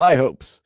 high hopes.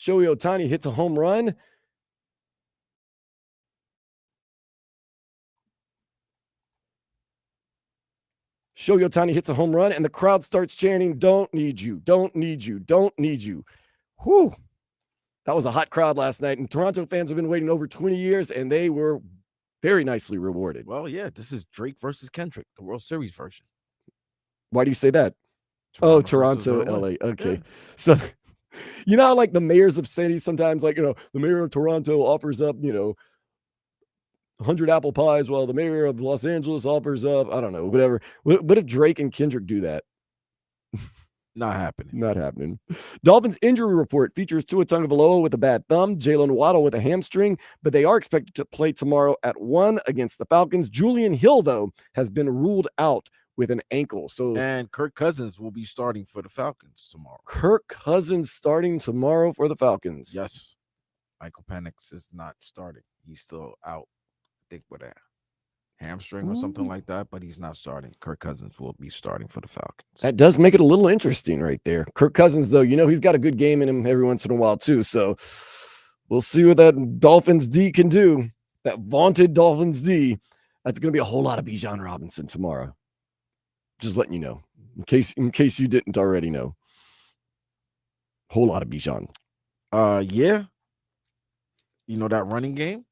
Shohei Ohtani hits a home run. Shohei Ohtani hits a home run, and the crowd starts chanting, "Don't need you, don't need you, don't need you." Whew. That was a hot crowd last night, and Toronto fans have been waiting over 20 years, and they were Very nicely rewarded. Well, yeah, this is Drake versus Kendrick, the World Series version. Why do you say that? Oh, Toronto versus Toronto, LA. LA. Yeah. Okay. So, you know how like the mayors of cities sometimes, like, the mayor of Toronto offers up, 100 apple pies while the mayor of Los Angeles offers up, I don't know, whatever. What if Drake and Kendrick do that? Not happening. Not happening. Dolphins injury report features Tua Tagovailoa with a bad thumb, Jalen Waddle with a hamstring, but they are expected to play tomorrow at 1 against the Falcons. Julian Hill, though, has been ruled out with an ankle. So And Kirk Cousins will be starting for the Falcons tomorrow. Kirk Cousins starting tomorrow for the Falcons. Yes. Michael Penix is not starting. He's still out, I think, with a hamstring or something like that, but he's not starting. Kirk Cousins will be starting for the Falcons. That does make it a little interesting right there. Kirk Cousins, though, he's got a good game in him every once in a while, too. So we'll see what that Dolphins D can do. That vaunted Dolphins D. That's going to be a whole lot of Bijan Robinson tomorrow. Just letting you know, in case you didn't already know. Whole lot of Bijan. Yeah. You know that running game?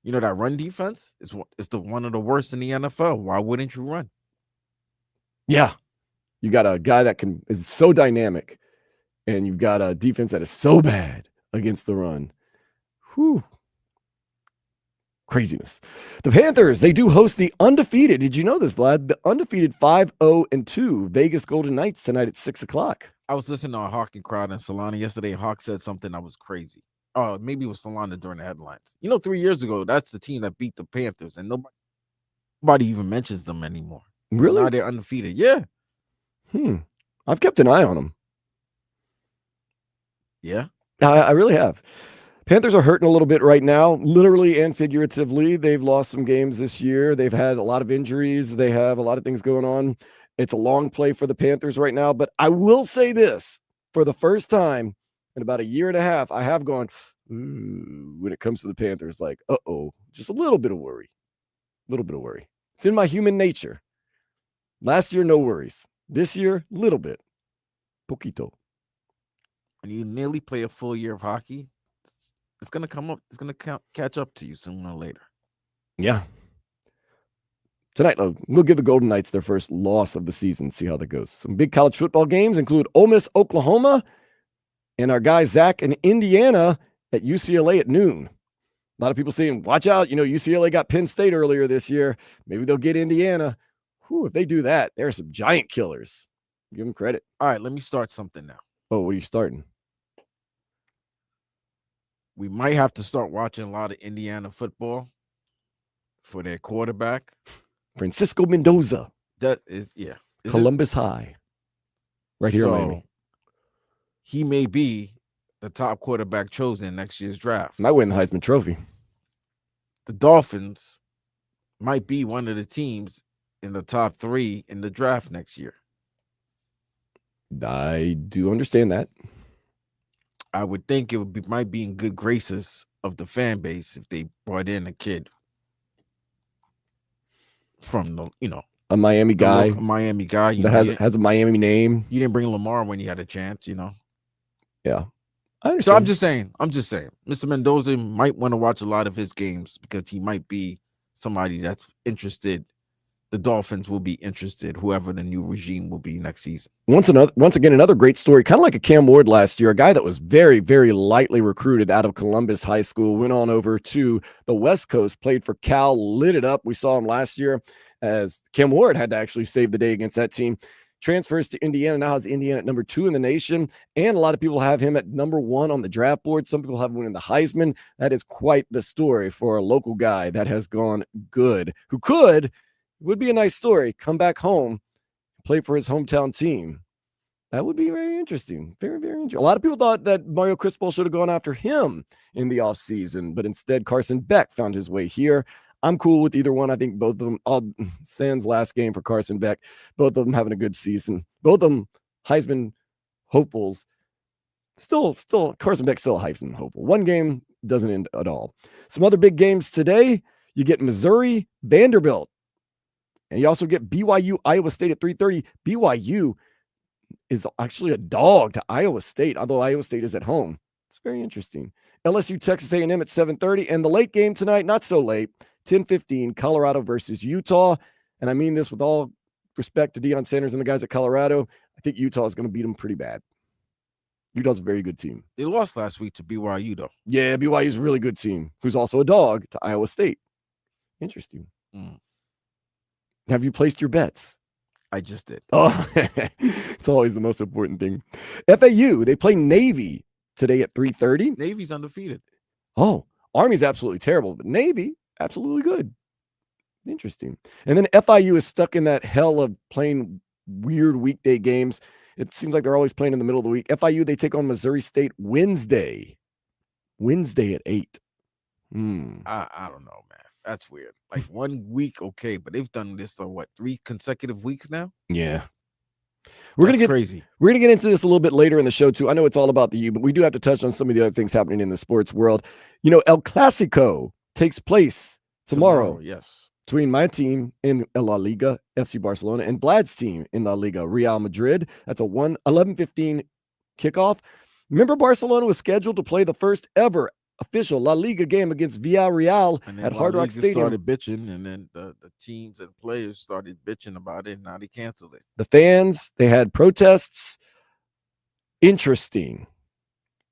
You know that run defense is one of the worst in the NFL. Why wouldn't you run? Yeah. You got a guy that is so dynamic, and you've got a defense that is so bad against the run. Whew. Craziness. The Panthers, they do host the undefeated. Did you know this, Vlad? The undefeated 5-0-2 Vegas Golden Knights tonight at 6 o'clock. I was listening to a Hawk and Crowd and Solana yesterday. Hawk said something that was crazy. Oh, maybe it was Solana during the headlines. 3 years ago, that's the team that beat the Panthers, and nobody even mentions them anymore. Really? Now they're undefeated. Yeah. I've kept an eye on them. Yeah. I really have. Panthers are hurting a little bit right now, literally and figuratively. They've lost some games this year. They've had a lot of injuries. They have a lot of things going on. It's a long play for the Panthers right now. But I will say this, for the first time in about a year and a half, I have gone, when it comes to the Panthers, like, just a little bit of worry. A little bit of worry. It's in my human nature. Last year, no worries. This year, little bit. Poquito. When you nearly play a full year of hockey, it's going to come up. It's going to catch up to you sooner or later. Yeah. Tonight, we'll give the Golden Knights their first loss of the season, see how that goes. Some big college football games include Ole Miss, Oklahoma, and our guy Zach in Indiana at UCLA at noon. A lot of people saying, watch out, UCLA got Penn State earlier this year. Maybe they'll get Indiana. If they do that, there are some giant killers. Give them credit. All right, let me start something now. Oh, what are you starting? We might have to start watching a lot of Indiana football for their quarterback. Francisco Mendoza. That is, yeah. Columbus High. Right here in Miami. He may be the top quarterback chosen next year's draft. Might win the Heisman Trophy. The Dolphins might be one of the teams in the top 3 in the draft next year. I do understand that. I would think it might be in good graces of the fan base if they brought in a kid from the, a Miami guy. That has a Miami name. You didn't bring Lamar when you had a chance, Yeah. So I'm just saying, Mr. Mendoza might want to watch a lot of his games because he might be somebody that's interested. The Dolphins will be interested, whoever the new regime will be next season. Once again, another great story, kind of like a Cam Ward last year, a guy that was very, very lightly recruited out of Columbus High School, went on over to the West Coast, played for Cal, lit it up. We saw him last year as Cam Ward had to actually save the day against that team. Transfers to Indiana, now has Indiana at number 2 in the nation, and a lot of people have him at number 1 on the draft board. Some people have him winning the Heisman. That is quite the story for a local guy that has gone good, who would be a nice story, come back home, play for his hometown team. That would be very interesting. Very, very interesting. A lot of people thought that Mario Cristobal should have gone after him in the offseason, but instead Carson Beck found his way here. I'm cool with either one. I think both of them, sans last game for Carson Beck, both of them having a good season. Both of them Heisman hopefuls. Still, Carson Beck still a Heisman hopeful. One game doesn't end at all. Some other big games today. You get Missouri, Vanderbilt. And you also get BYU, Iowa State at 3:30. BYU is actually a dog to Iowa State, although Iowa State is at home. It's very interesting. LSU, Texas A&M at 7:30. And the late game tonight, not so late, 10:15, Colorado versus Utah. And I mean this with all respect to Deion Sanders and the guys at Colorado. I think Utah is going to beat them pretty bad. Utah's a very good team. They lost last week to BYU, though. Yeah, BYU's a really good team, who's also a dog to Iowa State. Interesting. Have you placed your bets? I just did. Oh, it's always the most important thing. FAU, they play Navy today at 3:30. Navy's undefeated. Oh, Army's absolutely terrible, but Navy, absolutely good. Interesting. And then FIU is stuck in that hell of playing weird weekday games. It seems like they're always playing in the middle of the week. FIU, they take on Missouri State Wednesday at 8. I don't know, man. That's weird. Like 1 week, okay, but they've done this for what, 3 consecutive weeks now? Yeah. We're gonna get crazy. We're gonna get into this a little bit later in the show too. I know it's all about the U, but we do have to touch on some of the other things happening in the sports world. You know, El Clasico takes place tomorrow. Yes. Between my team in La Liga, FC Barcelona, and Vlad's team in La Liga, Real Madrid. That's a 11:15 kickoff. Remember, Barcelona was scheduled to play the first ever official La Liga game against Villarreal at Hard Rock Stadium. Started bitching, and then the teams and players started bitching about it, and now they canceled it. The fans, they had protests. Interesting.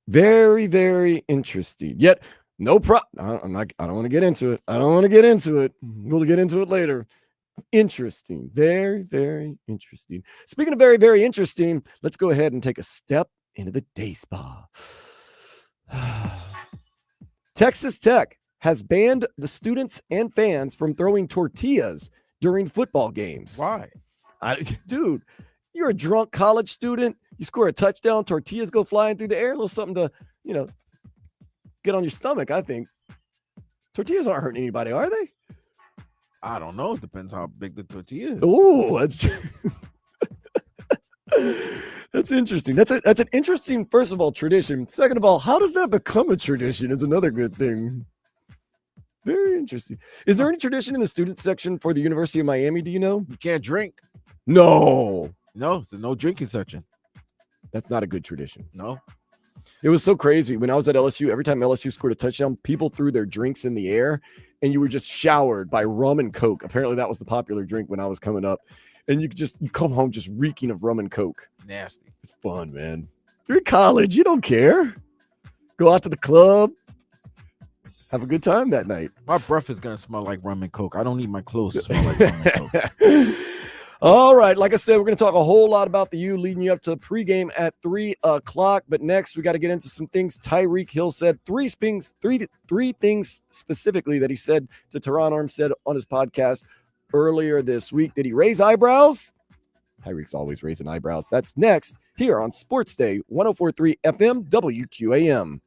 Very, very interesting. Yet, no problem. I don't want to get into it. We'll get into it later. Interesting. Very, very interesting. Speaking of very, very interesting, let's go ahead and take a step into the day spa. Texas Tech has banned the students and fans from throwing tortillas during football games. Why? Dude, you're a drunk college student. You score a touchdown, tortillas go flying through the air. A little something to, get on your stomach, I think. Tortillas aren't hurting anybody, are they? I don't know. It depends how big the tortilla is. Oh, that's interesting. That's an interesting, first of all, tradition. Second of all, how does that become a tradition is another good thing. Very interesting. Is there any tradition in the student section for the University of Miami? Do you know? You can't drink. No, it's a no drinking section. That's not a good tradition. No. It was so crazy. When I was at LSU, every time LSU scored a touchdown, people threw their drinks in the air, and you were just showered by rum and Coke. Apparently, that was the popular drink when I was coming up. And you come home just reeking of rum and Coke. Nasty. It's fun, man. If you're in college, you don't care. Go out to the club. Have a good time that night. My breath is going to smell like rum and Coke. I don't need my clothes to smell like rum and Coke. All right. Like I said, we're going to talk a whole lot about the U leading you up to pregame at 3 o'clock. But next, we got to get into some things Tyreek Hill said. Three things specifically that he said to Teron Armstead on his podcast earlier this week. Did he raise eyebrows? Tyreek's always raising eyebrows. That's next here on Sports Day 104.3 FM WQAM.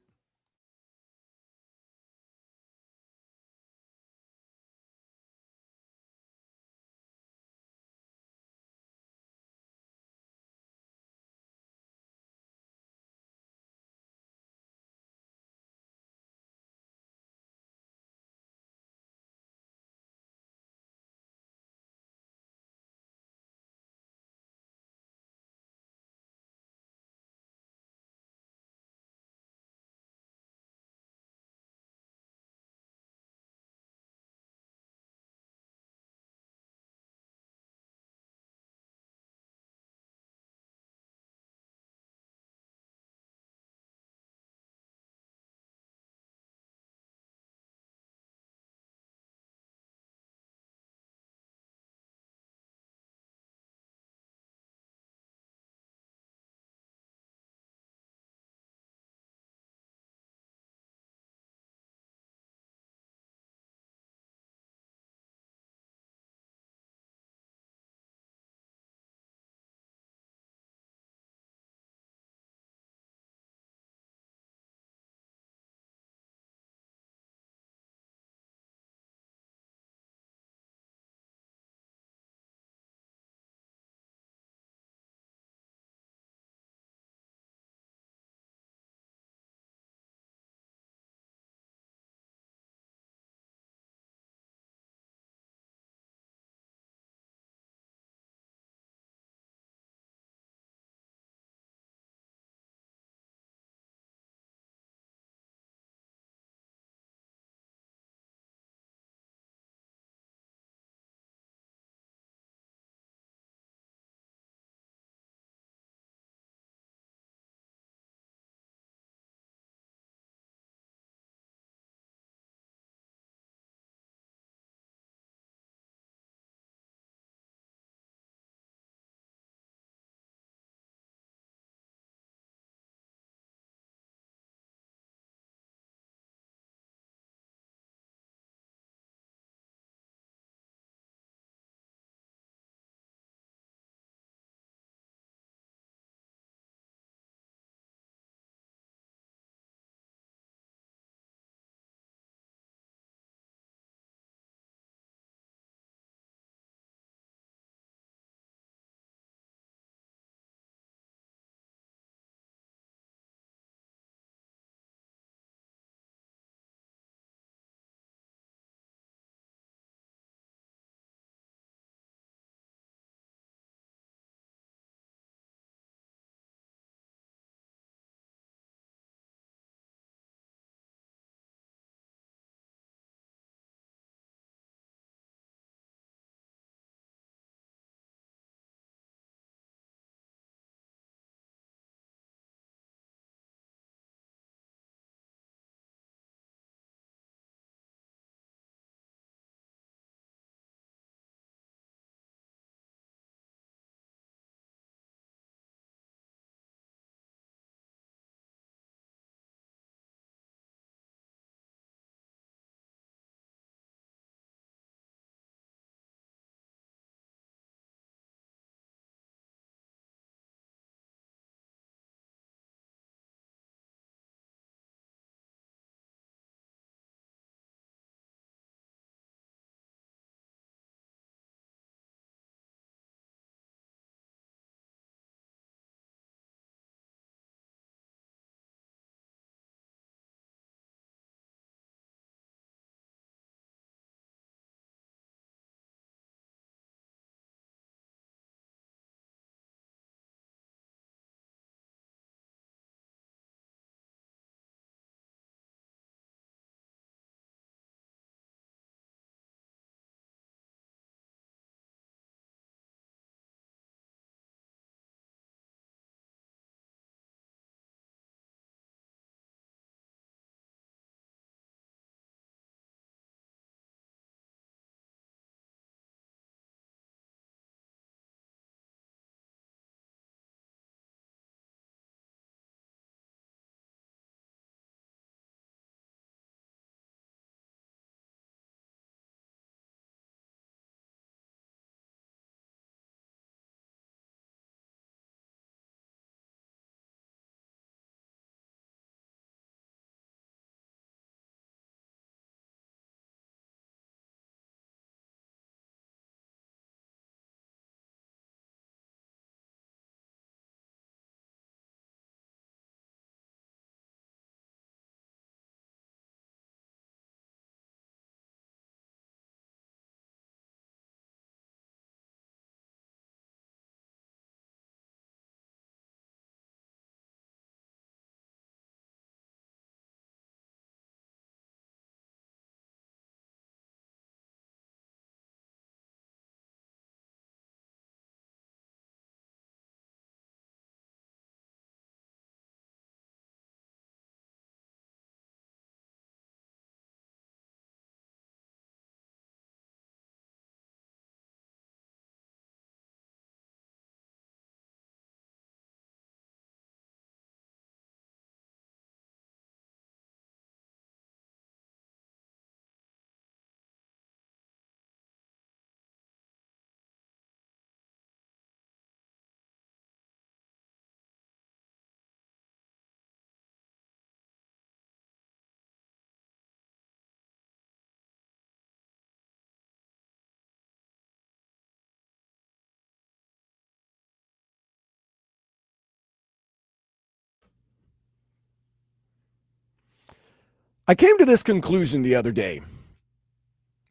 I came to this conclusion the other day.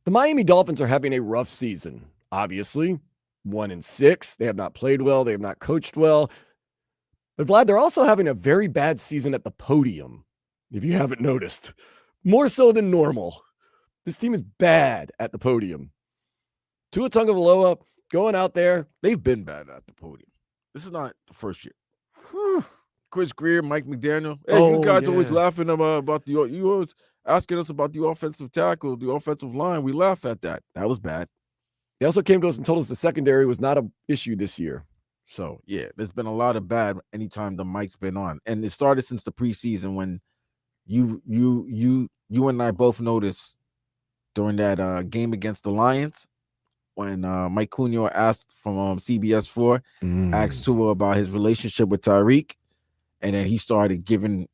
The Miami Dolphins are having a rough season. Obviously, 1-6. They have not played well. They have not coached well. But Vlad, they're also having a very bad season at the podium, if you haven't noticed. More so than normal. This team is bad at the podium. Tua Tagovailoa going out there. They've been bad at the podium. This is not the first year. Chris Greer, Mike McDaniel. Hey, you guys always laughing about you always asking us about the offensive tackle, the offensive line. We laugh at that. That was bad. They also came to us and told us the secondary was not an issue this year. So, yeah, there's been a lot of bad anytime the mic's been on. And it started since the preseason when you and I both noticed during that game against the Lions when Mike Cunio asked from CBS 4, asked Tua about his relationship with Tyreek, and then he started giving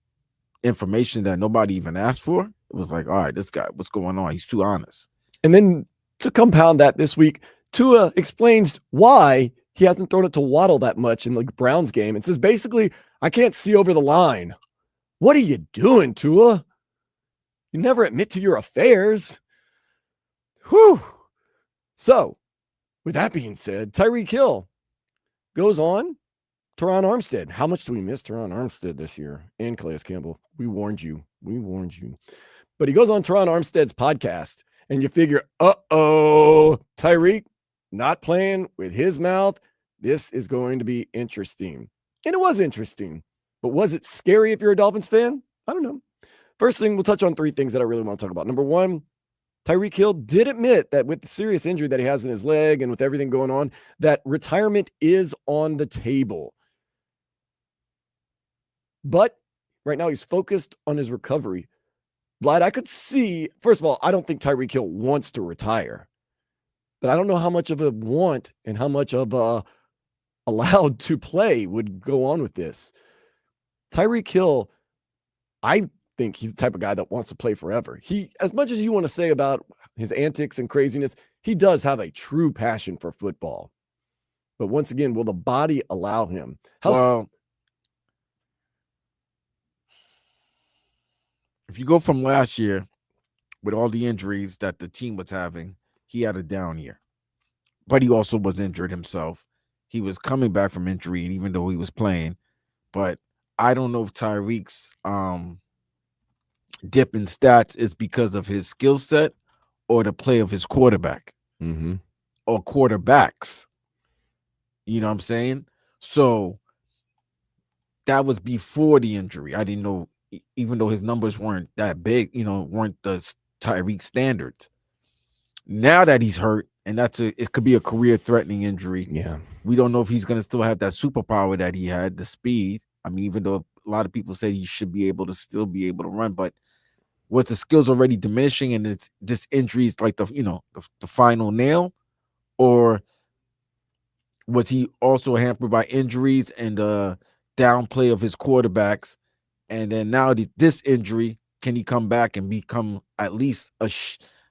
information that nobody even asked for. It was like, all right, this guy, what's going on? He's too honest. And then to compound that this week, Tua explains why he hasn't thrown it to Waddle that much in the Browns game and says, basically, I can't see over the line. What are you doing, Tua? You never admit to your affairs. Whew. So, with that being said, Tyreek Hill goes on. Teron Armstead. How much do we miss Teron Armstead this year? And Calais Campbell. We warned you. We warned you. But he goes on Teron Armstead's podcast, and you figure, Tyreek not playing with his mouth. This is going to be interesting. And it was interesting. But was it scary if you're a Dolphins fan? I don't know. First thing, we'll touch on three things that I really want to talk about. Number one, Tyreek Hill did admit that with the serious injury that he has in his leg and with everything going on, that retirement is on the table. But right now he's focused on his recovery. Vlad, I could see, first of all, I don't think Tyreek Hill wants to retire. But I don't know how much of a want and how much of a allowed to play would go on with this. Tyreek Hill, I think he's the type of guy that wants to play forever. He, as much as you want to say about his antics and craziness, he does have a true passion for football. But once again, will the body allow him? If you go from last year with all the injuries that the team was having, he had a down year. But he also was injured himself. He was coming back from injury, and even though he was playing. But I don't know if Tyreek's dip in stats is because of his skill set or the play of his quarterback or quarterbacks. You know what I'm saying? So that was before the injury. I didn't know, even though his numbers weren't that big, weren't the Tyreek standards. Now that he's hurt, and it could be a career-threatening injury. Yeah. We don't know if he's going to still have that superpower that he had, the speed. I mean, even though a lot of people say he should be able to still be able to run, but was the skills already diminishing and this injury is like the final nail? Or was he also hampered by injuries and downplay of his quarterbacks? And then now this injury, can he come back and become at least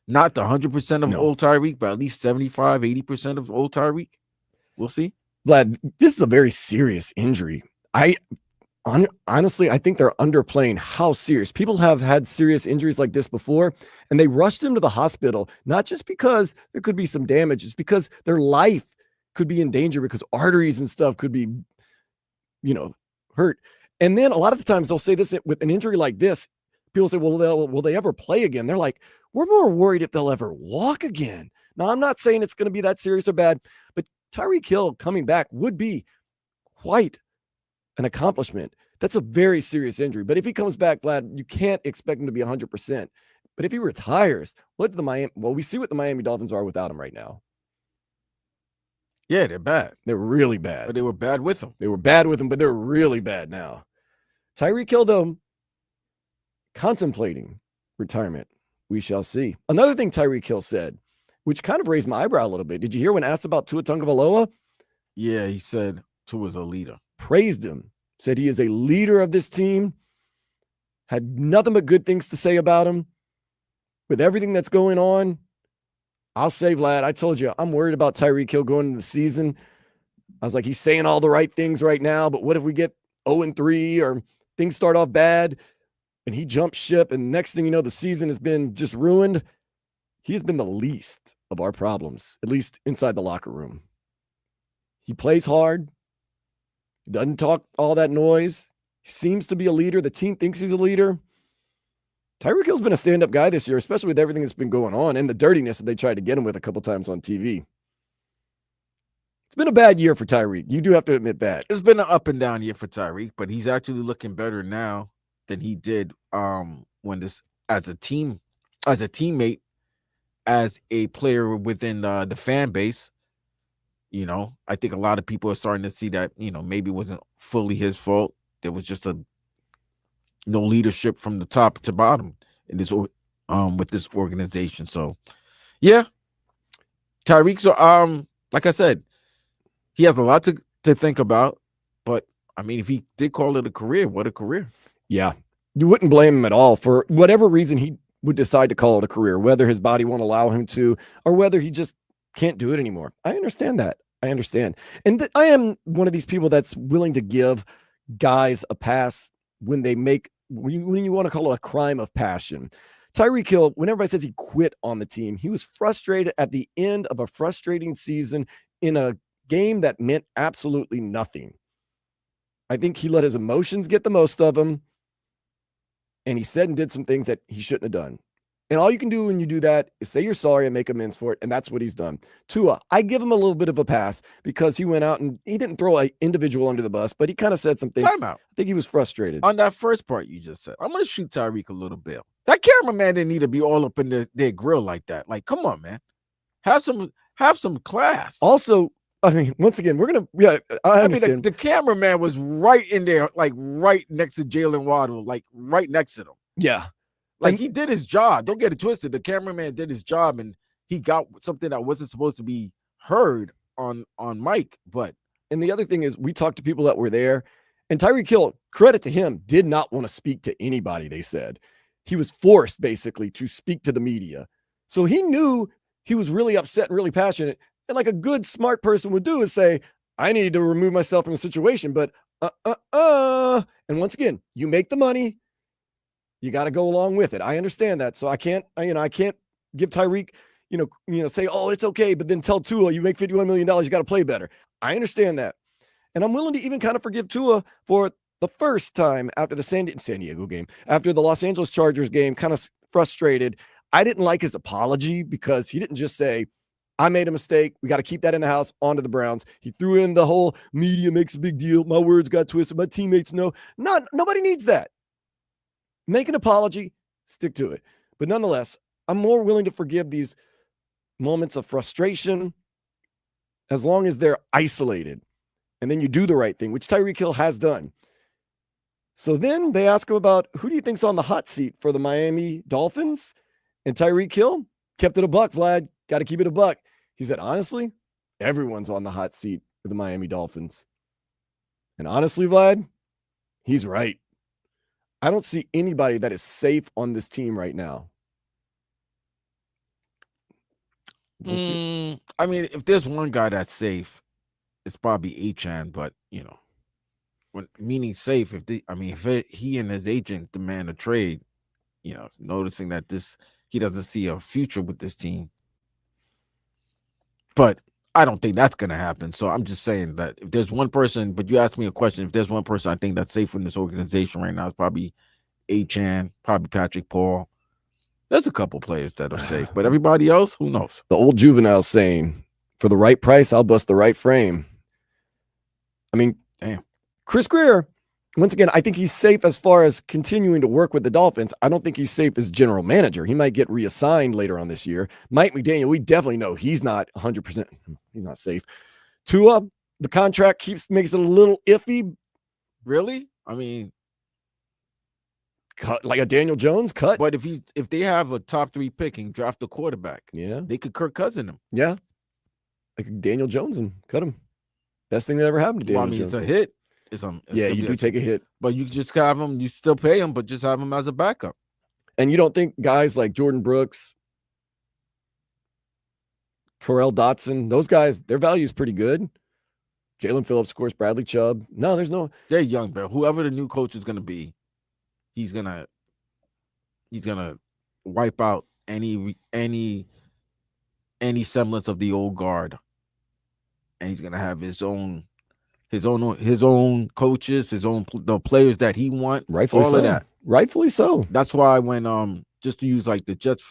not the 100% of old Tyreek, but at least 75, 80% of old Tyreek? We'll see. Vlad, this is a very serious injury. Honestly, I think they're underplaying how serious. People have had serious injuries like this before, and they rushed him to the hospital, not just because there could be some damage, it's because their life could be in danger because arteries and stuff could be, hurt. And then a lot of the times they'll say this with an injury like this, people say, well, will they ever play again? They're like, we're more worried if they'll ever walk again. Now, I'm not saying it's going to be that serious or bad, but Tyreek Hill coming back would be quite an accomplishment. That's a very serious injury. But if he comes back, Vlad, you can't expect him to be 100%. But if he retires, we see what the Miami Dolphins are without him right now. Yeah, they're bad. They're really bad. But they were bad with him. They were bad with him, but they're really bad now. Tyreek Hill, though, contemplating retirement. We shall see. Another thing Tyreek Hill said, which kind of raised my eyebrow a little bit. Did you hear when asked about Tua Tagovailoa? Yeah, he said Tua's a leader. Praised him. Said he is a leader of this team. Had nothing but good things to say about him. With everything that's going on, I'll say, Vlad, I told you, I'm worried about Tyreek Hill going into the season. I was like, he's saying all the right things right now, but what if we get 0-3 or things start off bad? and he jumped ship. And next thing you know, the season has been just ruined. He has been the least of our problems, at least inside the locker room. He plays hard. He doesn't talk all that noise. He seems to be a leader. The team thinks he's a leader. Tyreek Hill's been a stand-up guy this year, especially with everything that's been going on and the dirtiness that they tried to get him with a couple times on TV. It's been a bad year for Tyreek. You do have to admit that. It's been an up and down year for Tyreek, but he's actually looking better now than he did when this as a teammate, as a player within the fan base. I think a lot of people are starting to see that, maybe it wasn't fully his fault. There was just no leadership from the top to bottom in this with this organization. So yeah, Tyreek. So like I said, he has a lot to think about. But I mean, if he did call it a career, what a career. Yeah. You wouldn't blame him at all for whatever reason he would decide to call it a career, whether his body won't allow him to, or whether he just can't do it anymore. I understand that. I understand. And I am one of these people that's willing to give guys a pass when they make, when you want to call it a crime of passion. Tyreek Hill, when everybody says he quit on the team, he was frustrated at the end of a frustrating season in a game that meant absolutely nothing. I think he let his emotions get the most of him, and he said and did some things that he shouldn't have done. And all you can do when you do that is say you're sorry and make amends for it, and that's what he's done. Tua, I give him a little bit of a pass because he went out and he didn't throw an individual under the bus, but he kind of said some things. Time out. I think he was frustrated. On that first part you just said, I'm going to shoot Tyreek a little bit. That cameraman didn't need to be all up in their grill like that. Like, come on, man. Have some class. Also, I mean, once again, we're going to, I understand. Mean, the cameraman was right in there, like right next to Jalen Waddle, like right next to them. Yeah. Like he did his job. Don't get it twisted. The cameraman did his job and he got something that wasn't supposed to be heard on mic. And the other thing is we talked to people that were there, and Tyreek Hill, credit to him, did not want to speak to anybody, they said. He was forced basically to speak to the media. So he knew he was really upset and really passionate. And like a good, smart person would do is say, I need to remove myself from the situation. But and once again, you make the money. You got to go along with it. I understand that. So I can't give Tyreek, say, oh, it's okay. But then tell Tua, you make $51 million. You got to play better. I understand that. And I'm willing to even kind of forgive Tua for the first time after the San Diego game, after the Los Angeles Chargers game, kind of frustrated. I didn't like his apology because he didn't just say, I made a mistake. We got to keep that in the house, onto the Browns. He threw in the whole media makes a big deal. My words got twisted. My teammates know. Nobody needs that. Make an apology, stick to it. But nonetheless, I'm more willing to forgive these moments of frustration as long as they're isolated. And then you do the right thing, which Tyreek Hill has done. So then they ask him about who do you think's on the hot seat for the Miami Dolphins? And Tyreek Hill kept it a buck, Vlad. Got to keep it a buck. He said, honestly, everyone's on the hot seat for the Miami Dolphins. And honestly, Vlad, he's right. I don't see anybody that is safe on this team right now. I mean, if there's one guy that's safe, it's probably Achan, but meaning safe, if he and his agent demand a trade, noticing that he doesn't see a future with this team. But I don't think that's going to happen. So I'm just saying that if there's one person, but you asked me a question, if there's one person I think that's safe in this organization right now, it's probably Achan, probably Patrick Paul. There's a couple players that are safe, but everybody else, who knows? The old juvenile saying, for the right price, I'll bust the right frame. I mean, damn. Chris Greer, once again, I think he's safe as far as continuing to work with the Dolphins. I don't think he's safe as general manager. He might get reassigned later on this year. Mike McDaniel, we definitely know he's not 100%. He's not safe. Tua, the contract makes it a little iffy. Really? I mean, cut like a Daniel Jones cut. But if they have a top 3 pick and draft a quarterback, yeah, they could Kirk Cousin him. Yeah, like Daniel Jones and cut him. Best thing that ever happened to Daniel Jones. It's a hit. Yeah, you do take a hit, but you just have him. You still pay him, but just have him as a backup. And you don't think guys like Jordan Brooks, Terrell Dotson, those guys, their value is pretty good. Jalen Phillips, of course, Bradley Chubb. No, there's no. They're young, bro. Whoever the new coach is going to be, he's going to He's gonna wipe out any semblance of the old guard, and he's gonna have his own coaches, the players that he want, Rightfully all of so. that. Rightfully so. That's why when just to use like the Jets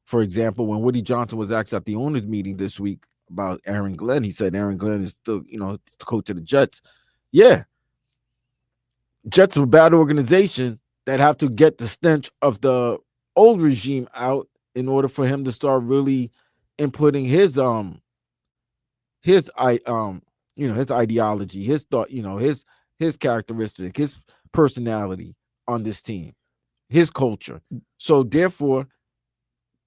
for example, when Woody Johnson was asked at the owners meeting this week about Aaron Glenn, he said Aaron Glenn is still, the coach of the Jets. Yeah, Jets are a bad organization that have to get the stench of the old regime out in order for him to start really inputting his ideology, his thought, his characteristic, his personality on this team, his culture. So therefore,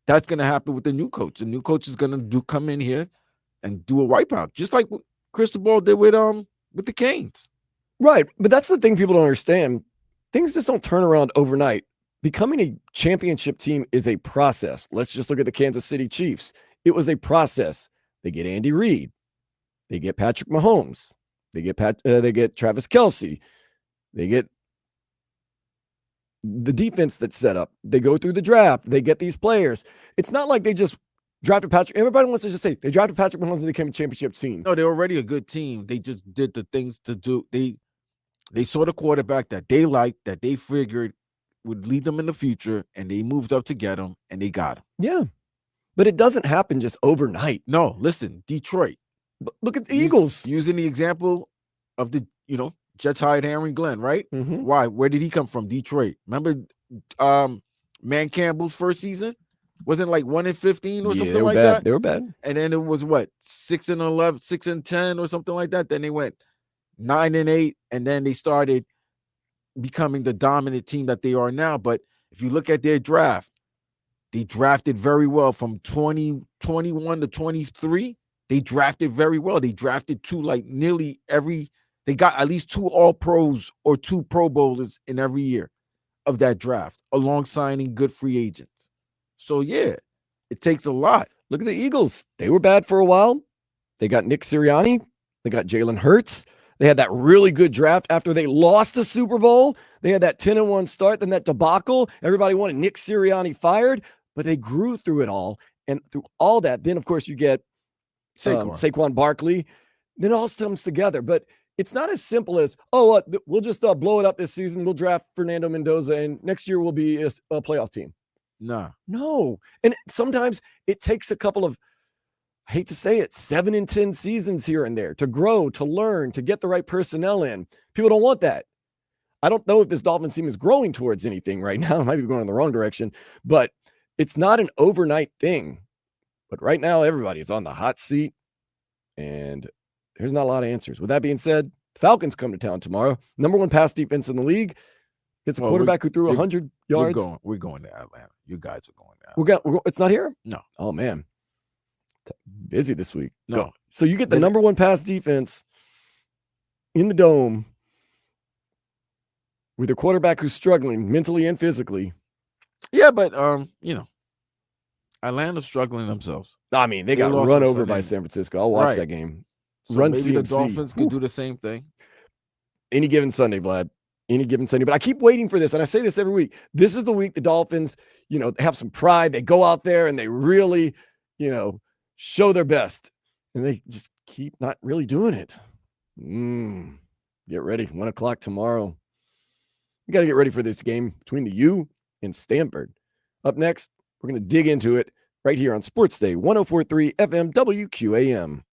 that's going to happen with the new coach. The new coach is going to come in here and do a wipeout, just like Cristobal did with the Canes. Right. But that's the thing people don't understand. Things just don't turn around overnight. Becoming a championship team is a process. Let's just look at the Kansas City Chiefs. It was a process. They get Andy Reid. They get Patrick Mahomes. They get Travis Kelce. They get the defense that's set up. They go through the draft. They get these players. It's not like they just drafted Patrick. Everybody wants to just say they drafted Patrick Mahomes and they became a championship team. No, they're already a good team. They just did the things to do. They saw the quarterback that they liked, that they figured would lead them in the future, and they moved up to get him, and they got him. Yeah. But it doesn't happen just overnight. No, listen, Detroit. Look at the Eagles. Using the example of the, Jets hired Aaron Glenn, right? Mm-hmm. Why? Where did he come from? Detroit. Remember Man Campbell's first season? Wasn't like 1-15 or something like that? They were bad. And then it was what, 6-11, 6-10 or something like that. Then they went 9-8, and then they started becoming the dominant team that they are now. But if you look at their draft, they drafted very well from 2021 to 23. They drafted very well. They drafted they got at least 2 all pros or 2 pro bowlers in every year of that draft, along signing good free agents. So yeah, it takes a lot. Look at the Eagles. They were bad for a while. They got Nick Sirianni. They got Jalen Hurts. They had that really good draft after they lost the Super Bowl. They had that 10-1 start, then that debacle. Everybody wanted Nick Sirianni fired, but they grew through it all. And through all that, then, of course, you get Saquon Barkley. Then it all comes together. But it's not as simple as, we'll just blow it up this season. We'll draft Fernando Mendoza, and next year we'll be a playoff team. Nah. No. And sometimes it takes a couple of, I hate to say it, 7 and 10 seasons here and there to grow, to learn, to get the right personnel in. People don't want that. I don't know if this Dolphins team is growing towards anything right now. It might be going in the wrong direction, but it's not an overnight thing. But right now, everybody is on the hot seat, and there's not a lot of answers. With that being said, Falcons come to town tomorrow. Number 1 pass defense in the league. It's a quarterback who threw 100 yards. We're going to Atlanta. You guys are going to Atlanta. It's not here? No. Oh, man. Busy this week. No. Go. So you get the number 1 pass defense in the dome with a quarterback who's struggling mentally and physically. Yeah, but Atlanta's struggling themselves. I mean, they got run over by San Francisco. I'll watch that game. So maybe CMC. The Dolphins could do the same thing. Any given Sunday, Vlad. Any given Sunday. But I keep waiting for this, and I say this every week. This is the week the Dolphins, have some pride. They go out there and they really, show their best. And they just keep not really doing it. Get ready. 1 o'clock tomorrow. We got to get ready for this game between the U and Stanford. Up next, we're going to dig into it right here on Sports Day 104.3 FM WQAM.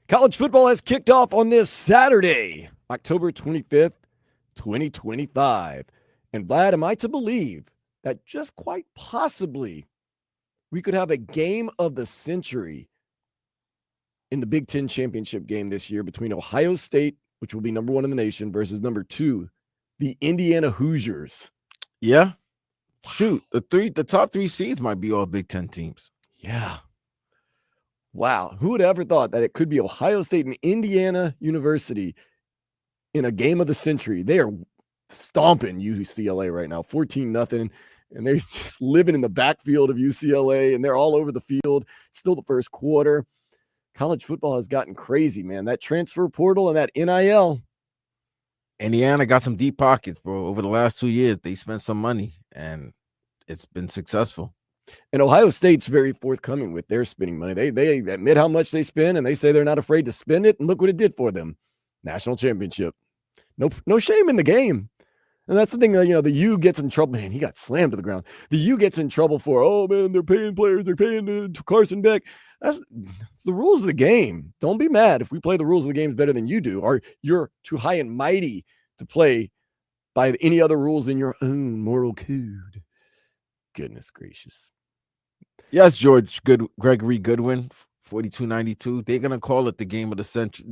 College football has kicked off on this Saturday, October 25th, 2025. And Vlad, am I to believe that just quite possibly we could have a game of the century in the Big Ten championship game this year between Ohio State, which will be number 1 in the nation, versus number 2, the Indiana Hoosiers. Yeah. Shoot, the top 3 seeds might be all Big Ten teams. Yeah. Wow. Who would have ever thought that it could be Ohio State and Indiana University in a game of the century? They are stomping UCLA right now, 14-0. And they're just living in the backfield of UCLA, and they're all over the field. It's still the first quarter. College football has gotten crazy, man. That transfer portal and that NIL. Indiana got some deep pockets, bro. Over the last 2 years, they spent some money, and it's been successful. And Ohio State's very forthcoming with their spending money. They admit how much they spend, and they say they're not afraid to spend it. And look what it did for them. National championship. No shame in the game. And that's the thing, the U gets in trouble. Man, he got slammed to the ground. The U gets in trouble for, oh, man, they're paying players. They're paying Carson Beck. That's the rules of the game. Don't be mad if we play the rules of the game better than you do, or you're too high and mighty to play by any other rules in your own moral code. Goodness gracious. Yes, Gregory Goodwin, 4292. They're gonna call it the game of the century,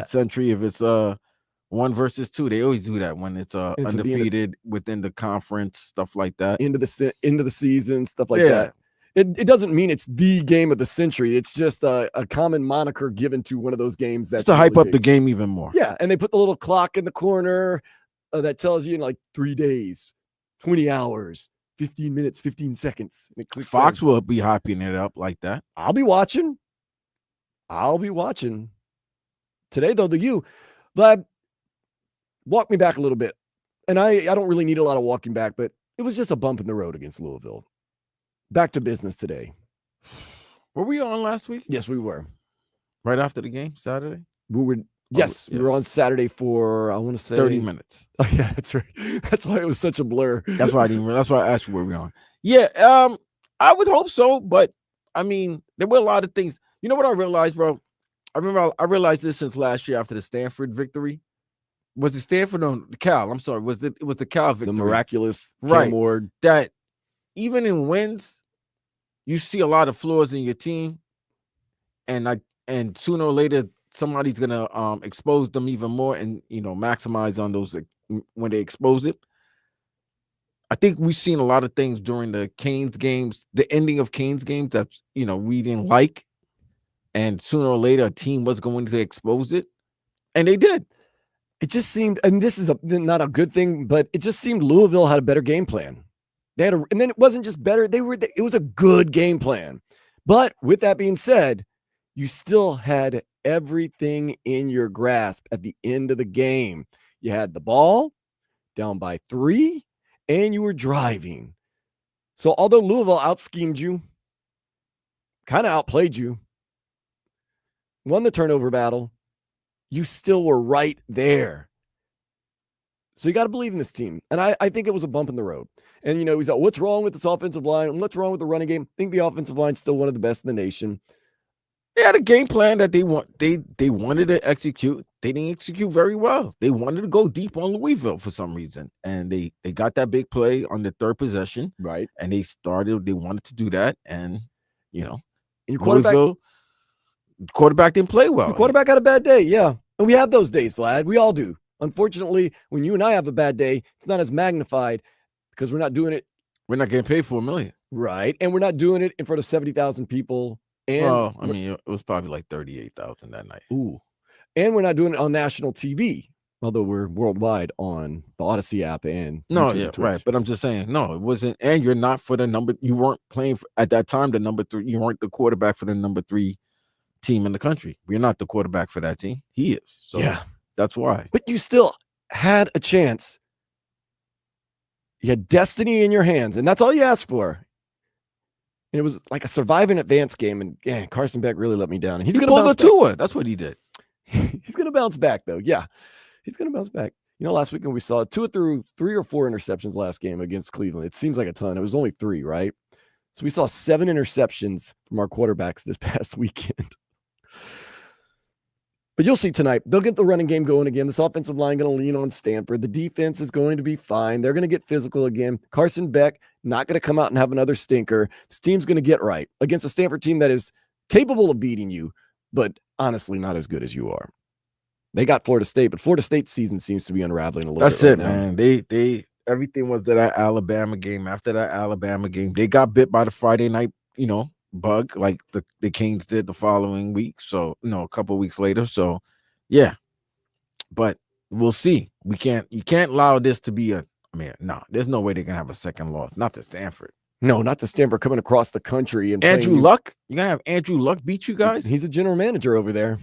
century if it's 1 versus 2. They always do that when it's undefeated within the conference, stuff like that. Into the season, stuff like that. It doesn't mean it's the game of the century. It's just a common moniker given to one of those games that's to hype up the game even more. Yeah, and they put the little clock in the corner that tells you in like 3 days, 20 hours, 15 minutes, 15 seconds. Fox will be hyping it up like that. I'll be watching. Today, though, the U, Vlad, walk me back a little bit. And I don't really need a lot of walking back, but it was just a bump in the road against Louisville. Back to business today. Were we on last week? Yes, we were. Right after the game, Saturday? We were. Yes, we were on Saturday for, I want to say 30 minutes. Oh, yeah, that's right. That's why it was such a blur. That's why I asked you where we're on. Yeah, I would hope so, but I mean, there were a lot of things. You know what I realized, bro? I realized this since last year after the Stanford victory. Was it Stanford or the Cal? I'm sorry. It was the Cal victory. The miraculous right. Ward. That even in wins, you see a lot of flaws in your team, and sooner or later somebody's gonna expose them even more and maximize on those when they expose it. I think we've seen a lot of things during the Canes games, the ending of Canes games that we didn't like, and sooner or later a team was going to expose it, and they did. It just seemed, and this is not a good thing, but it just seemed Louisville had a better game plan. And then it wasn't just better; it was a good game plan. But with that being said, you still had everything in your grasp at the end of the game. You had the ball down by 3, and you were driving. So although Louisville out-schemed you, kind of outplayed you, won the turnover battle, you still were right there. So you got to believe in this team. And I think it was a bump in the road. And, he's like, what's wrong with this offensive line? What's wrong with the running game? I think the offensive line's still one of the best in the nation. They had a game plan that they wanted to execute. They didn't execute very well. They wanted to go deep on Louisville for some reason. And they got that big play on the 3rd possession. Right. And they wanted to do that. And, and your quarterback didn't play well. Your quarterback had a bad day, yeah. And we have those days, Vlad. We all do. Unfortunately, when you and I have a bad day, it's not as magnified because we're not doing it. We're not getting paid for $1 million. Right. And we're not doing it in front of 70,000 people. And it was probably like 38,000 that night. Ooh. And we're not doing it on national TV, although we're worldwide on the Odyssey app and right. But I'm just saying, no, it wasn't. And you're not for the number. You weren't playing at that time the number 3. You weren't the quarterback for the number 3 team in the country. We're not the quarterback for that team. He is. So yeah, that's why. But you still had a chance. You had destiny in your hands, and that's all you asked for. And it was like a survive and advance game. And yeah, Carson Beck really let me down. And he's going to bounce back. Tua. That's what he did. He's going to bounce back, though. Yeah, he's going to bounce back. Last weekend we saw Tua threw 3 or 4 interceptions last game against Cleveland. It seems like a ton. It was only 3, right? So we saw 7 interceptions from our quarterbacks this past weekend. But you'll see tonight, they'll get the running game going again. This offensive line going to lean on Stanford. The defense is going to be fine. They're going to get physical again. Carson Beck not going to come out and have another stinker. This team's going to get right against a Stanford team that is capable of beating you, but honestly not as good as you are. They got Florida State, but Florida State's season seems to be unraveling a little That's bit it, right now. man. They everything was that Alabama game. After that Alabama game, they got bit by the Friday night, bug like the Canes did the following week. So, a couple weeks later. So, yeah. But we'll see. You can't allow this to be there's no way they can have a second loss. Not to Stanford. No, not to Stanford coming across the country and Andrew playing Luck. You gotta have Andrew Luck beat you guys. He's a general manager over there.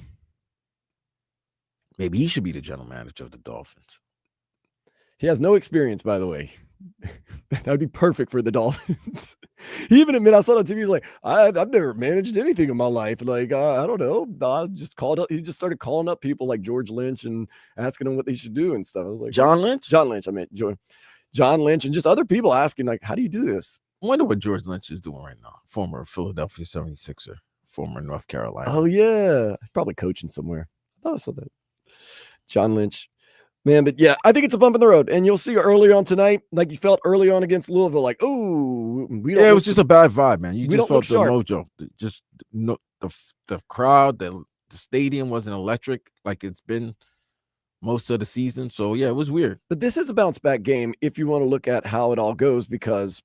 Maybe he should be the general manager of the Dolphins. He has no experience, by the way. That would be perfect for the Dolphins. He even admitted, I saw on TV, he's like, I've never managed anything in my life. Like, I don't know. He just started calling up people like George Lynch and asking them what they should do and stuff. I was like, John Lynch? John Lynch, I meant John Lynch and just other people asking, like, how do you do this? I wonder what George Lynch is doing right now. Former Philadelphia 76er, former North Carolina. Oh, yeah. Probably coaching somewhere. I thought I saw that. John Lynch. Man, but yeah, I think it's a bump in the road. And you'll see early on tonight, like you felt early on against Louisville, like, oh, it was just a bad vibe, man. You just felt the mojo. Just the crowd, the stadium wasn't electric like it's been most of the season. So, yeah, it was weird. But this is a bounce back game if you want to look at how it all goes, because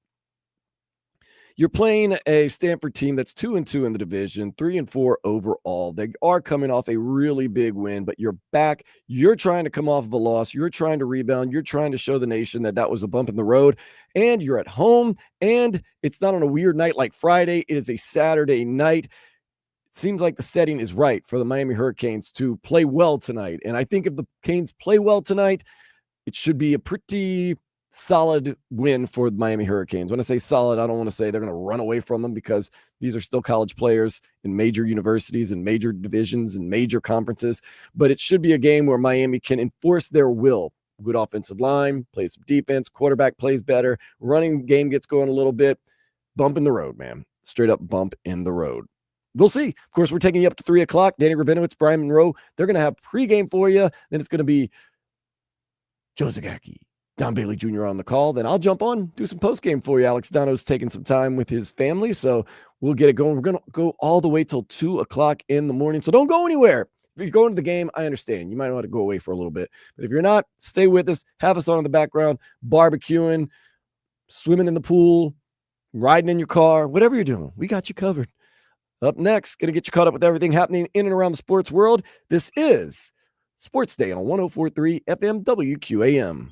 you're playing a Stanford team that's 2-2 in the division, 3-4 overall. They are coming off a really big win, but you're back. You're trying to come off of a loss. You're trying to rebound. You're trying to show the nation that was a bump in the road, and you're at home, and it's not on a weird night like Friday. It is a Saturday night. It seems like the setting is right for the Miami Hurricanes to play well tonight, and I think if the Canes play well tonight, it should be a pretty solid win for the Miami Hurricanes. When I say solid, I don't want to say they're going to run away from them, because these are still college players in major universities and major divisions and major conferences. But it should be a game where Miami can enforce their will. Good offensive line, play some defense, quarterback plays better, running game gets going a little bit. Bump in the road, man. Straight up bump in the road. We'll see. Of course, we're taking you up to 3 o'clock. Danny Rabinowitz, Brian Monroe, they're going to have pregame for you. Then it's going to be Joe Zagacki, Don Bailey Jr. on the call. Then I'll jump on, do some postgame for you. Alex Dono's taking some time with his family, so we'll get it going. We're going to go all the way till 2 o'clock in the morning, so don't go anywhere. If you're going to the game, I understand. You might want to go away for a little bit. But if you're not, stay with us. Have us on in the background, barbecuing, swimming in the pool, riding in your car, whatever you're doing. We got you covered. Up next, going to get you caught up with everything happening in and around the sports world. This is Sports Day on 104.3 FM WQAM.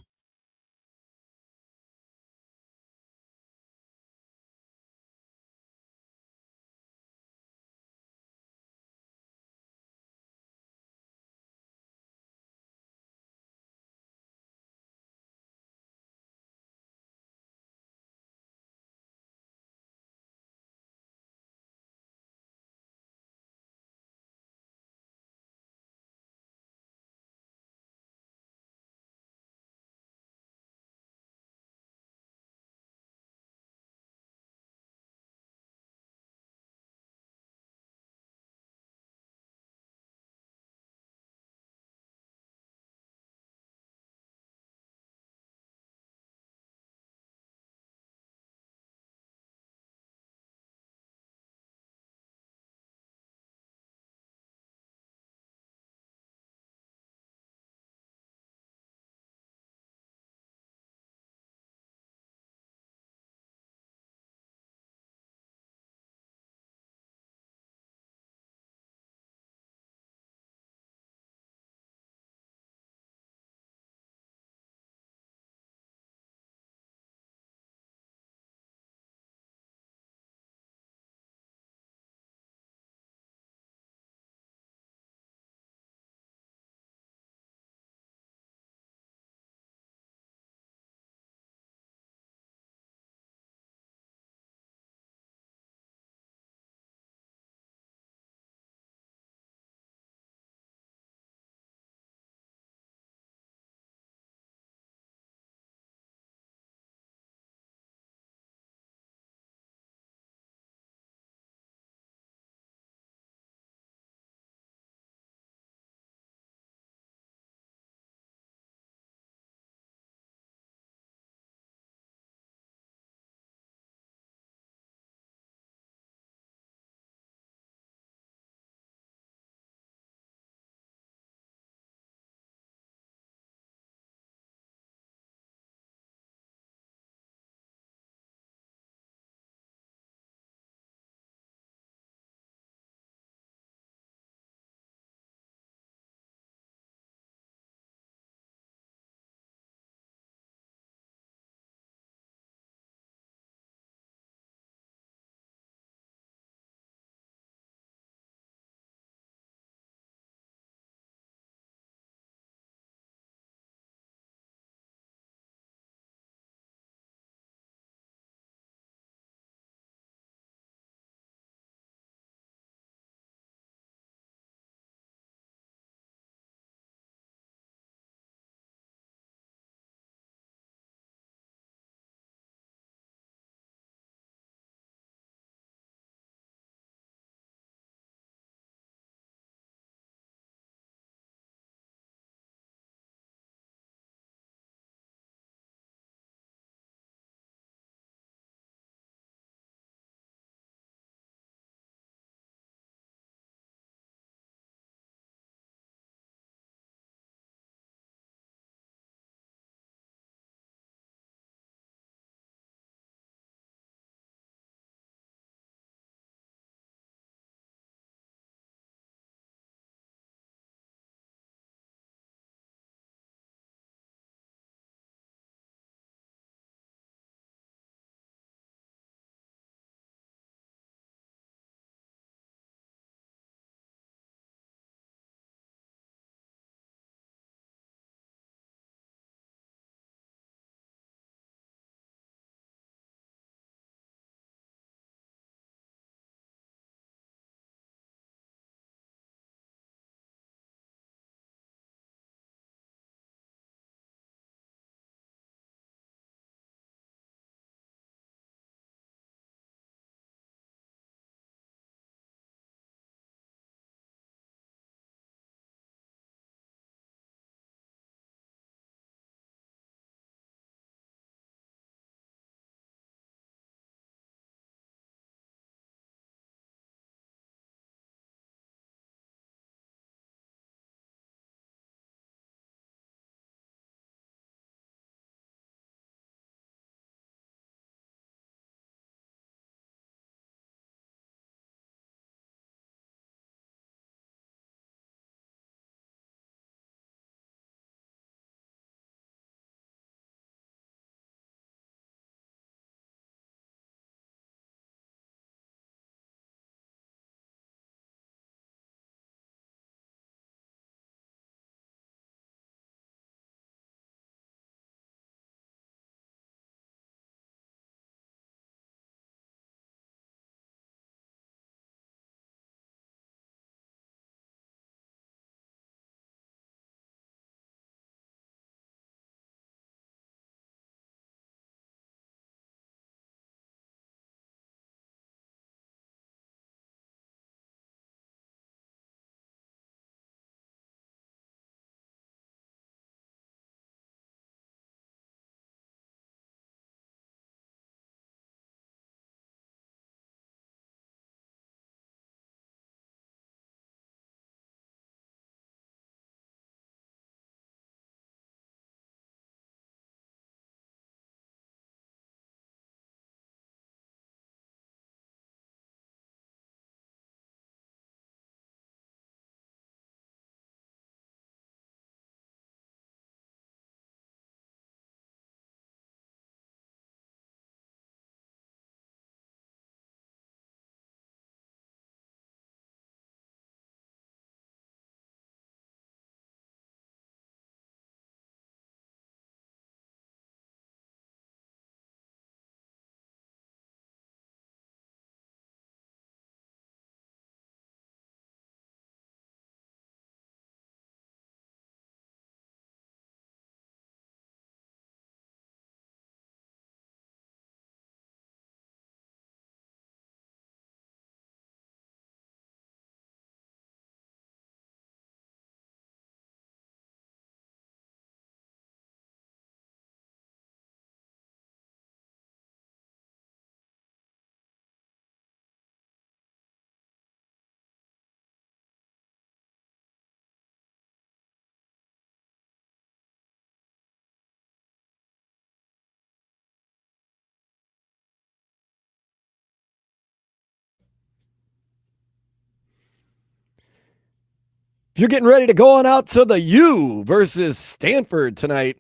If you're getting ready to go on out to the U versus Stanford tonight,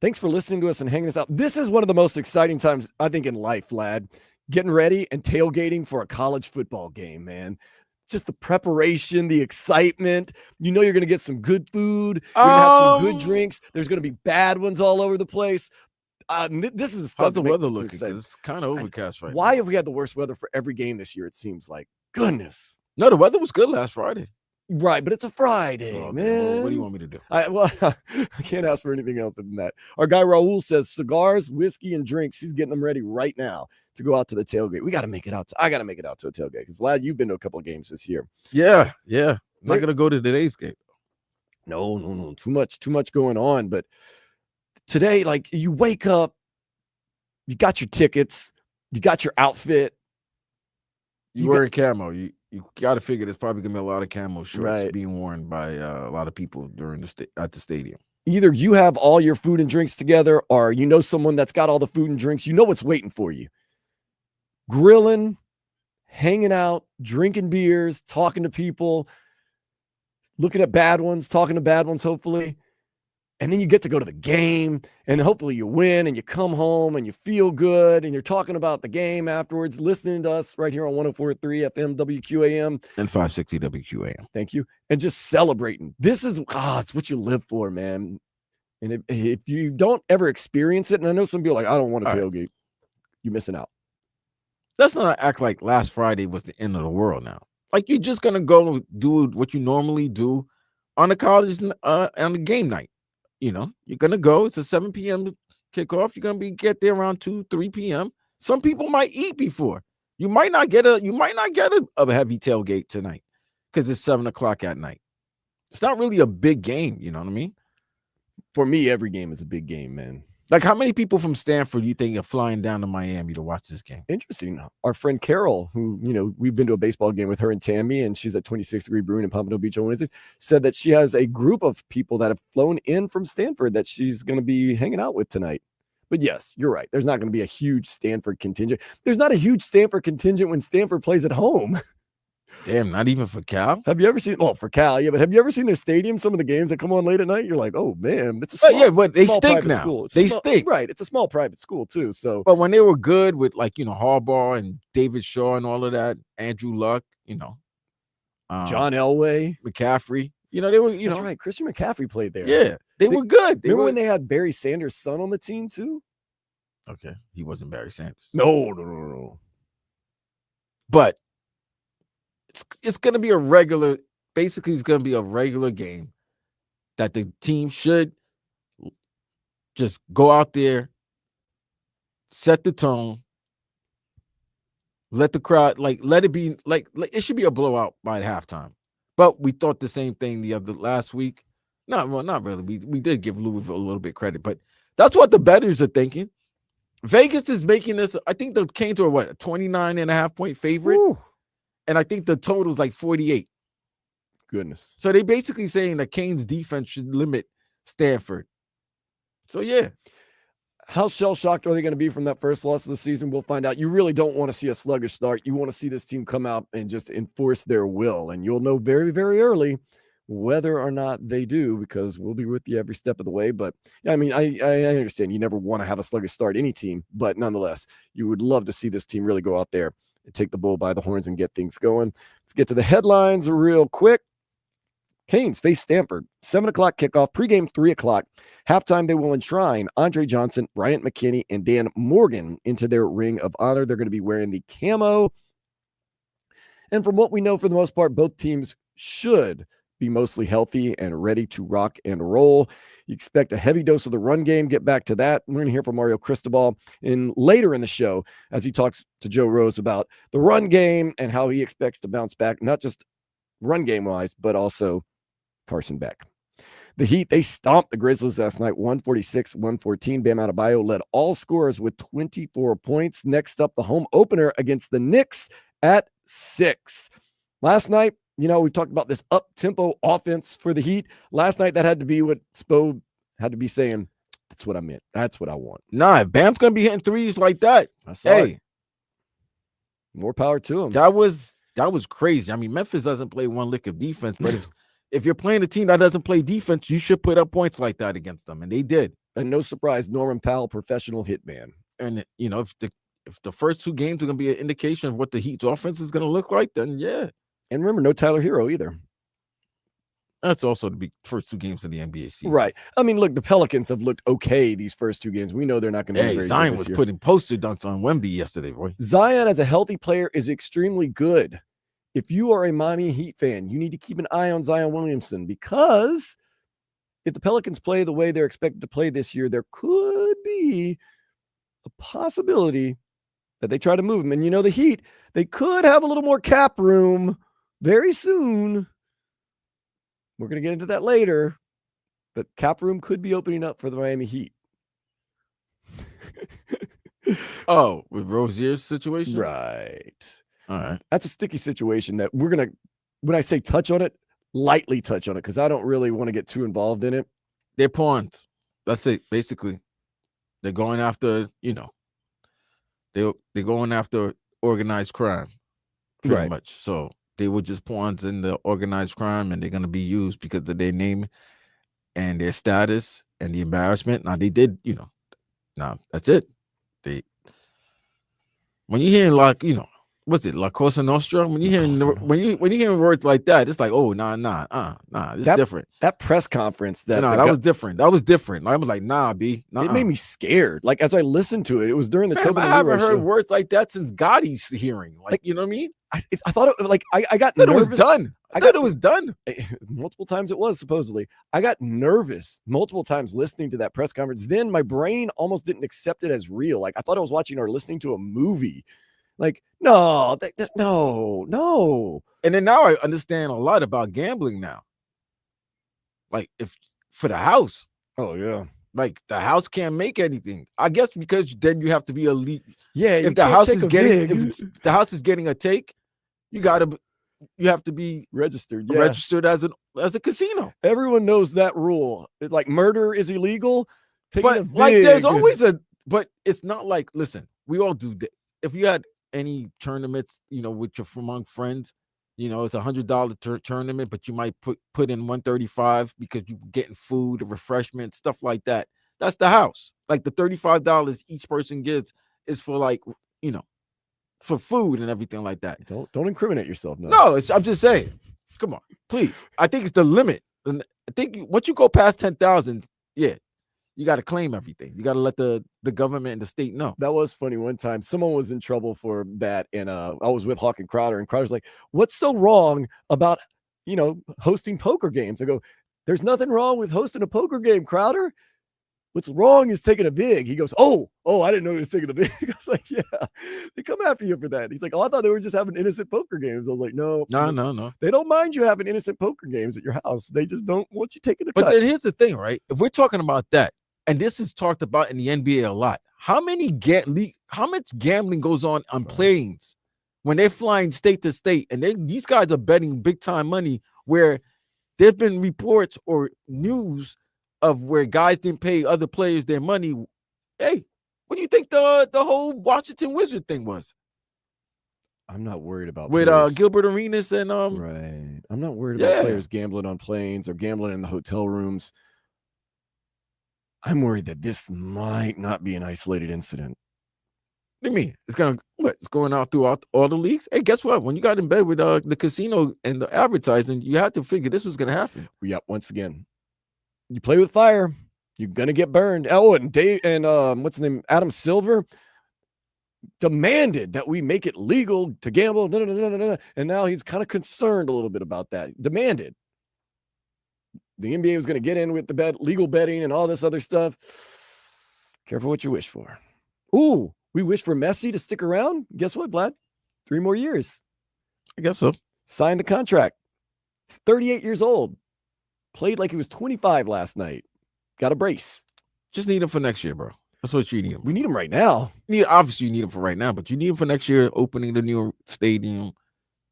thanks for listening to us and hanging us out. This is one of the most exciting times, I think, in life, lad. Getting ready and tailgating for a college football game, man. Just the preparation, the excitement. You know you're going to get some good food. You're going to have some good drinks. There's going to be bad ones all over the place. This is how's the weather looking? Because it's kind of overcast right now. Why have we had the worst weather for every game this year, it seems like? Goodness. No, the weather was good last Friday. Right, but it's a Friday, man. Well, what do you want me to do? I can't ask for anything else than that. Our guy Raul says cigars, whiskey, and drinks. He's getting them ready right now to go out to the tailgate. We got to make it out. I got to make it out to a tailgate because, lad, you've been to a couple of games this year. Yeah. I'm not gonna go to today's game. No. Too much going on. But today, like, you wake up, you got your tickets, you got your outfit. You wearing camo. You got to figure there's probably gonna be a lot of camo shirts being worn by a lot of people during at the stadium. Either you have all your food and drinks together, or you know someone that's got all the food and drinks. You know what's waiting for you. Grilling, hanging out, drinking beers, talking to people, looking at bad ones, talking to bad ones, hopefully. And then you get to go to the game, and hopefully you win, and you come home, and you feel good, and you're talking about the game afterwards, listening to us right here on 104.3 FM WQAM. And 560 WQAM. Thank you. And just celebrating. This is, it's what you live for, man. And if you don't ever experience it, and I know some people are like, I don't want to tailgate, you're missing out. Let's not act like last Friday was the end of the world now. Like, you're just going to go do what you normally do on a college, on a game night. You know, you're going to go. It's a 7 p.m. kickoff. You're going to get there around 2, 3 p.m. Some people might eat before. You might not get a heavy tailgate tonight because it's 7 o'clock at night. It's not really a big game. You know what I mean? For me, every game is a big game, man. Like, how many people from Stanford do you think are flying down to Miami to watch this game? Interesting. Our friend Carol, who, you know, we've been to a baseball game with her and Tammy, and she's at 26 Degree Brewing in Pompano Beach on Wednesdays, said that she has a group of people that have flown in from Stanford that she's going to be hanging out with tonight. But yes, you're right. There's not going to be a huge Stanford contingent. There's not a huge Stanford contingent when Stanford plays at home. Damn, not even for Cal? Have you ever seen, for Cal, yeah, but have you ever seen their stadium, some of the games that come on late at night? You're like, oh, man, it's a small, but they stink now. School. They stink. Right, it's a small private school, too. So, but when they were good with, like, you know, Harbaugh and David Shaw and all of that, Andrew Luck, you know. John Elway. McCaffrey. You know, they were, That's right, Christian McCaffrey played there. Yeah, they were good. Remember when they had Barry Sanders' son on the team, too? Okay, he wasn't Barry Sanders. No. But it's going to be a regular game that the team should just go out there, set the tone, let the crowd, let it be, it should be a blowout by halftime. But we thought the same thing last week. Not really. We did give Louisville a little bit credit, but that's what the bettors are thinking. Vegas is making this, I think the Canes are a 29.5-point favorite. Ooh. And I think the total is like 48. Goodness. So they basically saying that Canes defense should limit Stanford. So, yeah. How shell-shocked are they going to be from that first loss of the season? We'll find out. You really don't want to see a sluggish start. You want to see this team come out and just enforce their will. And you'll know very, very early whether or not they do, because we'll be with you every step of the way. But, I mean, I understand you never want to have a sluggish start, any team. But nonetheless, you would love to see this team really go out there and take the bull by the horns and get things going. Let's get to the headlines real quick. Canes face Stanford, 7 o'clock kickoff, pregame 3 o'clock. Halftime, they will enshrine Andre Johnson, Bryant McKinney, and Dan Morgan into their ring of honor. They're going to be wearing the camo. And from what we know, for the most part, both teams should be mostly healthy and ready to rock and roll. You expect a heavy dose of the run game. Get back to that. We're going to hear from Mario Cristobal later in the show as he talks to Joe Rose about the run game and how he expects to bounce back, not just run game-wise, but also Carson Beck. The Heat, they stomped the Grizzlies last night, 146-114. Bam Adebayo led all scorers with 24 points. Next up, the home opener against the Knicks at 6. Last night, you know, we've talked about this up-tempo offense for the Heat. Last night, that had to be what Spo had to be saying. That's what I meant. That's what I want. Nah, if Bam's going to be hitting threes like that, more power to him. That was crazy. I mean, Memphis doesn't play one lick of defense, but if you're playing a team that doesn't play defense, you should put up points like that against them, and they did. And no surprise, Norman Powell, professional hitman. And if the first 2 games are going to be an indication of what the Heat's offense is going to look like, then yeah. And remember, no Tyler Hero either. That's also the first 2 games of the NBA season. Right. I mean, look, the Pelicans have looked okay these first 2 games. We know they're not going to be very Zion good was this year. putting poster dunks on Wemby yesterday, boy. Zion, as a healthy player, is extremely good. If you are a Miami Heat fan, you need to keep an eye on Zion Williamson, because if the Pelicans play the way they're expected to play this year, there could be a possibility that they try to move him. And the Heat, they could have a little more cap room very soon. We're going to get into that later, but cap room could be opening up for the Miami Heat. Oh, with Rozier's situation? Right. All right. That's a sticky situation that we're going to, when I say touch on it, lightly touch on it, because I don't really want to get too involved in it. They're pawns. That's it. Basically, they're going after, they're going after organized crime, pretty much. So they were just pawns in the organized crime, and they're going to be used because of their name and their status and the embarrassment. Now, they did, now that's it. When you hear what's it, La Cosa Nostra? When you hear words like that, it's like, oh, nah, it's different. That press conference that was different. That was different. I was like, nah, B. Nah. It made me scared. Like, as I listened to it, it was during the I haven't heard words like that since Gotti's hearing. Like, you know what I mean? I thought it like I got nervous. It was done. I thought it was done. Multiple times it was, supposedly. I got nervous multiple times listening to that press conference. Then my brain almost didn't accept it as real. Like, I thought I was watching or listening to a movie. Like, no. And then now I understand a lot about gambling now. Like, if for the house. Oh, yeah. Like, the house can't make anything. I guess because then you have to be elite. Yeah, if the house is getting a take, you have to be registered as a casino. Everyone knows that rule. It's like murder is illegal. But there's always but it's not like, listen, we all do this. If you had any tournaments, with your among friends, it's $100 tournament, but you might put in $135 because you're getting food, refreshment, stuff like that. That's the house. Like, the $35 each person gets is for, like, for food and everything like that. Don't incriminate yourself. No, I'm just saying. Come on, please. I think it's the limit. And I think once you go past 10,000, yeah, you got to claim everything. You got to let the government and the state know. That was funny. One time, someone was in trouble for that, and I was with Hawk and Crowder, and Crowder's like, "What's so wrong about hosting poker games?" I go, "There's nothing wrong with hosting a poker game, Crowder. What's wrong is taking a vig." He goes, oh, I didn't know he was taking a vig. I was like, yeah, they come after you for that. He's like, oh, I thought they were just having innocent poker games. I was like, no. They don't mind you having innocent poker games at your house. They just don't want you taking a cut. But then here's the thing, right? If we're talking about that, and this is talked about in the NBA a lot, how much gambling goes on planes when they're flying state to state, and these guys are betting big time money, where there's been reports or news of where guys didn't pay other players their money. Hey, what do you think the whole Washington Wizard thing was? I'm not worried about with Gilbert Arenas and right. I'm not worried about players gambling on planes or gambling in the hotel rooms. I'm worried that this might not be an isolated incident. What do you mean? It's going out throughout all the leagues? Hey, guess what? When you got in bed with the casino and the advertising, you had to figure this was going to happen. Yeah, once again, you play with fire, you're gonna get burned. Oh, and Dave and what's his name? Adam Silver demanded that we make it legal to gamble. No. And now he's kind of concerned a little bit about that. Demanded. The NBA was going to get in with the legal betting and all this other stuff. Careful what you wish for. Ooh, we wish for Messi to stick around. Guess what, Vlad? 3 more years. I guess so. Signed the contract. He's 38 years old. Played like he was 25 last night. Got a brace. Just need him for next year, bro. That's what you need him. We need him right now. Obviously, you need him for right now, but you need him for next year, opening the new stadium,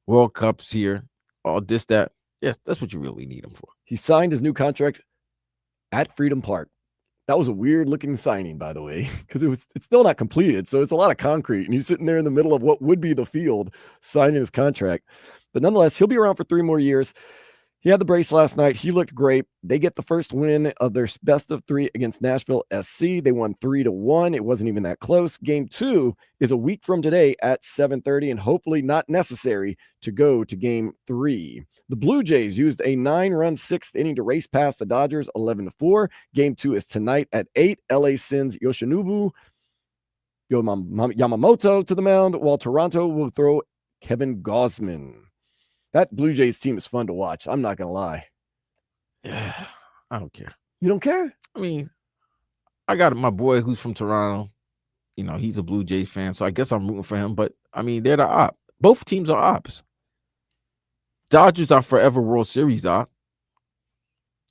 World Cups here, all this, that. Yes, that's what you really need him for. He signed his new contract at Freedom Park. That was a weird looking signing, by the way, because it's still not completed. So it's a lot of concrete, and he's sitting there in the middle of what would be the field signing his contract. But nonetheless, he'll be around for 3 more years. He had the brace last night. He looked great. They get the first win of their best of 3 against Nashville SC. They won 3-1. It wasn't even that close. Game 2 is a week from today at 7:30, and hopefully not necessary to go to Game 3. The Blue Jays used a 9-run 6th inning to race past the Dodgers 11-4. Game 2 is tonight at 8. LA sends Yoshinobu Yamamoto to the mound, while Toronto will throw Kevin Gausman. That Blue Jays team is fun to watch. I'm not going to lie. Yeah, I don't care. You don't care? I mean, I got my boy who's from Toronto. You know, he's a Blue Jays fan, so I guess I'm rooting for him. But, I mean, they're the op. Both teams are ops. Dodgers are forever World Series op.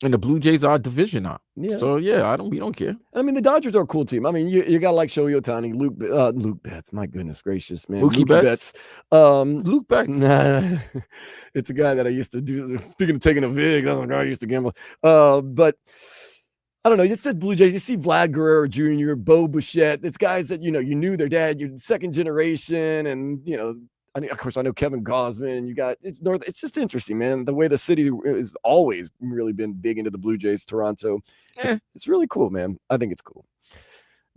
And the Blue Jays are division op. Yeah. So, yeah, we don't care. I mean, the Dodgers are a cool team. I mean, you got like Shohei Ohtani, Luke Betts. My goodness gracious, man. Mookie Betts. Luke Betts. Nah, it's a guy that I used to do. Speaking of taking a vig, that's a guy I used to gamble. But I don't know. It's just Blue Jays. You see Vlad Guerrero Jr., Bo Bichette. It's guys that, you knew their dad. You're second generation. And, of course, I know Kevin Gausman. It's just interesting, man. The way the city has always really been big into the Blue Jays, Toronto. It's really cool, man. I think it's cool.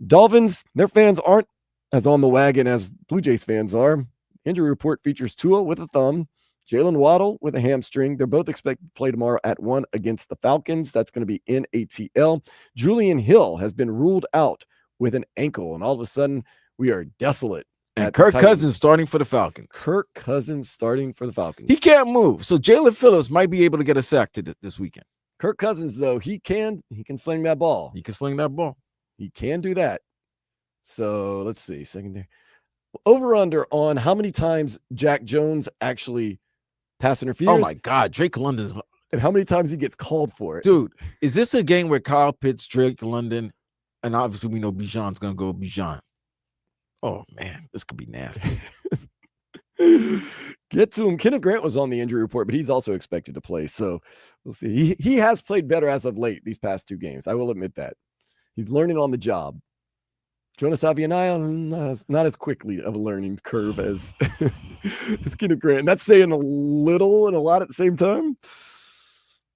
Dolphins, their fans aren't as on the wagon as Blue Jays fans are. Injury report features Tua with a thumb, Jalen Waddle with a hamstring. They're both expected to play tomorrow at 1 against the Falcons. That's going to be in ATL. Julian Hill has been ruled out with an ankle, and all of a sudden we are desolate. And Kirk Cousins starting for the Falcons. Kirk Cousins starting for the Falcons. He can't move, so Jalen Phillips might be able to get a sack this weekend. Kirk Cousins, though, he can sling that ball. He can sling that ball. He can do that. So let's see. Secondary. Over under on how many times Jack Jones actually pass interferes. Oh, my God. Drake London. And how many times he gets called for it. Dude, is this a game where Kyle Pitts, Drake London, and obviously we know Bijan's going to go Bijan? Oh, man, this could be nasty. Get to him. Kenneth Grant was on the injury report, but he's also expected to play. So we'll see. He has played better as of late these past 2 games. I will admit that. He's learning on the job. Jonas Avianaya, not as quickly of a learning curve as Kenneth Grant. And that's saying a little and a lot at the same time.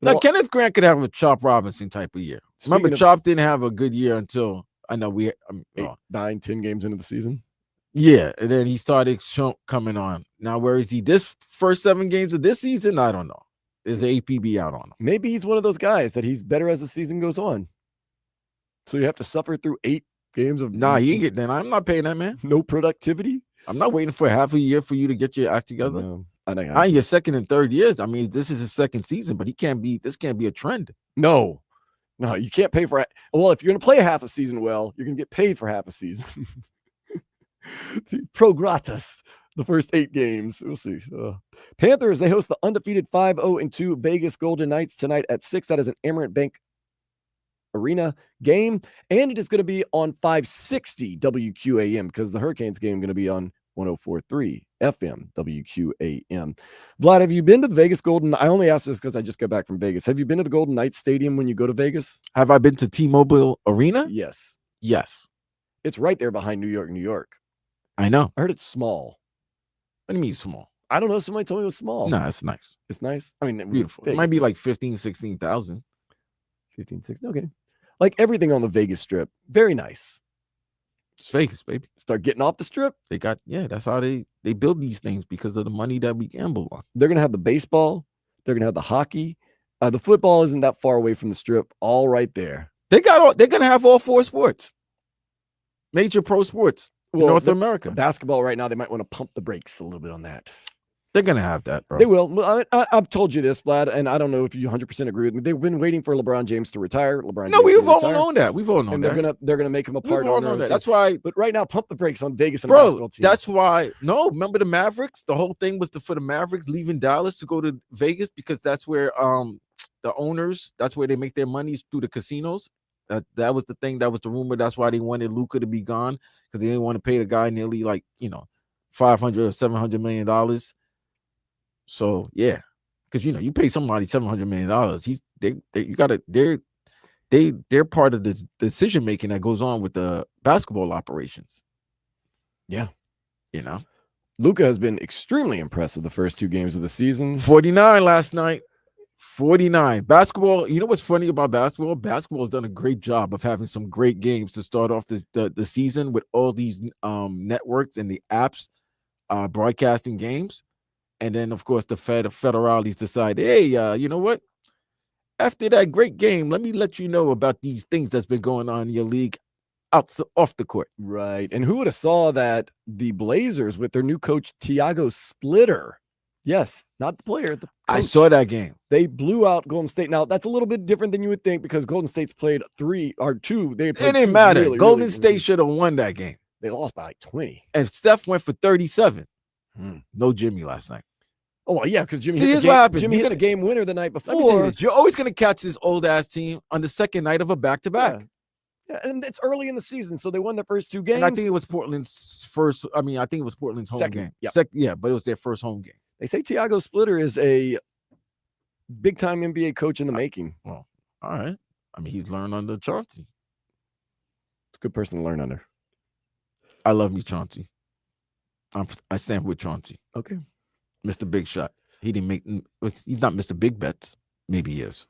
Now, Kenneth Grant could have a Chop Robinson type of year. Remember, Chop didn't have a good year until I know 8, 9, 10 games into the season. Yeah, and then he started coming on. Now, where is he? This first 7 games of this season, I don't know. There's an APB out on him. Maybe he's one of those guys that he's better as the season goes on. So you have to suffer through 8 games of he ain't then. I'm not paying that, man. No productivity. I'm not waiting for half a year for you to get your act together. No, I your second and third years. I mean, this is his second season, but this can't be a trend. No, you can't pay for it. Well, if you're going to play half a season well, you're going to get paid for half a season. Pro gratis. The first 8 games. We'll see. Panthers, they host the undefeated 5-0-2 Vegas Golden Knights tonight at 6. That is an Amerant Bank Arena game, and it is going to be on 560 WQAM because the Hurricanes game is going to be on 104.3 FM WQAM. Vlad, have you been to the Vegas Golden? I only asked this because I just got back from Vegas. Have you been to the Golden Knights Stadium when you go to Vegas? Have I been to T-Mobile Arena? Yes. It's right there behind New York. I know. I heard it's small. What do you mean small? I don't know. Somebody told me it was small. No, it's nice. It's nice. I mean, beautiful. Vegas, it might be like 15, 16,000. 15, 16. Okay. Like everything on the Vegas Strip. Very nice. It's Vegas, baby. Start getting off the strip. That's how they build these things because of the money that we gamble on. They're going to have the baseball. They're going to have the hockey. The football isn't that far away from the strip. All right there. They're going to have all 4 sports. Major pro sports. In North America. Basketball right now, they might want to pump the brakes a little bit on that. They're going to have that, bro. They will. I've told you this, Vlad, and I don't know if you 100% agree with me. They've been waiting for LeBron James to retire. We've all known that. We've all known that. They're gonna make him a part of that. That's why. But right now, pump the brakes on Vegas and the basketball team. That's why. No, remember the Mavericks? The whole thing was for the Mavericks leaving Dallas to go to Vegas because that's where the owners. That's where they make their money through the casinos. That was the thing. That was the rumor. That's why they wanted Luka to be gone because they didn't want to pay the guy nearly $500 or $700 million. So yeah, because you pay somebody $700 million. They're part of the decision making that goes on with the basketball operations. Yeah, Luka has been extremely impressive the first 2 games of the season. 49 last night. 49. Basketball, you know what's funny about basketball? Basketball has done a great job of having some great games to start off the season with all these networks and the apps broadcasting games. And then, of course, the federales decide, hey, you know what? After that great game, let me let you know about these things that's been going on in your league off the court. Right. And who would have saw that the Blazers with their new coach, Tiago Splitter, yes, not the player, the coach, I saw that game. They blew out Golden State. Now, that's a little bit different than you would think because Golden State's played two. They played It didn't matter. Golden State should have won that game. They lost by like 20. And Steph went for 37. No Jimmy last night. Oh, well, yeah, because Jimmy Jimmy hit a game winner the night before. Let me tell you this. You're always going to catch this old-ass team on the second night of a back-to-back. Yeah, and it's early in the season, so they won their first two games. And I think it was Portland's first. I think it was Portland's home game. Yeah, but it was their first home game. They say Tiago Splitter is a big-time NBA coach in the making. Well, all right. I mean, he's learned under Chauncey. It's a good person to learn under. I love me, Chauncey. I stand with Chauncey. Okay. Mr. Big Shot. He's not Mr. Big Bets. Maybe he is.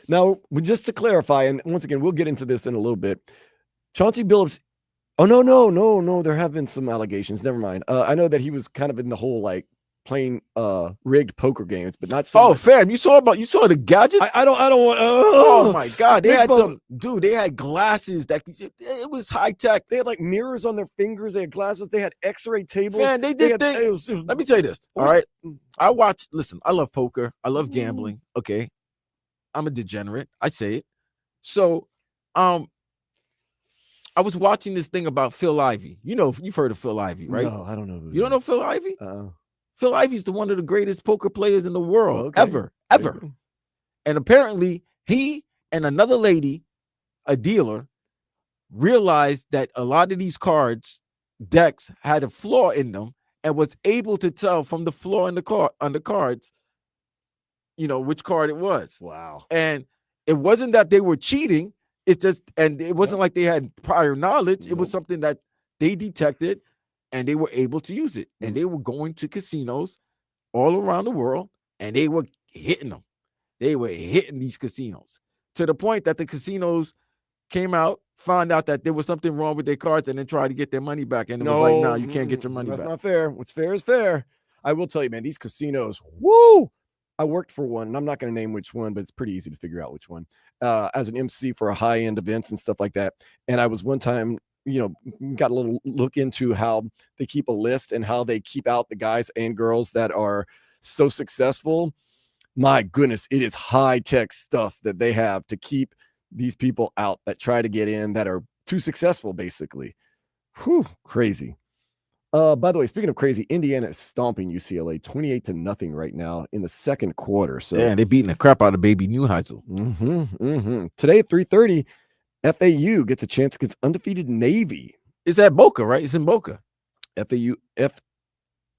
Now, just to clarify, and once again, we'll get into this in a little bit. Chauncey Billups. Oh, no. There have been some allegations. Never mind. I know that he was kind of in the whole playing rigged poker games, but not so. Oh, fam, you saw the gadgets? I don't want. Oh my God, they had They had glasses that it was high tech. They had mirrors on their fingers. They had glasses. They had X-ray tables. Man, they did things. Let me tell you this. All right, listen, I love poker. I love gambling. Okay, I'm a degenerate. I say it. So, I was watching this thing about Phil Ivey. You know, you've heard of Phil Ivey, right? No, I don't know. You don't know Phil Ivey? Phil Ivey's one of the greatest poker players in the world ever. And apparently he and another lady, a dealer, realized that a lot of these decks had a flaw in them and was able to tell from the flaw in the cards, which card it was. Wow. And it wasn't that they were cheating. It's just, and it wasn't like they had prior knowledge. It was something that they detected and they were able to use it. And they were going to casinos all around the world and they were hitting them. They were hitting these casinos to the point that the casinos came out, found out that there was something wrong with their cards and then tried to get their money back. And it was like, no, you can't get your money back. That's not fair. What's fair is fair. I will tell you, man, these casinos, woo! I worked for one, and I'm not going to name which one, but it's pretty easy to figure out which one, as an MC for high-end events and stuff like that. And I was one time, got a little look into how they keep a list and how they keep out the guys and girls that are so successful. My goodness, it is high-tech stuff that they have to keep these people out that try to get in that are too successful, basically. Whew, crazy. By the way, speaking of crazy, Indiana is stomping UCLA 28-0 right now in the second quarter. So yeah, they're beating the crap out of baby Neuheisel. Today at 3:30, FAU gets a chance against undefeated Navy. It's at Boca, right? It's in Boca. FAU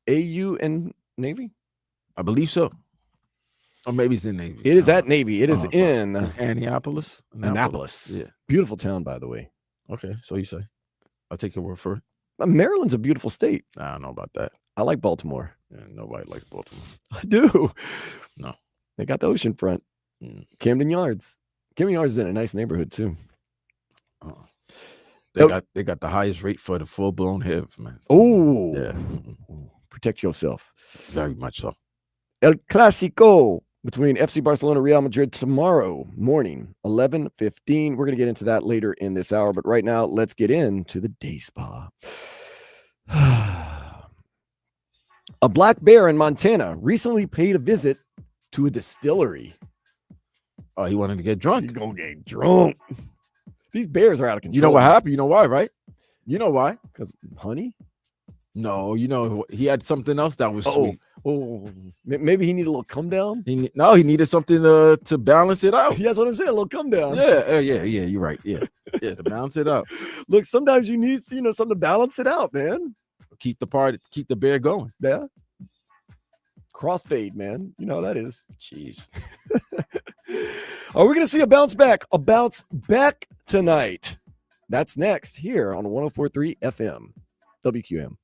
and Navy? I believe so. Or maybe it's in Navy. It is at Navy. It is in Annapolis. Yeah. Beautiful town, by the way. Okay, so you say. I'll take your word for it. Maryland's a beautiful state. I don't know about that. I like Baltimore. Yeah, nobody likes Baltimore. I do. No. They got the ocean front. Camden Yards. Camden Yards is in a nice neighborhood, too. They got the highest rate for the full-blown HIV, man. Oh. Yeah. Protect yourself. Very much so. El Clásico between FC Barcelona and Real Madrid tomorrow morning, 11:15. We're going to get into that later in this hour, but right now, let's get into the day spa. A black bear in Montana recently paid a visit to a distillery. Oh, he wanted to get drunk. He's going to get drunk. These bears are out of control. You know what happened? You know why, right? You know why? Because honey? No, he had something else that was sweet. Oh, maybe he needed a little come down. He needed something to balance it out. That's what I'm saying. A little come down. Yeah. You're right. Yeah, to balance it out. Look, sometimes you need something to balance it out, man. Keep the bear going. Yeah. Crossfade, man. You know how that is. Jeez. Are we going to see a bounce back? A bounce back tonight. That's next here on 104.3 FM, WQM.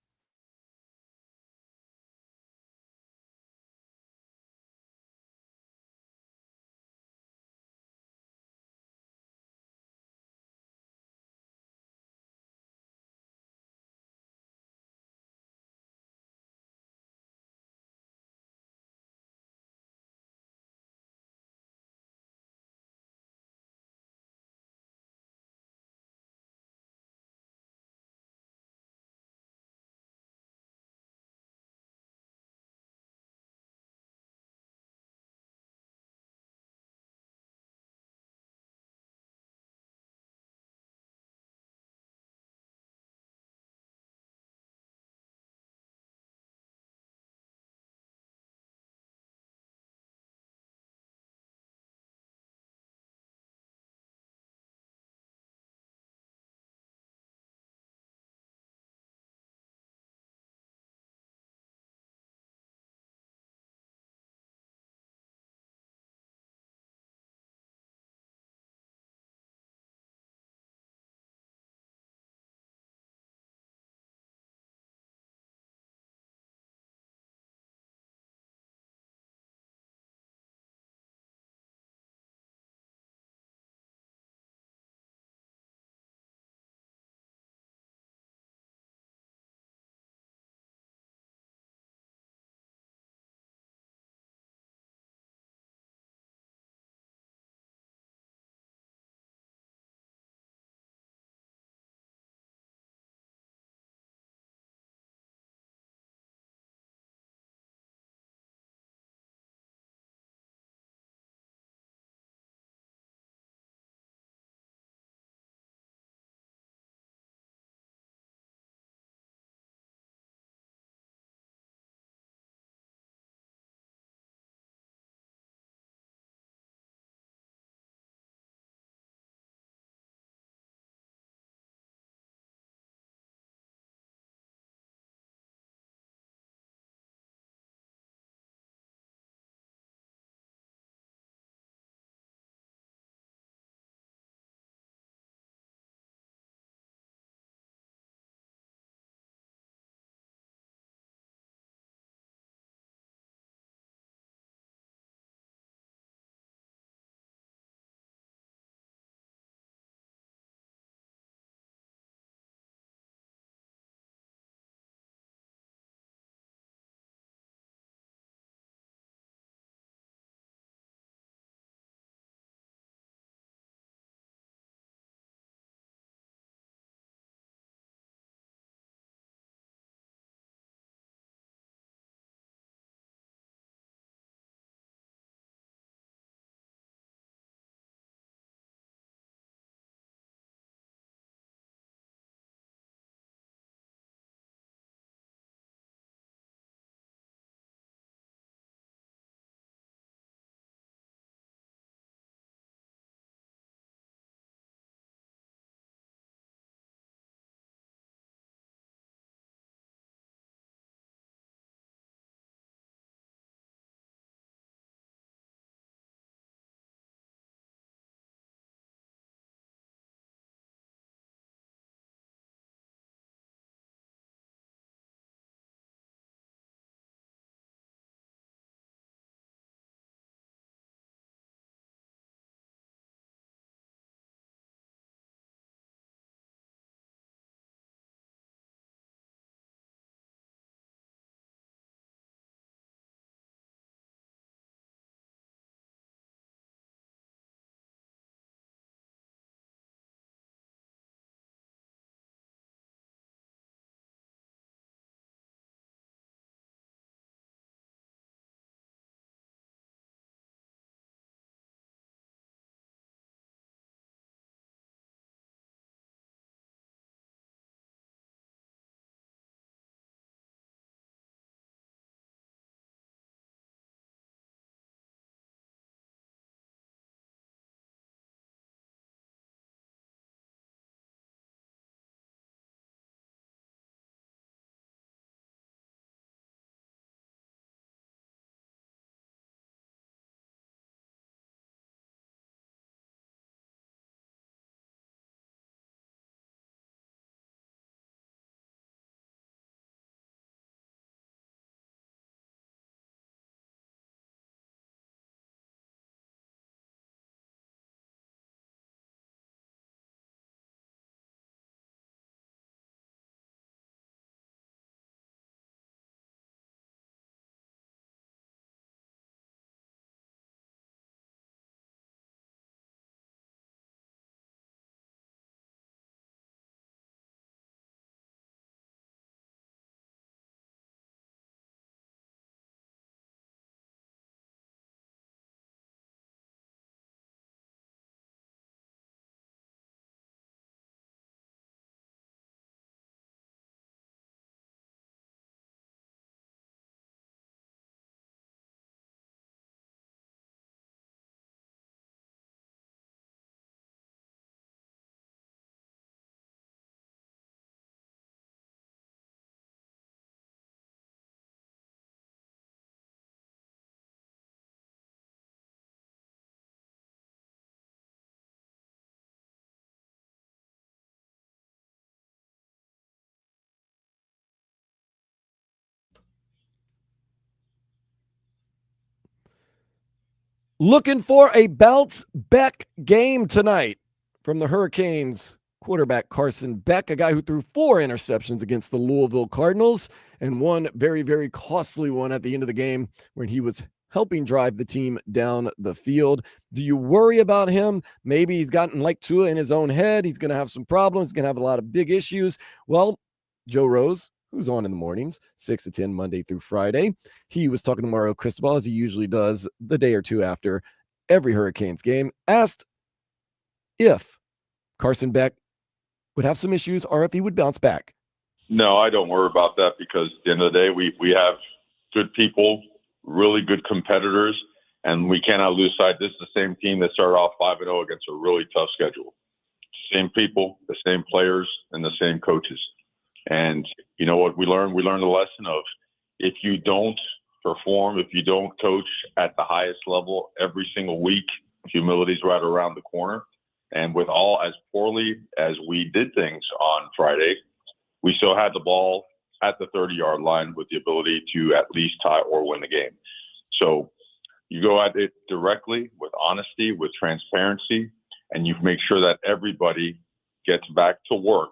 Looking for a bounce back game tonight from the Hurricanes quarterback Carson Beck, a guy who threw 4 interceptions against the Louisville Cardinals and one very, very costly one at the end of the game when he was helping drive the team down the field. Do you worry about him? Maybe he's gotten like Tua in his own head. He's going to have some problems. He's going to have a lot of big issues. Well, Joe Rose, who's on in the mornings, 6 to 10, Monday through Friday. He was talking to Mario Cristobal, as he usually does the day or two after every Hurricanes game, asked if Carson Beck would have some issues or if he would bounce back. No, I don't worry about that because at the end of the day, we have good people, really good competitors, and we cannot lose sight. This is the same team that started off 5-0 against a really tough schedule. Same people, the same players, and the same coaches. And you know what we learned? We learned the lesson of if you don't perform, if you don't coach at the highest level every single week, humility's right around the corner. And with all as poorly as we did things on Friday, we still had the ball at the 30-yard line with the ability to at least tie or win the game. So you go at it directly with honesty, with transparency, and you make sure that everybody gets back to work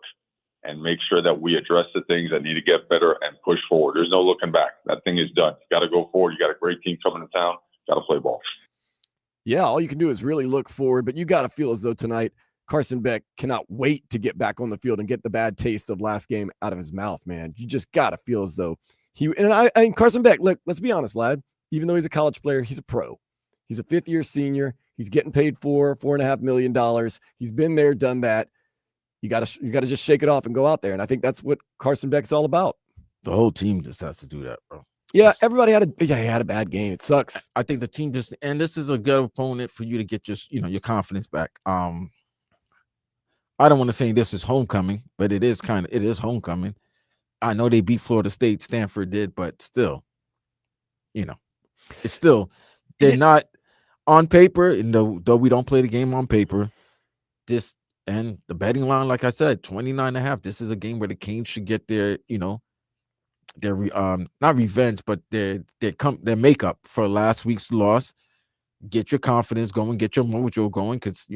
and make sure that we address the things that need to get better and push forward. There's no looking back. That thing is done. You got to go forward. You got a great team coming to town. Got to play ball. Yeah, all you can do is really look forward, but you got to feel as though tonight Carson Beck cannot wait to get back on the field and get the bad taste of last game out of his mouth, man. You just got to feel as though Carson Beck, look, let's be honest, Vlad, even though he's a college player, he's a pro. He's a 5th-year senior. He's getting paid $4.5 million. He's been there, done that. You got to just shake it off and go out there. And I think that's what Carson Beck's all about. The whole team just has to do that, bro. Yeah, everybody had a bad game. It sucks. I think the team just, and this is a good opponent for you to get your confidence back. I don't want to say this is homecoming, but it is homecoming. I know they beat Florida State, Stanford did, but still, it's still, they're not on paper. And though we don't play the game on paper, this and the betting line, like I said, 29.5. This is a game where the Canes should get their, their not revenge, but their makeup for last week's loss. Get your confidence going, get your mojo going, because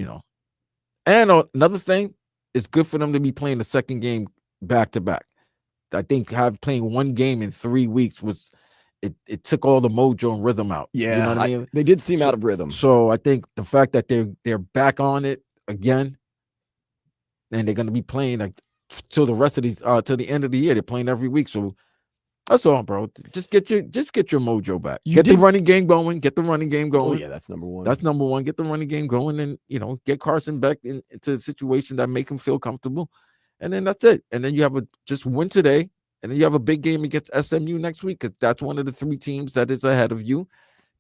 And another thing, it's good for them to be playing the second game back to back. I think playing one game in 3 weeks was it took all the mojo and rhythm out. Yeah, you know what I mean? They did seem out of rhythm. So I think the fact that they're back on it again, and they're going to be playing like till the rest of these till the end of the year. They're playing every week, so that's all, bro. Just get your mojo back. The running game going. Get the running game going. Oh yeah, that's number one. That's number one. Get the running game going, and get Carson Beck into a situation that make him feel comfortable, and then that's it. And then you have just win today, and then you have a big game against SMU next week, because that's one of the 3 teams that is ahead of you,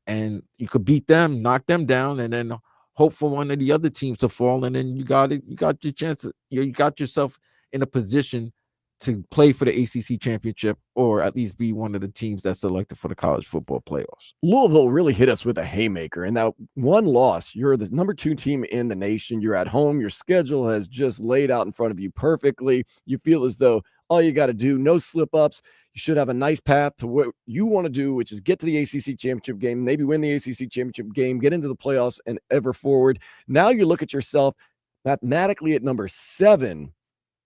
and you could beat them, knock them down, and then hope for one of the other teams to fall, and then you got it. You got your chance. You got yourself in a position to play for the ACC championship, or at least be one of the teams that's selected for the college football playoffs. Louisville really hit us with a haymaker, and that one loss, you're the number 2 team in the nation. You're at home. Your schedule has just laid out in front of you perfectly. You feel as though all you got to do, no slip ups. You should have a nice path to what you want to do, which is get to the ACC championship game, maybe win the ACC championship game, get into the playoffs, and ever forward. Now you look at yourself mathematically at number 7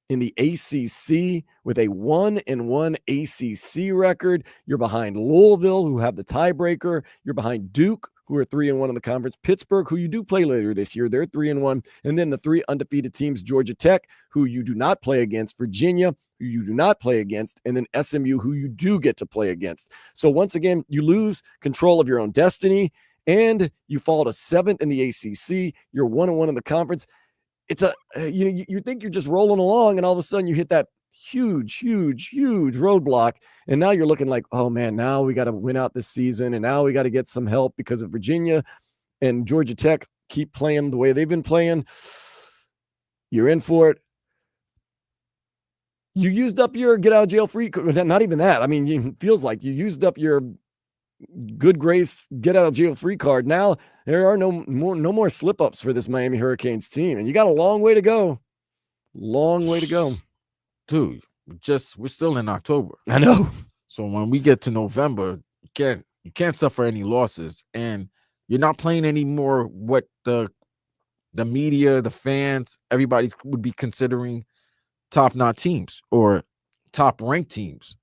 in the ACC with a 1-1 ACC record. You're behind Louisville, who have the tiebreaker. You're behind Duke, who are 3-1 in the conference. Pittsburgh, who you do play later this year, they're 3-1. And then the 3 undefeated teams, Georgia Tech, who you do not play against, Virginia, who you do not play against, and then SMU, who you do get to play against. So once again, you lose control of your own destiny, and you fall to 7th in the ACC. You're 1-1 in the conference. It's you think you're just rolling along, and all of a sudden you hit that huge roadblock, and now you're looking like, oh man, now we got to win out this season, and now we got to get some help because of Virginia and Georgia Tech keep playing the way they've been playing. You're in for it. You used up your get out of jail free. Not even that. I mean, it feels like you used up your good grace get out of jail free card. Now there are no more slip ups for this Miami Hurricanes team, and you got a long way to go. Dude. We're still in October. I know. So when we get to November, you can't suffer any losses, and You're not playing anymore what the media, the fans, everybody would be considering top-notch teams or top-ranked teams.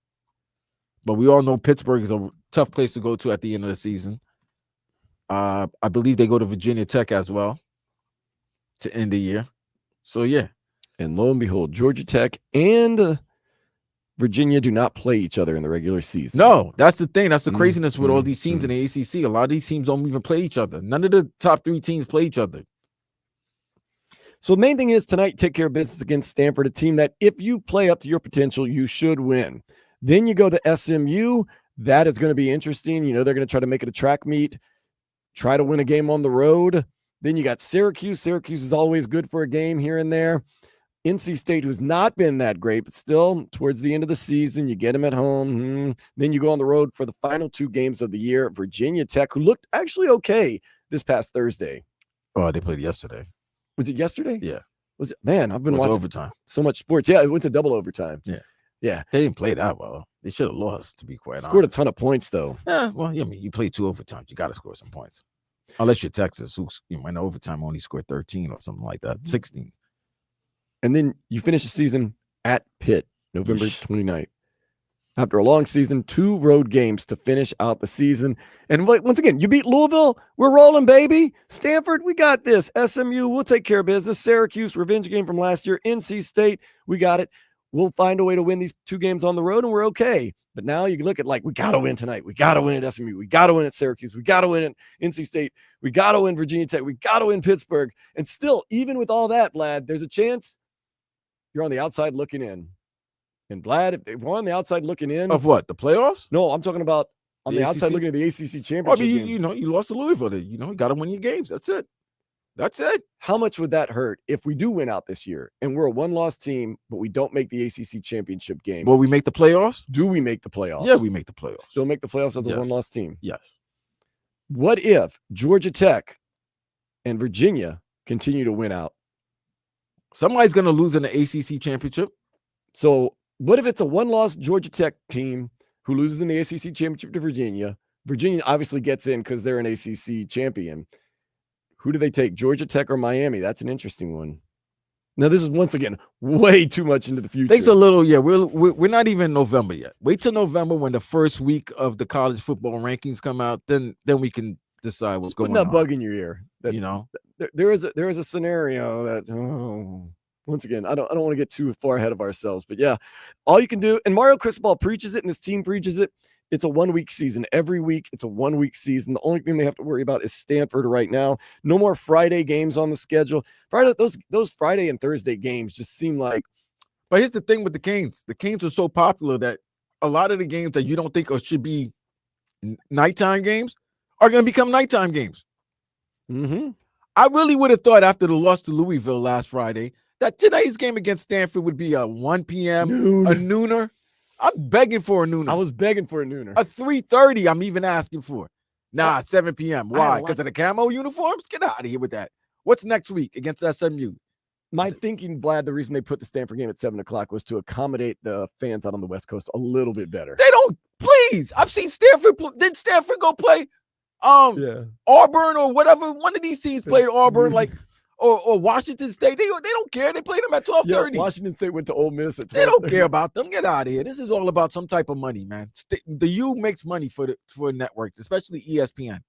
But we all know Pittsburgh is a tough place to go to at the end of the season. I believe they go to Virginia Tech as well to end the year. So, yeah. And lo and behold, Georgia Tech and Virginia do not play each other in the regular season. No, that's the thing. That's the craziness with all these teams in the ACC. A lot of these teams don't even play each other. None of the top 3 teams play each other. So the main thing is tonight, take care of business against Stanford, a team that if you play up to your potential, you should win. Then you go to SMU. That is going to be interesting. You know, they're going to try to make it a track meet, try to win a game on the road. Then you got Syracuse. Syracuse is always good for a game here and there. NC State, who's not been that great, but still towards the end of the season, you get them at home. Then you go on the road for the final 2 games of the year. Virginia Tech, who looked actually okay this past Thursday. Oh, they played yesterday. Was it yesterday? Yeah. Was it? Man, I've been watching overtime. So much sports. Yeah, it went to double overtime. Yeah. They didn't play that well. They should have lost, to be quite honest. Scored a ton of points, though. Yeah, well, I mean, you play 2 overtimes. You got to score some points. Unless you're Texas, who in overtime only scored 13 or something like that, 16. And then you finish the season at Pitt, November 29th. After a long season, 2 road games to finish out the season. And once again, you beat Louisville. We're rolling, baby. Stanford, we got this. SMU, we'll take care of business. Syracuse, revenge game from last year. NC State, we got it. We'll find a way to win these 2 games on the road, and we're okay. But now you can look at we got to win tonight. We got to win at SMU. We got to win at Syracuse. We got to win at NC State. We got to win Virginia Tech. We got to win Pittsburgh. And still, even with all that, Vlad, there's a chance you're on the outside looking in. And Vlad, if we're on the outside looking in. Of what? The playoffs? No, I'm talking about on the outside looking at the ACC championship. I mean, you know, you lost to Louisville. You know, you got to win your games. That's it. That's it. How much would that hurt if we do win out this year and we're a 1-loss team, but we don't make the ACC championship game? Will we make the playoffs? Do we make the playoffs? Yeah, we make the playoffs. Still make the playoffs as a 1-loss team? Yes. What if Georgia Tech and Virginia continue to win out? Somebody's going to lose in the ACC championship. So what if it's a 1-loss Georgia Tech team who loses in the ACC championship to Virginia? Virginia obviously gets in because they're an ACC champion. Who do they take, Georgia Tech or Miami? That's an interesting one. Now, this is, once again, way too much into the future. Thanks a little, yeah. We're not even in November yet. Wait till November when the first week of the college football rankings come out. Then we can decide what's going on. Put that bug in your ear. That, you know, there is a scenario that, once again, I don't want to get too far ahead of ourselves. But, yeah, all you can do, and Mario Cristobal preaches it and his team preaches it, it's a 1-week season. Every week, it's a 1-week season. The only thing they have to worry about is Stanford right now. No more Friday games on the schedule. Friday, those Friday and Thursday games just seem like. But here's the thing with the Canes. The Canes are so popular that a lot of the games that you don't think should be nighttime games are going to become nighttime games. Mm-hmm. I really would have thought after the loss to Louisville last Friday that today's game against Stanford would be a 1 p.m., a nooner. I'm begging for a nooner. I was begging for a nooner. A 3:30, I'm even asking for. Nah, 7 p.m. Why? Because of the camo uniforms? Get out of here with that. What's next week against SMU? My thinking, Vlad, the reason they put the Stanford game at 7 o'clock was to accommodate the fans out on the West Coast a little bit better. They don't, please. I've seen Stanford. Did Stanford go play Auburn or whatever? One of these teams played Auburn, or Washington State. They don't care. They played them at 12:30. Yeah, Washington State went to Ole Miss at 12:30. They don't care about them. Get out of here. This is all about some type of money, man. The U makes money for networks, especially ESPN.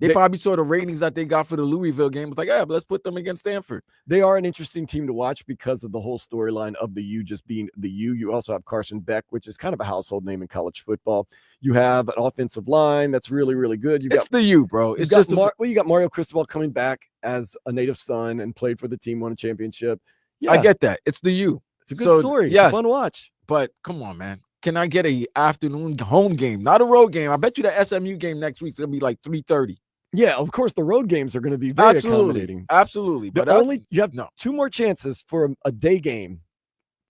They probably saw the ratings that they got for the Louisville game. It's like, but let's put them against Stanford. They are an interesting team to watch because of the whole storyline of the U just being the U. You also have Carson Beck, which is kind of a household name in college football. You have an offensive line that's really, really good. It's the U, bro. It's just you got Mario Cristobal coming back as a native son and played for the team, won a championship. Yeah. I get that. It's the U. It's a good story. Yes, it's a fun watch. But come on, man. Can I get a afternoon home game, not a road game? I bet you the SMU game next week is gonna be like 3:30. Yeah, of course, the road games are going to be very accommodating. Absolutely. But you have 2 more chances for a day game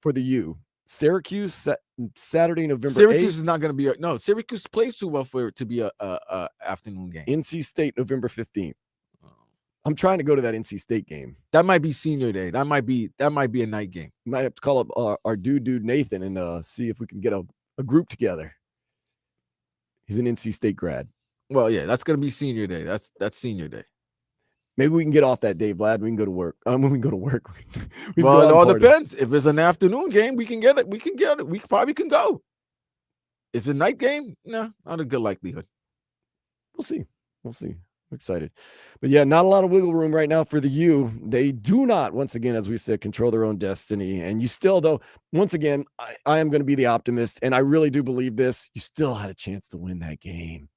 for the U. Syracuse Saturday, November 8th. Syracuse is not going to be Syracuse plays too well for it to be a afternoon game. NC State November 15th. I'm trying to go to that NC State game. That might be senior day. That might be a night game. Might have to call up our dude Nathan and see if we can get a group together. He's an NC State grad. Well, yeah, that's gonna be senior day. That's senior day. Maybe we can get off that day, Vlad. We can go to work. We can go to work. We can Well, go it out and all party. depends. If it's an afternoon game, we can get it. We can get it. We probably can go. It's a night game? No, not a good likelihood. We'll see. We'll see. I'm excited. But yeah, not a lot of wiggle room right now for the U. They do not, once again, as we said, control their own destiny. And you still, though, once again, I am going to be the optimist. And I really do believe this. You still had a chance to win that game.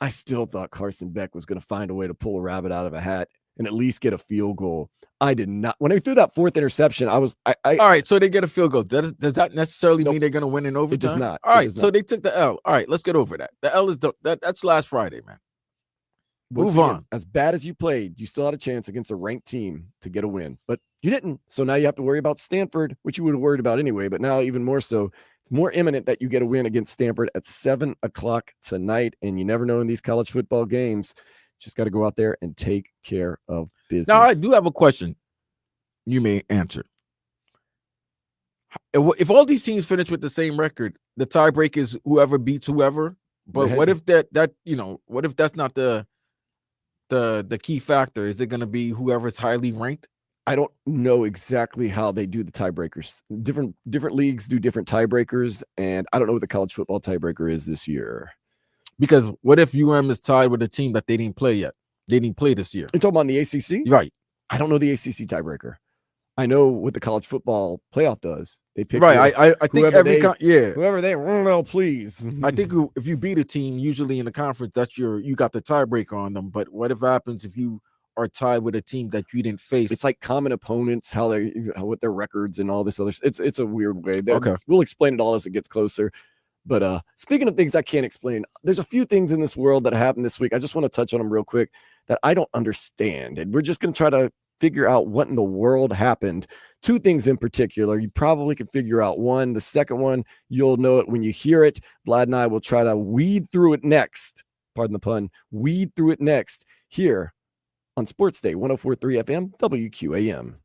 I still thought Carson Beck was going to find a way to pull a rabbit out of a hat and at least get a field goal. I did not. When I threw that fourth interception, I was. All right, so they get a field goal. Does that necessarily Nope. mean they're going to win in overtime? It does not. All It right, does so not. they took the L. All right, let's get over that. The L is that's last Friday, man. Once Move again, on. as bad as you played, you still had a chance against a ranked team to get a win, but you didn't. So now you have to worry about Stanford, which you would have worried about anyway. But now even more so, it's more imminent that you get a win against Stanford at 7:00 tonight. And you never know in these college football games. Just got to go out there and take care of business. Now I do have a question. You may answer. If all these teams finish with the same record, the tiebreak is whoever beats whoever. But what if what if that's not the key factor? Is it going to be whoever's highly ranked? I don't know exactly how they do the tiebreakers. Different leagues do different tiebreakers, and I don't know what the college football tiebreaker is this year. Because what if UM is tied with a team that they didn't play yet? They didn't play this year. You're talking about the ACC? Right. I don't know the ACC tiebreaker. I know what the college football playoff does. They pick right. I think whoever they well, please. I think if you beat a team, usually in the conference, you got the tiebreaker on them. But what if happens if you are tied with a team that you didn't face? It's like common opponents, what their records and all this other. It's a weird way. Okay, we'll explain it all as it gets closer. But speaking of things I can't explain, there's a few things in this world that happened this week. I just want to touch on them real quick that I don't understand, and we're just going to try to figure out what in the world happened. Two things in particular. You probably can figure out one. The second one, you'll know it when you hear it. Vlad and I will try to weed through it next. Pardon the pun. Weed through it next here on Sports Day 104.3 FM WQAM.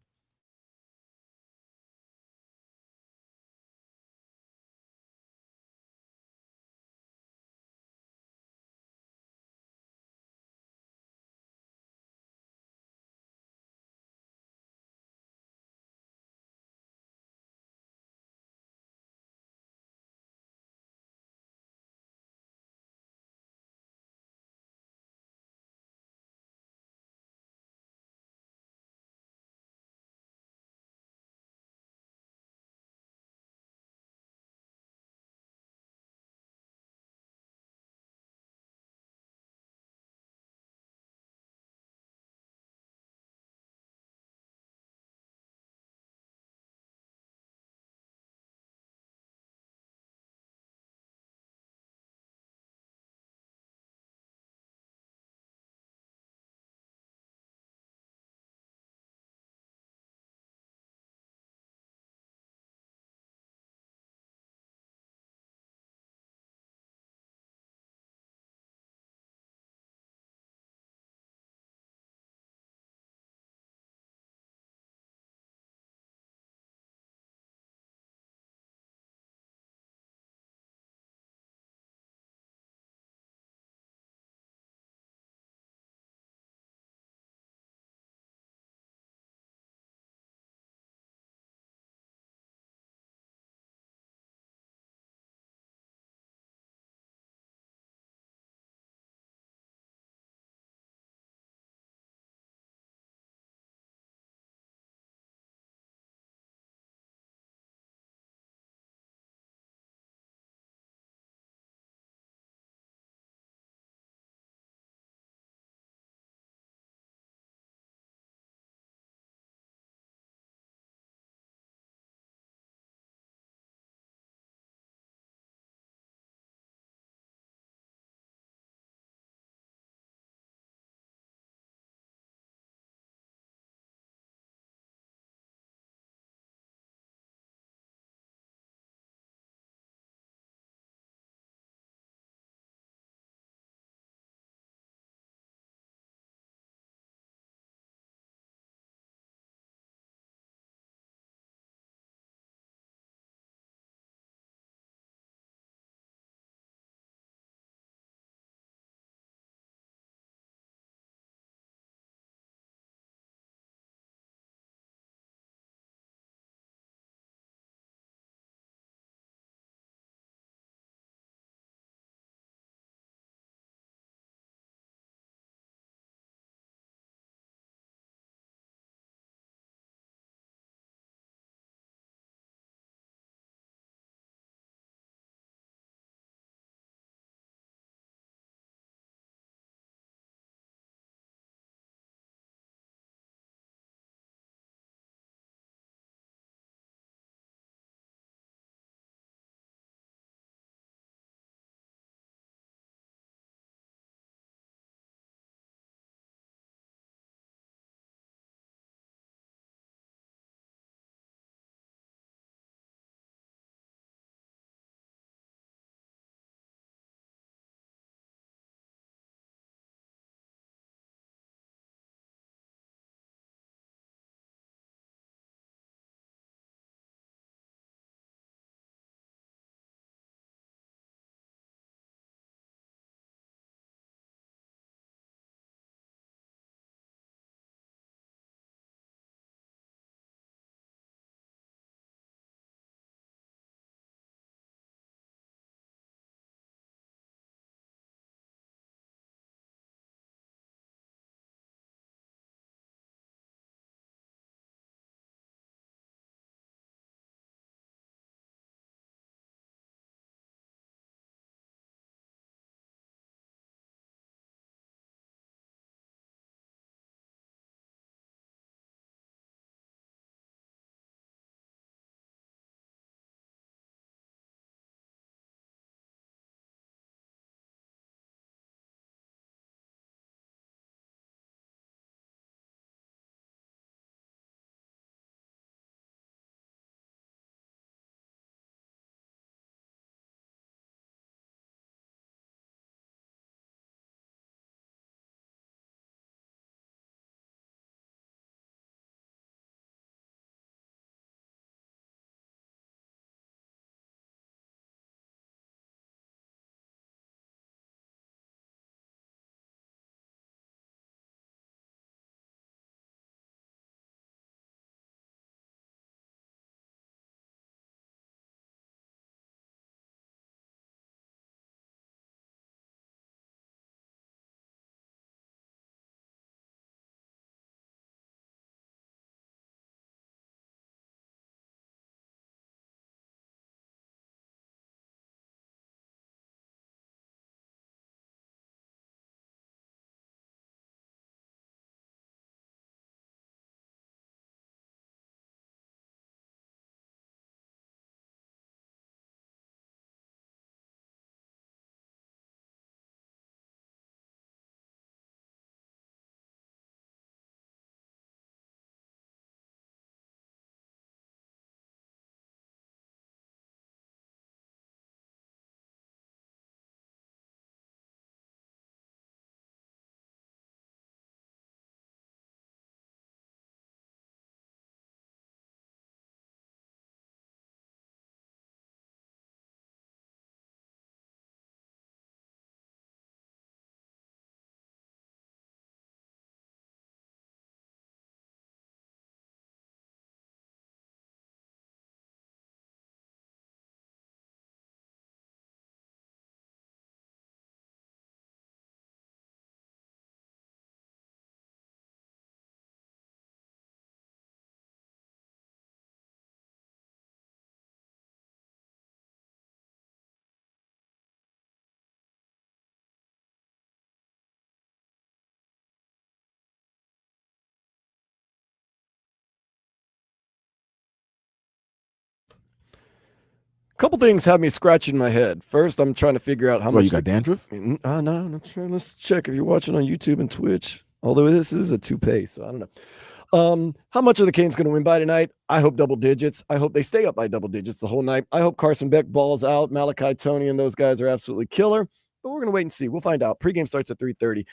couple things have me scratching my head. First, I'm trying to figure out how Well, much you got dandruff? No, I'm not sure. Let's check if you're watching on YouTube and Twitch. Although this is a toupee, so I don't know. How much are the Canes going to win by tonight? I hope double digits. I hope they stay up by double digits the whole night. I hope Carson Beck balls out. Malachi Tony and those guys are absolutely killer. But we're going to wait and see. We'll find out. Pregame starts at 3:30.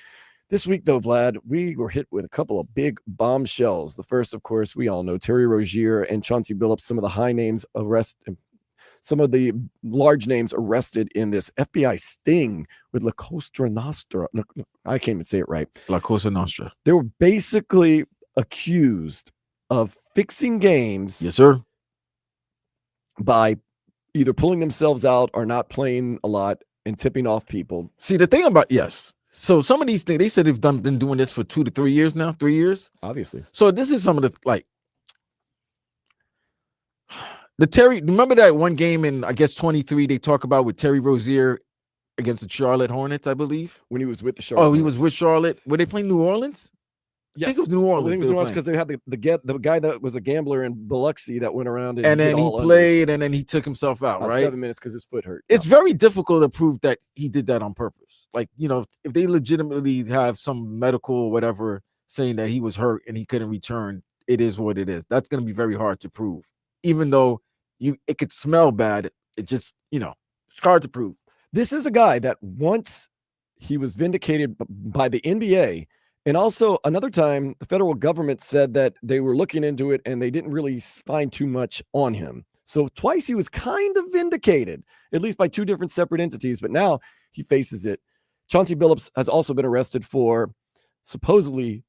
This week, though, Vlad, we were hit with a couple of big bombshells. The first, of course, we all know Terry Rozier and Chauncey Billups, some of the high names some of the large names arrested in this FBI sting with La Cosa Nostra. No, I can't even say it right. La Cosa Nostra. They were basically accused of fixing games. Yes, sir. By either pulling themselves out or not playing a lot and tipping off people. See, the thing about, yes. So some of these things, they said they've been doing this for 2 to 3 years now, 3 years. Obviously. So this is some of the Terry, remember that one game in, I guess, 23, they talk about with Terry Rozier against the Charlotte Hornets, I believe? When he was with the Charlotte Hornets. He was with Charlotte. Were they playing New Orleans? Yes. I think it was New Orleans. Because they had the guy that was a gambler in Biloxi that went around and then he played and then he took himself out, right? 7 minutes because his foot hurt. It's very difficult to prove that he did that on purpose. Like, if they legitimately have some medical or whatever saying that he was hurt and he couldn't return, it is what it is. That's going to be very hard to prove. Even though it could smell bad, it just, it's hard to prove. This is a guy that once he was vindicated by the NBA. And also another time, the federal government said that they were looking into it and they didn't really find too much on him. So twice he was kind of vindicated, at least by 2 different separate entities. But now he faces it. Chauncey Billups has also been arrested for supposedly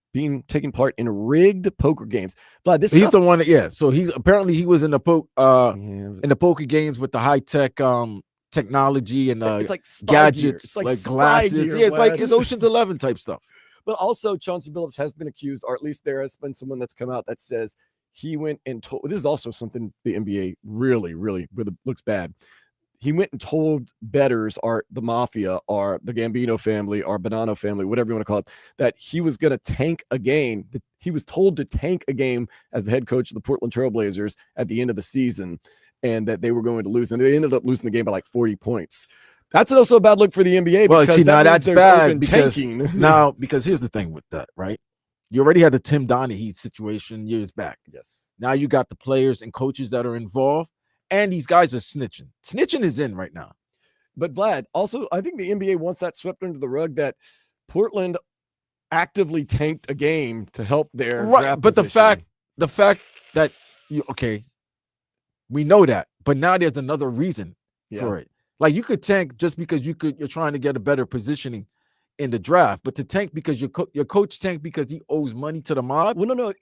taking part in rigged poker games. But he's the one that, So he was in the poker games with the high tech technology and it's like gadgets, it's like glasses. Gear, it's like it's Ocean's 11 type stuff. But also Chauncey Billups has been accused, or at least there has been someone that's come out that says he went and told, this is also something the NBA really, really looks bad. He went and told bettors, or the mafia, or the Gambino family, or Bonanno family, whatever you want to call it, that he was going to tank a game. He was told to tank a game as the head coach of the Portland Trailblazers at the end of the season, and that they were going to lose. And they ended up losing the game by like 40 points. That's also a bad look for the NBA. Well, see, now that's bad because tanking. because here's the thing with that, right? You already had the Tim Donaghy situation years back. Yes. Now you got the players and coaches that are involved, and these guys are snitching. Snitching is in right now. But Vlad, also, I think the NBA wants that swept under the rug that Portland actively tanked a game to help their draft but position. the fact that we know that, but now there's another reason for it. Like, you could tank just because you're trying to get a better positioning in the draft, but to tank because your coach tanked because he owes money to the mob. Well, no,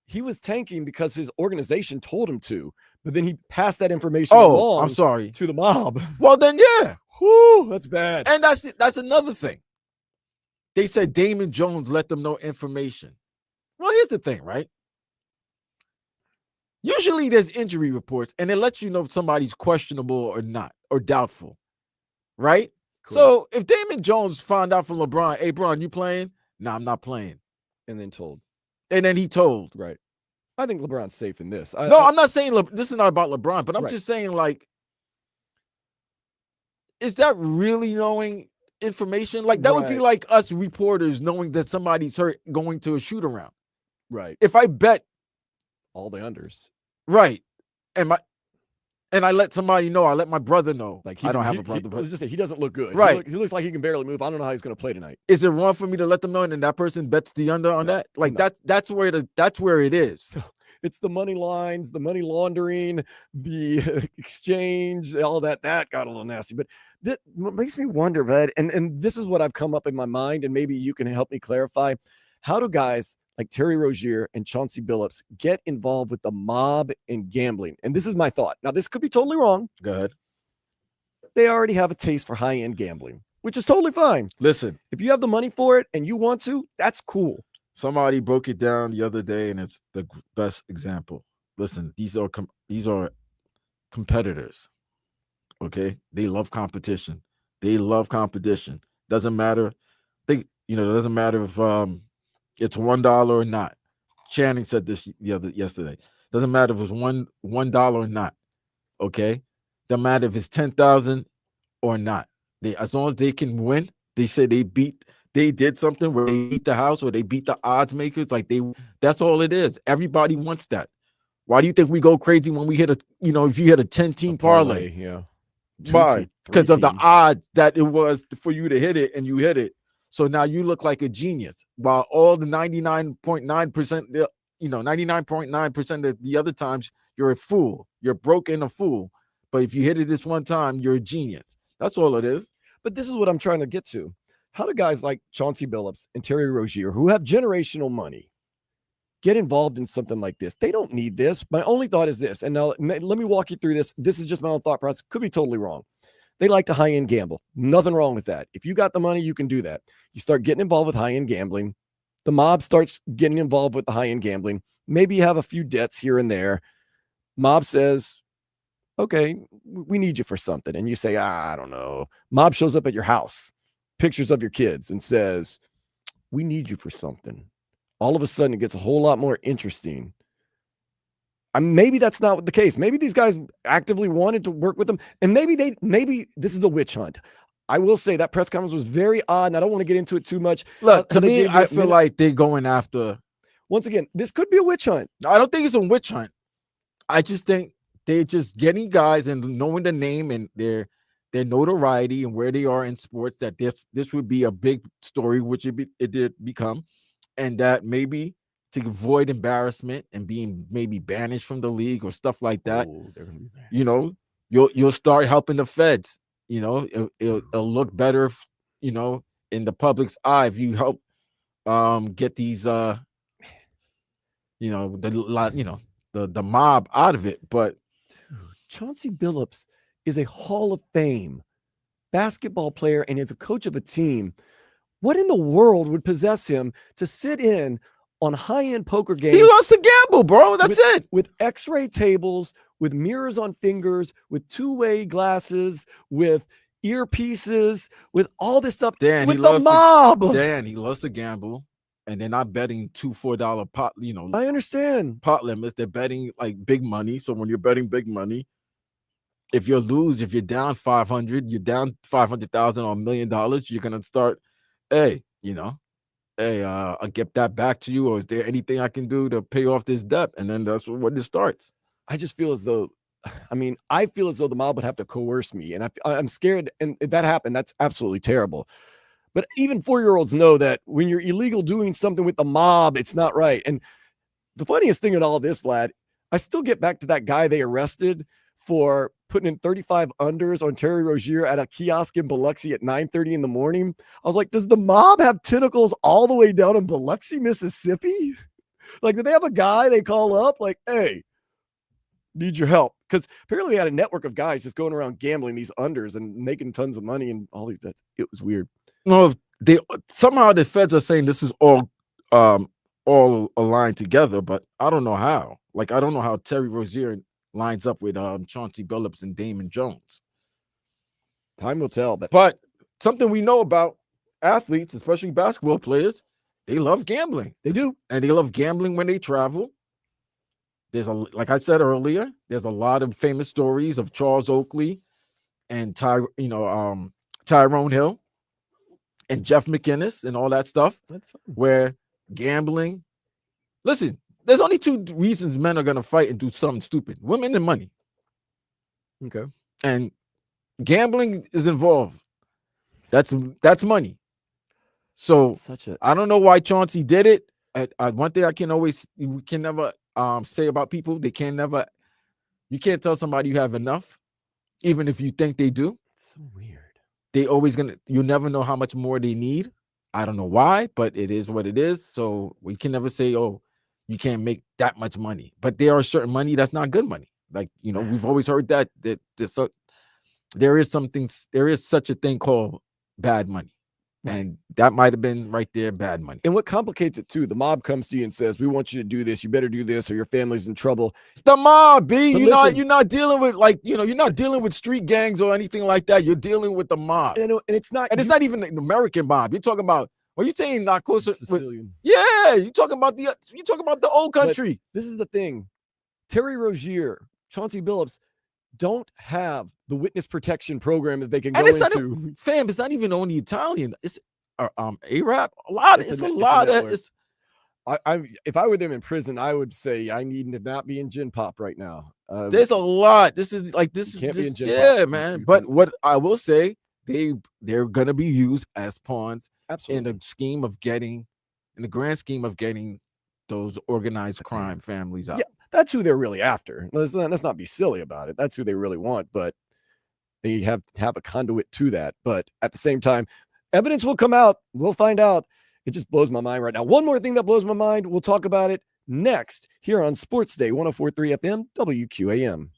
he was tanking because his organization told him to, but then he passed that information along. I'm sorry, to the mob. Well, then whoo, that's bad. And that's another thing. They said Damon Jones let them know information. Well, here's the thing, right? Usually there's injury reports, and it lets you know if somebody's questionable or not, or doubtful, right? Correct. So if Damon Jones found out from LeBron, hey, Bron, you playing? Nah, I'm not playing. And then told. And then he told. Right. I think LeBron's safe in this. I'm not saying this is not about LeBron, but I'm just saying, like, is that really knowing information? Like, that would be like us reporters knowing that somebody's hurt going to a shoot around. Right. If I bet all the unders. Right. And I let somebody know. I let my brother know. Like, I don't have a brother. Let's just say he doesn't look good. Right. He looks like he can barely move. I don't know how he's going to play tonight. Is it wrong for me to let them know and then that person bets the under on that? Like, that's where it is. It's the money lines, the money laundering, the exchange, all that. That got a little nasty. But that makes me wonder, Ed, and this is what I've come up in my mind, and maybe you can help me clarify. How do guys like Terry Rozier and Chauncey Billups get involved with the mob and gambling? And this is my thought. Now, this could be totally wrong. Go ahead. They already have a taste for high-end gambling, which is totally fine. Listen, if you have the money for it and you want to, that's cool. Somebody broke it down the other day, and it's the best example. Listen, these are competitors. Okay, they love competition. Doesn't matter. It doesn't matter if it's $1 or not. Channing said this yesterday. Doesn't matter if it's $1 or not. Okay, no matter if it's 10,000 or not. As long as they can win, they say they did something where they beat the house or they beat the odds makers. Like that's all it is. Everybody wants that. Why do you think we go crazy when we hit if you hit a 10-team parlay? Yeah. Why? Because of the odds that it was for you to hit it and you hit it. So now you look like a genius. While all the 99.9%, 99.9% of the other times you're a fool. You're broke and a fool. But if you hit it this one time, you're a genius. That's all it is. But this is what I'm trying to get to. How do guys like Chauncey Billups and Terry Rozier, who have generational money, get involved in something like this? They don't need this. My only thought is this, and now let me walk you through this. This is just my own thought process. Could be totally wrong. They like to high-end gamble. Nothing wrong with that. If you got the money, you can do that. You start getting involved with high-end gambling. The mob starts getting involved with the high-end gambling. Maybe you have a few debts here and there. Mob says, okay, we need you for something. And you say, I don't know. Mob shows up at your house, pictures of your kids, and says, we need you for something. All of a sudden, it gets a whole lot more interesting. Maybe that's not the case. Maybe these guys actively wanted to work with them. And maybe this is a witch hunt. I will say that press conference was very odd, and I don't want to get into it too much. Look, to me, I feel like they're going after. Once again, this could be a witch hunt. I don't think it's a witch hunt. I just think they're just getting guys and knowing the name and their notoriety and where they are in sports, that this would be a big story, which it did become, and that maybe to avoid embarrassment and being maybe banished from the league or stuff like that, you'll start helping the feds. It'll look better, in the public's eye if you help get these the mob out of it. But Chauncey Billups is a Hall of Fame basketball player and is a coach of a team. What in the world would possess him to sit in on high-end poker games? He loves to gamble, bro. That's it. With X-ray tables, with mirrors on fingers, with two-way glasses, with earpieces, with all this stuff. Dan, with the mob. He loves to gamble, and they're not betting $2-4 pot. I understand pot limits. They're betting like big money. So when you're betting big money, if you're down 500, you're down 500,000 or $1 million, you're gonna start, I'll get that back to you, or is there anything I can do to pay off this debt? And then that's what it starts. I just feel as though, the mob would have to coerce me, and I'm scared. And if that happened, that's absolutely terrible. But even 4-year-olds know that when you're illegal doing something with the mob, it's not right. And the funniest thing in all this, Vlad, I still get back to that guy they arrested for putting in 35 unders on Terry Rozier at a kiosk in Biloxi at 9:30 in the morning. I was like, does the mob have tentacles all the way down in Biloxi, Mississippi? Like, do they have a guy they call up like, hey, need your help? Because apparently they had a network of guys just going around gambling these unders and making tons of money and all these. It was weird. No, somehow the feds are saying this is all aligned together, but I don't know how. Like, I don't know how Terry Rozier lines up with Chauncey Billups and Damon Jones. Time will tell. But something we know about athletes, especially basketball players, they love gambling. They do. And they love gambling when they travel. Like I said earlier, there's a lot of famous stories of Charles Oakley and Tyrone Hill and Jeff McInnes and all that stuff. That's fun. Where gambling. Listen, there's only two reasons men are going to fight and do something stupid: women and money. Okay. And gambling is involved. That's money. So I don't know why Chauncey did it. One thing we can never say about people, you can't tell somebody you have enough, even if you think they do. It's so weird. You never know how much more they need. I don't know why, but it is what it is. So we can never say, oh, you can't make that much money. But there are certain money that's not good money. Like, we've always heard that there is such a thing called bad money. And that might have been right there, bad money. And what complicates it too, the mob comes to you and says, we want you to do this. You better do this or your family's in trouble. It's the mob, B. You're not dealing with you're not dealing with street gangs or anything like that. You're dealing with the mob. And it's not even an American mob. You're talking about, you saying not close to Sicilian. Yeah, you're talking about the old country. But this is the thing. Terry Rozier, Chauncey Billups, don't have the witness protection program that they can And go it's not into. fam, it's not even only Italian. It's Arab. A lot. It's a lot of network. it's If I were them in prison, I would say I need to not be in gin pop right now. there's a lot. This is like this You is can't be in this, gin yeah, pop. man. But what I will say, they're gonna be used as pawns in Absolutely. the scheme of getting, in the grand scheme of getting those organized crime families out. Yeah, that's who they're really after. Let's not be silly about it. That's who they really want, but they have to have a conduit to that. But at the same time, evidence will come out. We'll find out. It just blows my mind right now. One more thing that blows my mind. We'll talk about it next here on Sports Day 104.3 FM WQAM.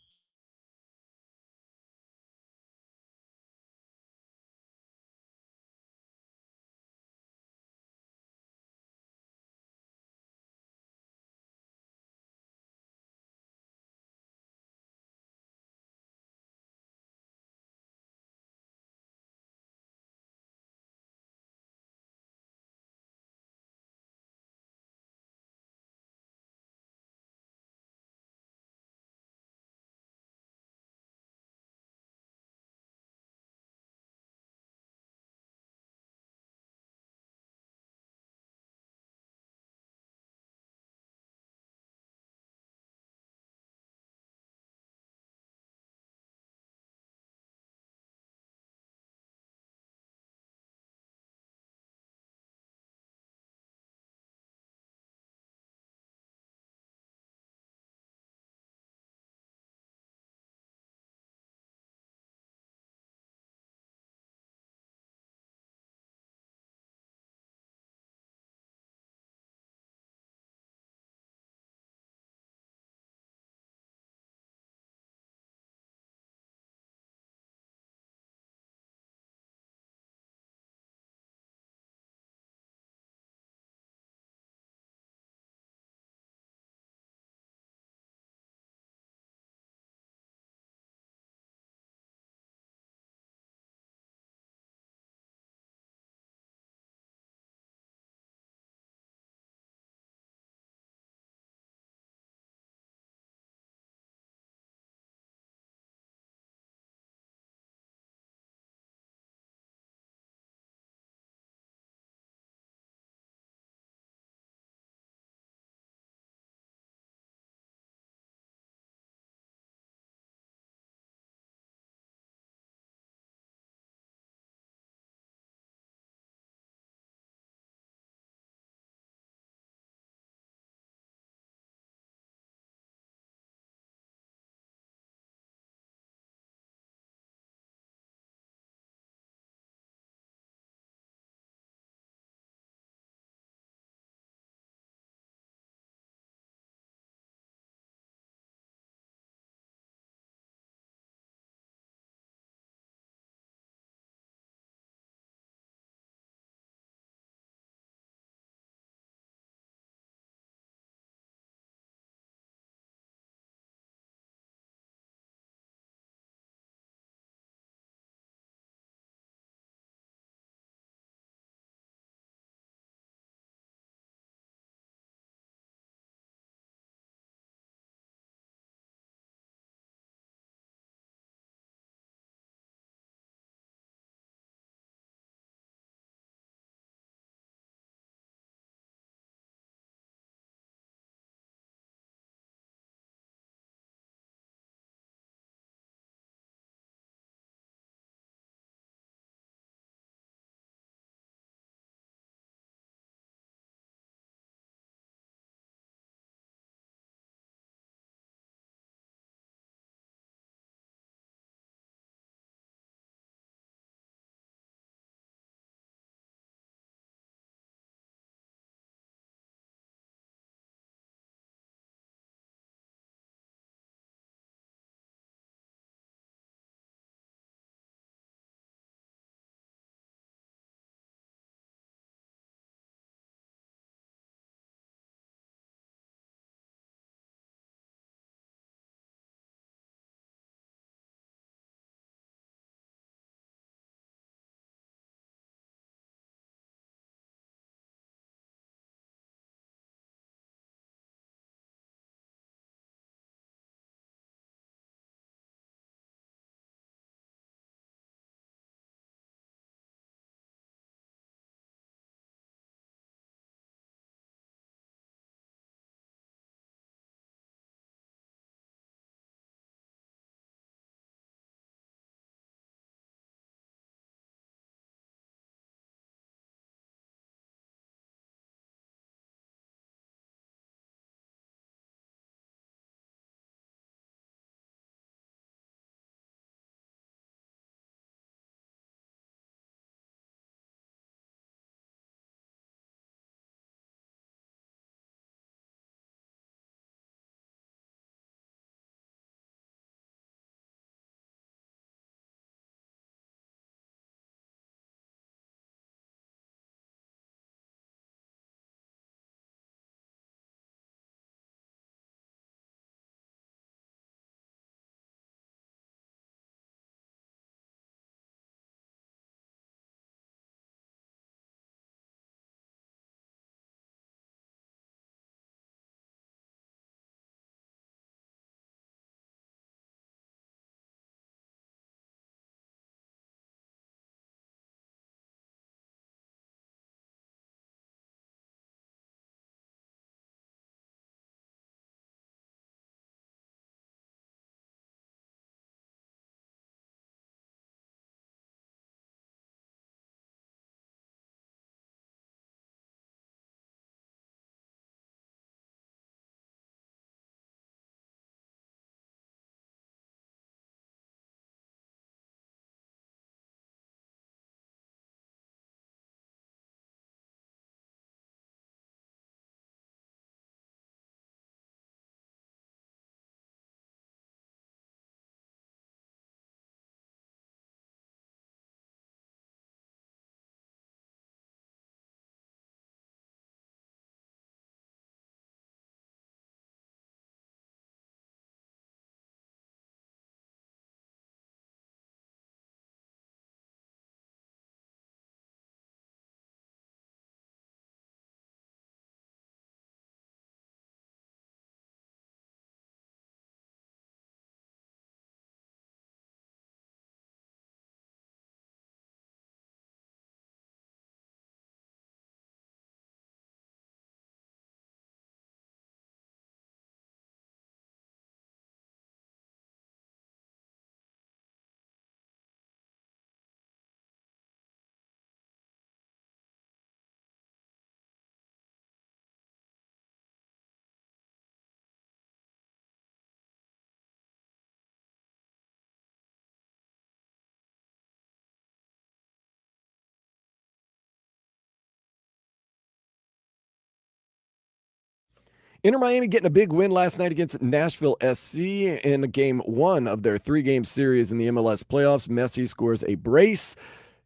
Inter Miami getting a big win last night against Nashville SC in game 1 of their 3-game series in the MLS playoffs. Messi scores a brace.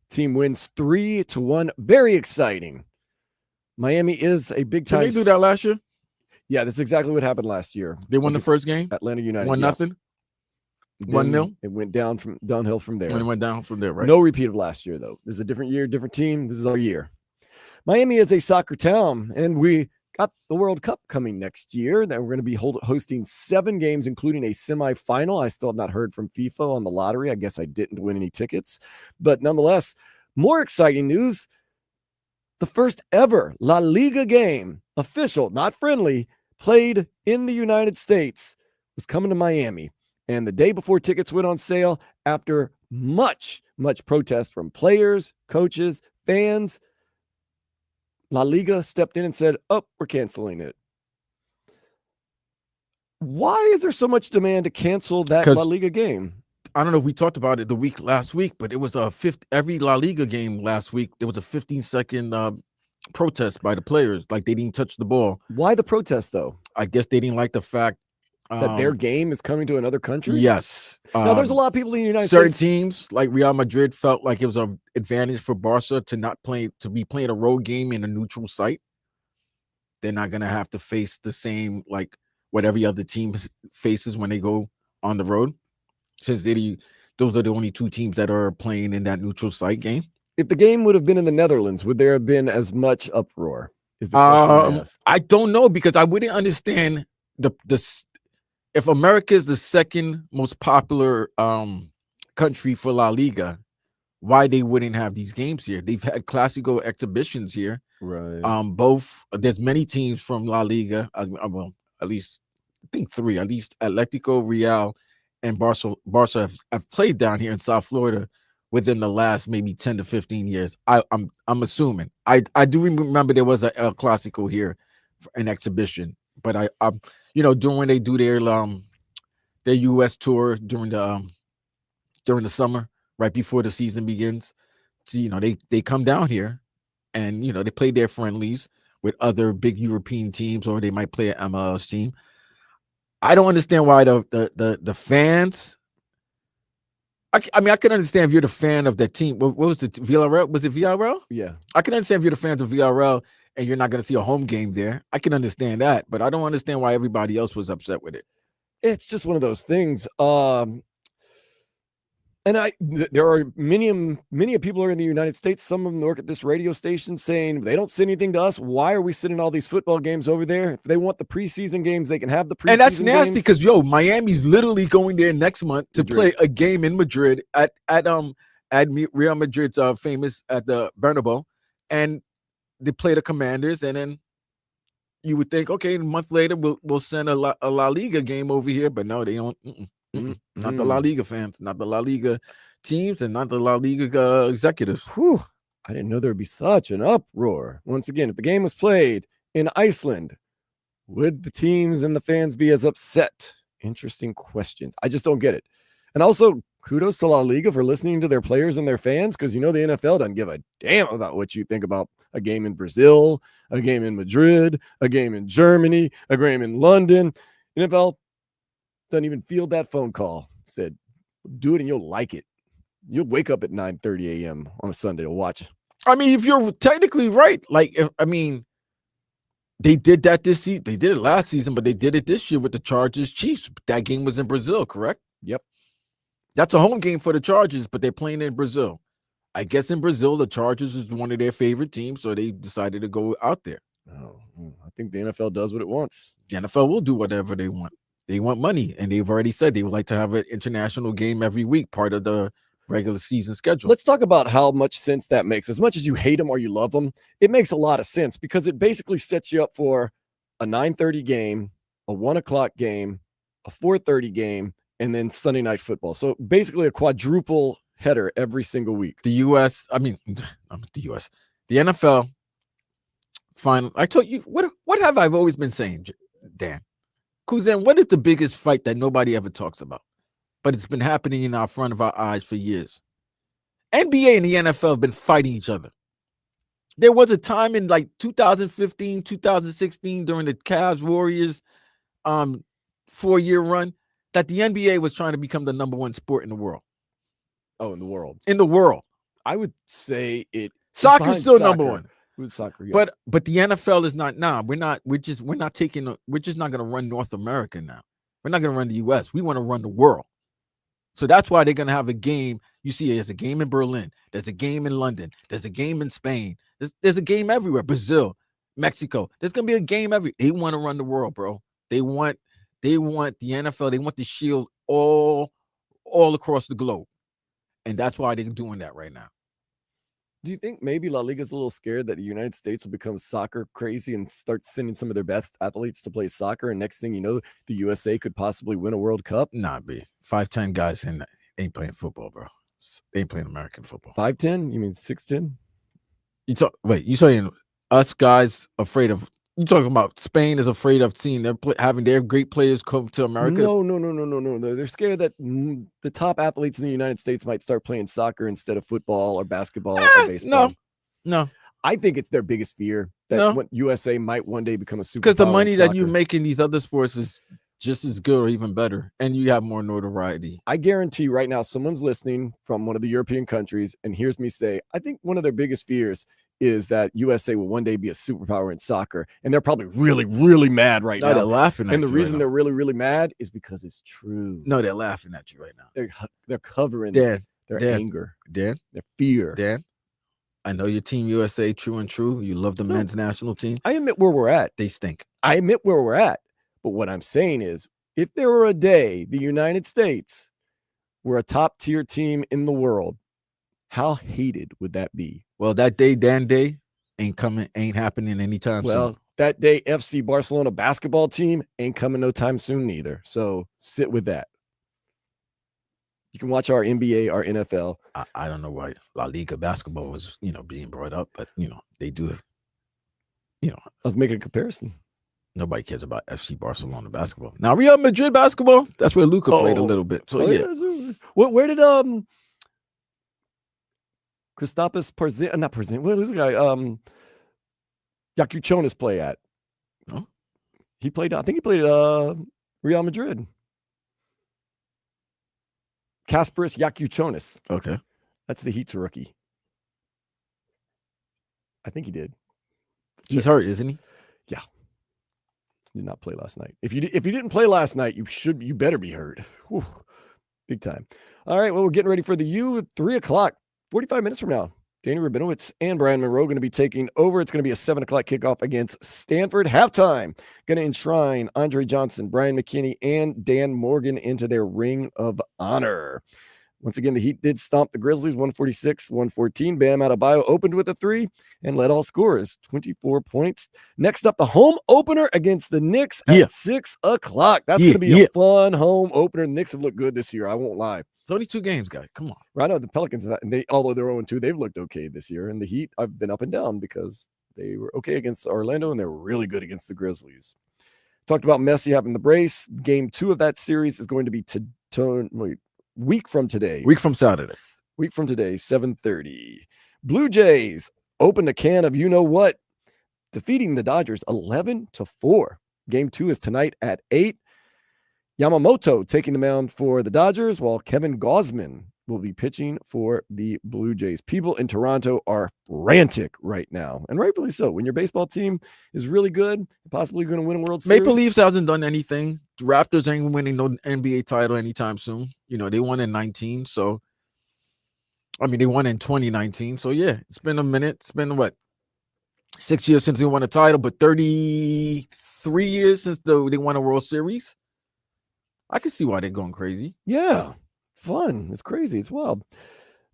Team wins 3-1. Very exciting. Miami is a big time. Did they do that last year? Yeah, that's exactly what happened last year. They won the first game. Atlanta United 1-0. 1-0. It went downhill from there. And it went down from there, right? No repeat of last year, though. This is a different year, different team. This is our year. Miami is a soccer town, and we got the World Cup coming next year. That we're going to be hosting 7 games, including a semifinal. I still have not heard from FIFA on the lottery. I guess I didn't win any tickets, but nonetheless, more exciting news. The first ever La Liga game, official, not friendly, played in the United States was coming to Miami. And the day before tickets went on sale, after much protest from players, coaches, fans, La Liga stepped in and said, oh, we're canceling it. Why is there so much demand to cancel that La Liga game? I don't know if we talked about it last week, but it was every La Liga game last week, there was a 15-second protest by the players, like they didn't touch the ball. Why the protest, though? I guess they didn't like the fact that their game is coming to another country? Yes. Now, there's a lot of people in the United States. Certain teams, like Real Madrid, felt like it was an advantage for Barca to be playing a road game in a neutral site. They're not going to have to face the same, like, what every other team faces when they go on the road, since those are the only 2 teams that are playing in that neutral site game. If the game would have been in the Netherlands, would there have been as much uproar? Is the question I don't know, because I wouldn't understand if America is the second most popular country for La Liga, why they wouldn't have these games here. They've had Clásico exhibitions here. Right. There's many teams from La Liga. Well, at least I think 3. At least Atletico, Real, and Barca have played down here in South Florida within the last maybe 10 to 15 years. I'm assuming. I do remember there was a El Clásico here, an exhibition, but I during when they do their U.S. tour during the summer, right before the season begins, so, they come down here, and they play their friendlies with other big European teams, or they might play an MLS team. I don't understand why the fans. I mean, I can understand if you're the fan of that team. What was the Villarreal? Was it Villarreal? Yeah. I can understand if you're the fans of Villarreal and you're not going to see a home game there. I can understand that, but I don't understand why everybody else was upset with it. It's just one of those things. And there are many people are in the United States. Some of them work at this radio station saying they don't send anything to us. Why are we sending all these football games over there? If they want the preseason games, they can have the preseason games. And that's nasty, because Miami's literally going there next month to play a game in Madrid at Real Madrid's famous at the Bernabeu, and they play the Commanders, and then you would think, okay, a month later we'll send a La Liga game over here, but no, they don't. Not the La Liga fans, not the La Liga teams, and not the La Liga executives. Whew. I didn't know there would be such an uproar. Once again, if the game was played in Iceland, would the teams and the fans be as upset? Interesting questions. I just don't get it. And also, kudos to La Liga for listening to their players and their fans, because the NFL doesn't give a damn about what you think about a game in Brazil, a game in Madrid, a game in Germany, a game in London. NFL doesn't even field that phone call. Said, do it and you'll like it. You'll wake up at 9:30 a.m. on a Sunday to watch. I mean, if you're technically right, they did that this season. They did it last season, but they did it this year with the Chargers Chiefs. That game was in Brazil, correct? Yep. That's a home game for the Chargers, but they're playing in Brazil. I guess in Brazil, the Chargers is one of their favorite teams, so they decided to go out there. Oh, I think the NFL does what it wants. The NFL will do whatever they want. They want money, and they've already said they would like to have an international game every week, part of the regular season schedule. Let's talk about how much sense that makes. As much as you hate them or you love them, it makes a lot of sense, because it basically sets you up for a 9:30 game, a 1 o'clock game, a 4:30 game, and then Sunday night football. So basically a quadruple header every single week. The NFL, fine. I told you, what have I always been saying, Dan? Kuzan, what is the biggest fight that nobody ever talks about, but it's been happening in our front of our eyes for years? NBA and the NFL have been fighting each other. There was a time in like 2015, 2016 during the Cavs Warriors 4-year run that the NBA was trying to become the number one sport in the world. Oh, in the world. In the world. I would say Soccer's still number one. With soccer, yeah. But the NFL is not. We're just not going to run North America now. We're not going to run the US. We want to run the world. So that's why they're going to have a game. You see, there's a game in Berlin. There's a game in London. There's a game in Spain. There's a game everywhere. Brazil, Mexico. There's going to be a game everywhere. They want to run the world, bro. They want the NFL. They want the shield all across the globe. And that's why they're doing that right now. Do you think maybe La Liga's a little scared that the United States will become soccer crazy and start sending some of their best athletes to play soccer? And next thing you know, the USA could possibly win a World Cup? Nah, B. 5'10" guys ain't playing football, bro. They ain't playing American football. 5'10"? You mean 6'10"? You saying us guys afraid of? You talking about Spain is afraid of seeing having their great players come to America? No. They're scared that the top athletes in the United States might start playing soccer instead of football or basketball or baseball. No. I think it's their biggest fear that USA might one day become a superpower. Because the money that you make in these other sports is just as good or even better, and you have more notoriety. I guarantee right now someone's listening from one of the European countries and hears me say, I think one of their biggest fears is that USA will one day be a superpower in soccer. And they're probably really, really mad right now. They're laughing at you. And the reason they're really, really mad is because it's true. No, they're laughing at you right now. They're covering their anger, their fear. Dan, I know your team USA, true and true. You love the men's national team. I admit where we're at. They stink. I admit where we're at. But what I'm saying is, if there were a day the United States were a top-tier team in the world, how hated would that be? Well, that day, ain't happening anytime soon. Well, that day, FC Barcelona basketball team ain't coming no time soon either. So sit with that. You can watch our NBA, our NFL. I don't know why La Liga basketball was, being brought up, but they do. I was making a comparison. Nobody cares about FC Barcelona basketball. Now Real Madrid basketball, that's where Luka played a little bit. So yeah. Where did Kristaps Porzingis, not Porzingis, what was the guy? Yakuchonis play at? Oh. I think he played at Real Madrid. Kasparis Yakuchonis. Okay. That's the Heat's rookie. I think he did. He's hurt, isn't he? Yeah. He did not play last night. If you didn't play last night, you better be hurt. Whew. Big time. All right, well, we're getting ready for the U at 3:00, 45 minutes from now. Danny Rabinowitz and Brian Monroe going to be taking over. It's going to be a 7:00 kickoff against Stanford. Halftime, going to enshrine Andre Johnson, Brian McKinney, and Dan Morgan into their ring of honor. Once again, the Heat did stomp the Grizzlies 146-114. Bam Adebayo opened with a 3 and led all scorers, 24 points. Next up, the home opener against the Knicks at 6:00. That's going to be a fun home opener. The Knicks have looked good this year. I won't lie. It's only 2 games, guys. Come on. I know the Pelicans, although they're 0-2, they've looked okay this year. And the Heat, I've been up and down because they were okay against Orlando and they were really good against the Grizzlies. Talked about Messi having the brace. Game 2 of that series is going to be week from today. Week from Saturday. Week from today, 7:30. Blue Jays opened a can of you-know-what, defeating the Dodgers 11-4. Game 2 is tonight at 8. Yamamoto taking the mound for the Dodgers, while Kevin Gausman will be pitching for the Blue Jays. People in Toronto are frantic right now, and rightfully so. When your baseball team is really good, possibly going to win a World Series. Maple Leafs hasn't done anything. The Raptors ain't winning no NBA title anytime soon. They won in 19, so they won in 2019. So yeah, it's been a minute. It's been 6 years since they won a title, but 33 years since they won a World Series. I can see why they're going crazy. Yeah. Fun. It's crazy. It's wild.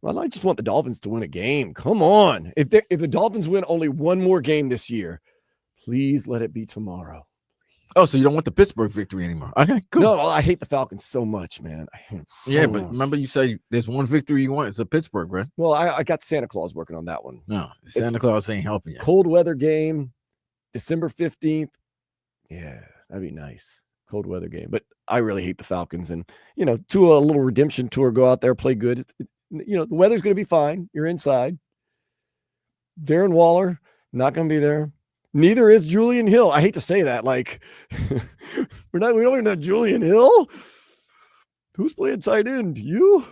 Well, I just want the Dolphins to win a game. Come on. If the Dolphins win only one more game this year, please let it be tomorrow. Oh, so you don't want the Pittsburgh victory anymore? Okay, cool. No, I hate the Falcons so much, man. But remember you said there's one victory you want. It's a Pittsburgh, right? Well, I got Santa Claus working on that one. No, Santa Claus ain't helping you. Cold weather game, December 15th. Yeah, that'd be nice. Cold weather game. But I really hate the Falcons. And, to a little redemption tour, go out there, play good. The weather's going to be fine. You're inside. Darren Waller, not going to be there. Neither is Julian Hill. I hate to say that. Like, we don't even know Julian Hill. Who's playing tight end? You?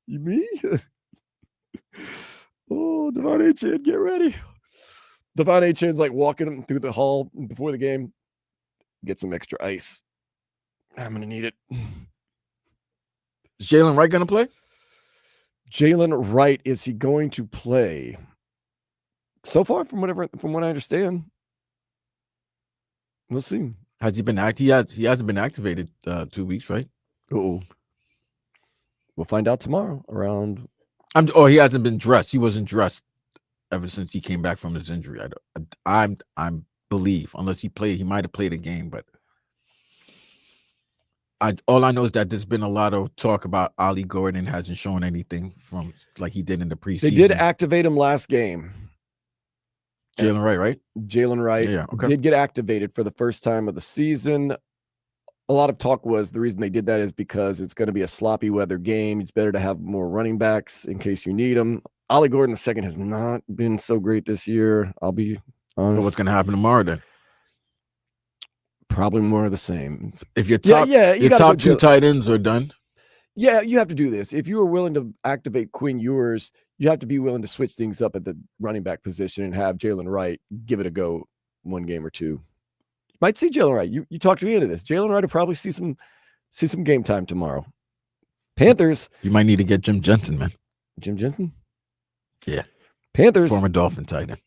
Me? Oh, Devon A-Chan, get ready. Devon A-Chan's like walking him through the hall before the game. Get some extra ice. I'm going to need it. Is Jalen Wright going to play? Jalen Wright, is he going to play? So far, from what I understand, we'll see. Has he been active? He hasn't been activated 2 weeks, right? Oh, we'll find out tomorrow around. He hasn't been dressed. He wasn't dressed ever since he came back from his injury. I believe, unless he might have played a game, but all I know is that there's been a lot of talk about Ollie Gordon hasn't shown anything from like he did in the preseason. They did activate him last game. Jalen Wright, right? Jalen Wright did get activated for the first time of the season. A lot of talk was the reason they did that is because it's going to be a sloppy weather game. It's better to have more running backs in case you need them. Ollie Gordon II has not been so great this year. I'll be honest. Well, what's going to happen tomorrow then? Probably more of the same. If your top, your top two tight ends are done. Yeah, you have to do this. If you are willing to activate Quinn Ewers, you have to be willing to switch things up at the running back position and have Jalen Wright give it a go one game or two. Might see Jalen Wright. You talked me into this. Jalen Wright will probably see some game time tomorrow. Panthers. You might need to get Jim Jensen, man. Jim Jensen? Yeah. Panthers. Former Dolphin tight end.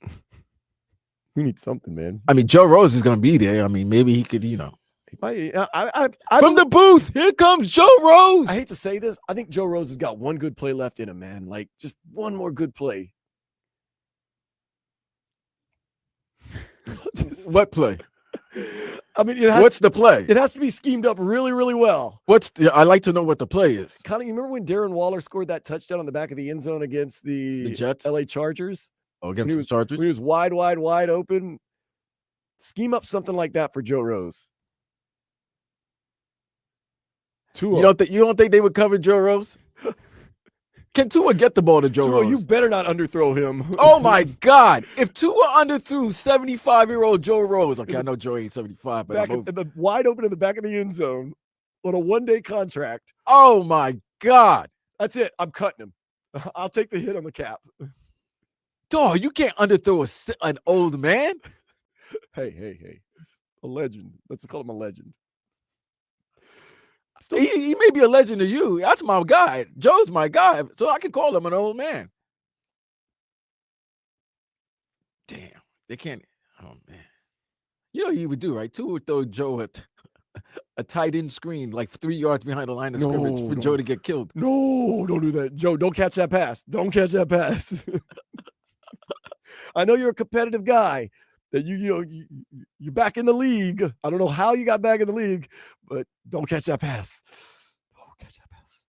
We need something, man. I mean, Joe Rose is going to be there. I mean, maybe he could, He might, from the booth, here comes Joe Rose. I hate to say this. I think Joe Rose has got one good play left in him, man. Like, just one more good play. What play? I mean, what's the play? It has to be schemed up really, really well. I like to know what the play is. Kind of, you remember when Darren Waller scored that touchdown on the back of the end zone against the Jets? LA Chargers? Oh, against the Chargers? When he was wide open. Scheme up something like that for Joe Rose. Tua. You don't think they would cover Joe Rose? Can Tua get the ball to Joe Rose? You better not underthrow him. Oh, my God. If Tua underthrew 75-year-old Joe Rose, okay, I know Joe ain't 75, but the wide open in the back of the end zone on a one-day contract. Oh, my God. That's it. I'm cutting him. I'll take the hit on the cap. Dog, you can't underthrow an old man. Hey. A legend. Let's call him a legend. He may be a legend to you. That's my guy. Joe's my guy, so I can call him an old man. Damn, they can't. Oh man, you know what he would do, right? Tua would throw Joe a tight end screen like 3 yards behind the line of scrimmage for Joe to get killed. No, don't do that, Joe. Don't catch that pass. Don't catch that pass. I know you're a competitive guy. That you're back in the league. I don't know how you got back in the league, but don't catch that pass. Don't catch that pass.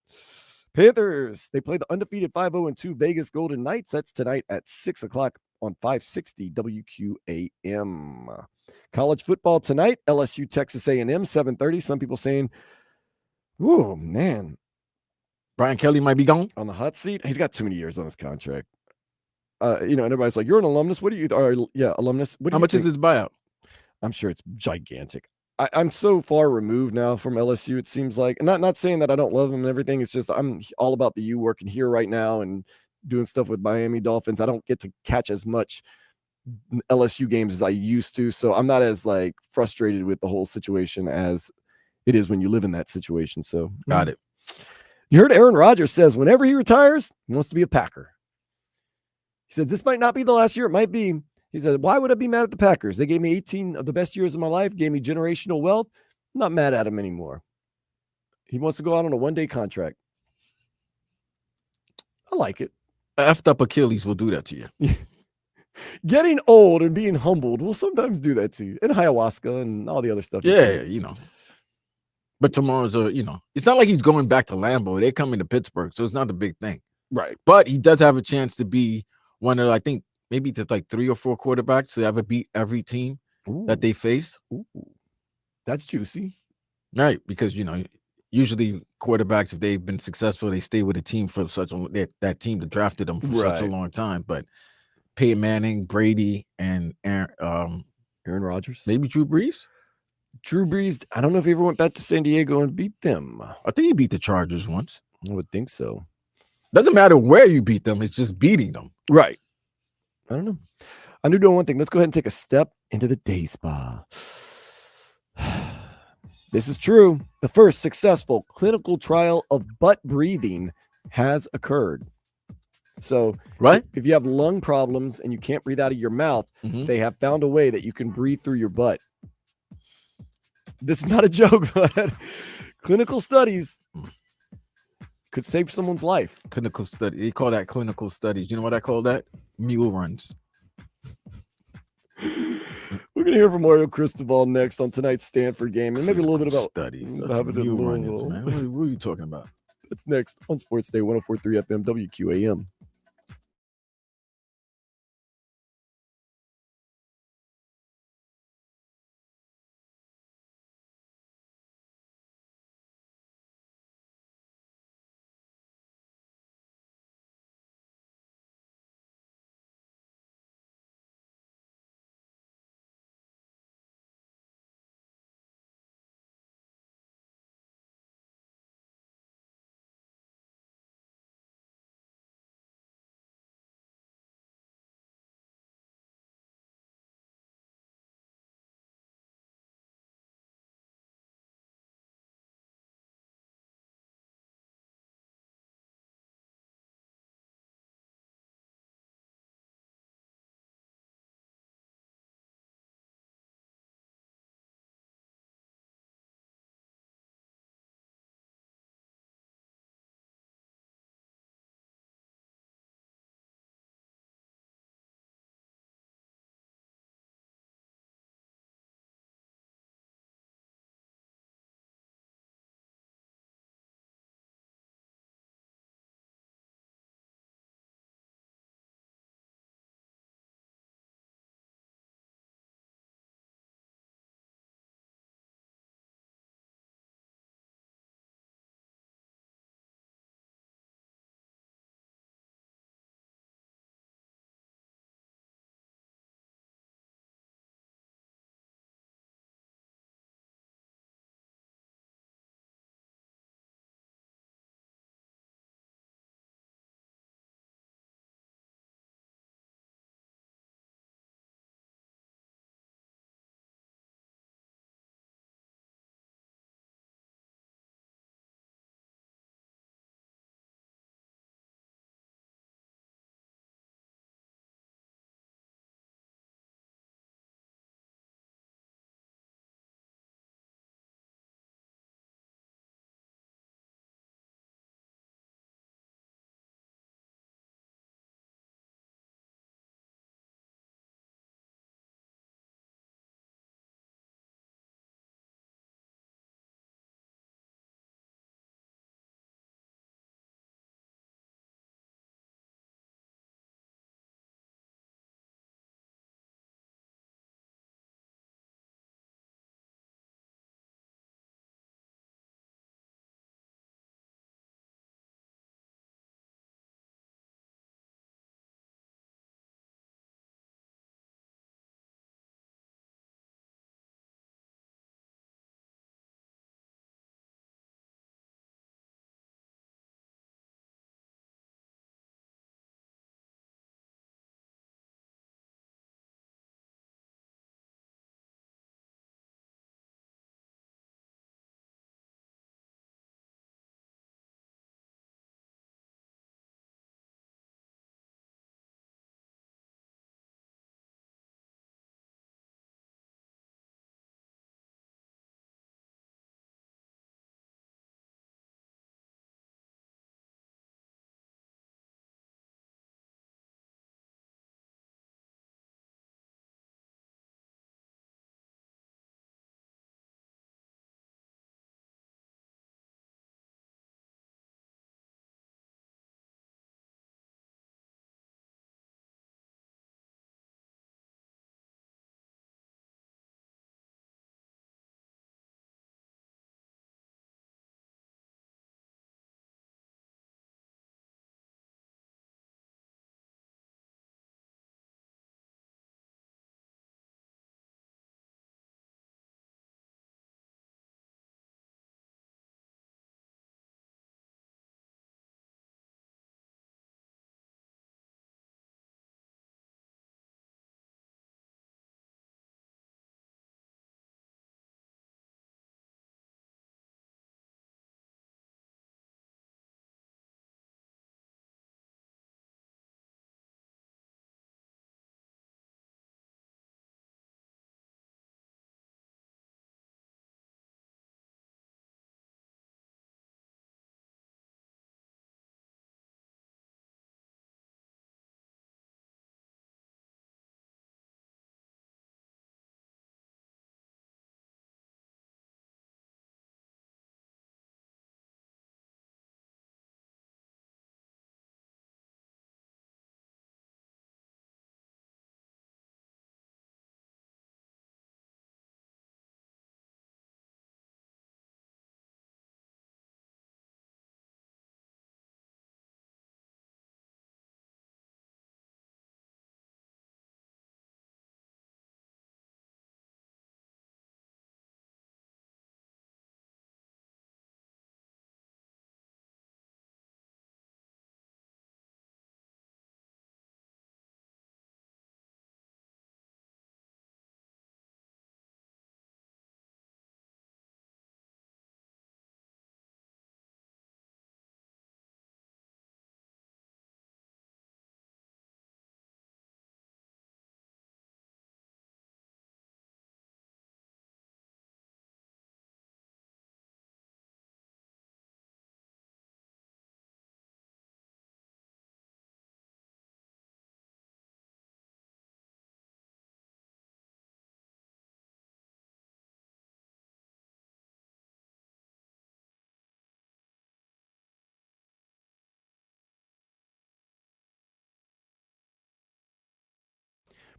Panthers, they play the undefeated 5-0-2 Vegas Golden Knights. That's tonight at 6:00 on 560 WQAM. College football tonight, LSU, Texas A&M, 7:30. Some people saying, oh, man. Brian Kelly might be gone. On the hot seat? He's got too many years on his contract. And everybody's like, you're an alumnus. What do you, alumnus. How much is his buyout? I'm sure it's gigantic. I'm so far removed now from LSU. It seems like, and not saying that I don't love him and everything. It's just, I'm all about the U working here right now and doing stuff with Miami Dolphins. I don't get to catch as much LSU games as I used to. So I'm not as like frustrated with the whole situation as it is when you live in that situation. So got it. You heard Aaron Rodgers says whenever he retires, he wants to be a Packer. He said, this might not be the last year. It might be. He said, why would I be mad at the Packers? They gave me 18 of the best years of my life, gave me generational wealth. I'm not mad at him anymore. He wants to go out on a one-day contract. I like it. Effed up Achilles will do that to you. Getting old and being humbled will sometimes do that to you. And ayahuasca and all the other stuff. Yeah, But tomorrow's it's not like he's going back to Lambeau. They're coming to Pittsburgh, so it's not the big thing. Right. But he does have a chance to be one of, I think, maybe just like 3 or 4 quarterbacks to ever beat every team that they face. Ooh. That's juicy. Right. Because, usually quarterbacks, if they've been successful, they stay with a team for that team that drafted them for such a long time. But Peyton Manning, Brady, and Aaron Rodgers. maybe Drew Brees. Drew Brees, I don't know if he ever went back to San Diego and beat them. I think he beat the Chargers once. I would think so. Doesn't matter where you beat them, it's just beating them. Right. I don't know. I knew doing one thing. Let's go ahead and take a step into the day spa. This is true. The first successful clinical trial of butt breathing has occurred. So, Right? if you have lung problems and you can't breathe out of your mouth, they have found a way that you can breathe through your butt. This is not a joke, but clinical studies could save someone's life. Clinical study. They call that clinical studies. You know what I call that? Mule runs. We're going to hear from Mario Cristobal next on tonight's Stanford game, and maybe a little bit about studies. what happened in Louisville. What are you talking about? That's next on Sports Day 104.3 FM WQAM.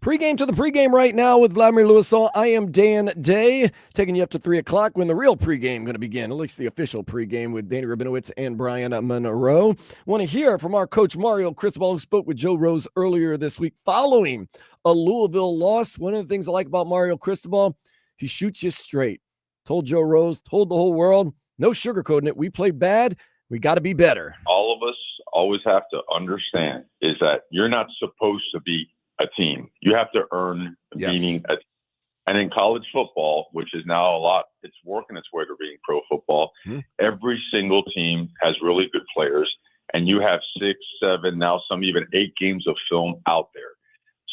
Pre-game to the pregame right now with Vladimir Louisson. I am Dan Day, taking you up to 3 o'clock when the real pregame going to begin, at least the official pregame with Danny Rabinowitz and Brian Monroe. Want to hear from our coach Mario Cristobal, who spoke with Joe Rose earlier this week following a Louisville loss. One of the things I like about Mario Cristobal, he shoots you straight. Told Joe Rose, told the whole world, no sugarcoating it. We played bad. We got to be better. All of us always have to understand is that you're not supposed to be a team. You have to earn beating a team. And in college football, which is now it's working its way to being pro football, every single team has really good players, and you have 6, 7, now some even 8 games of film out there.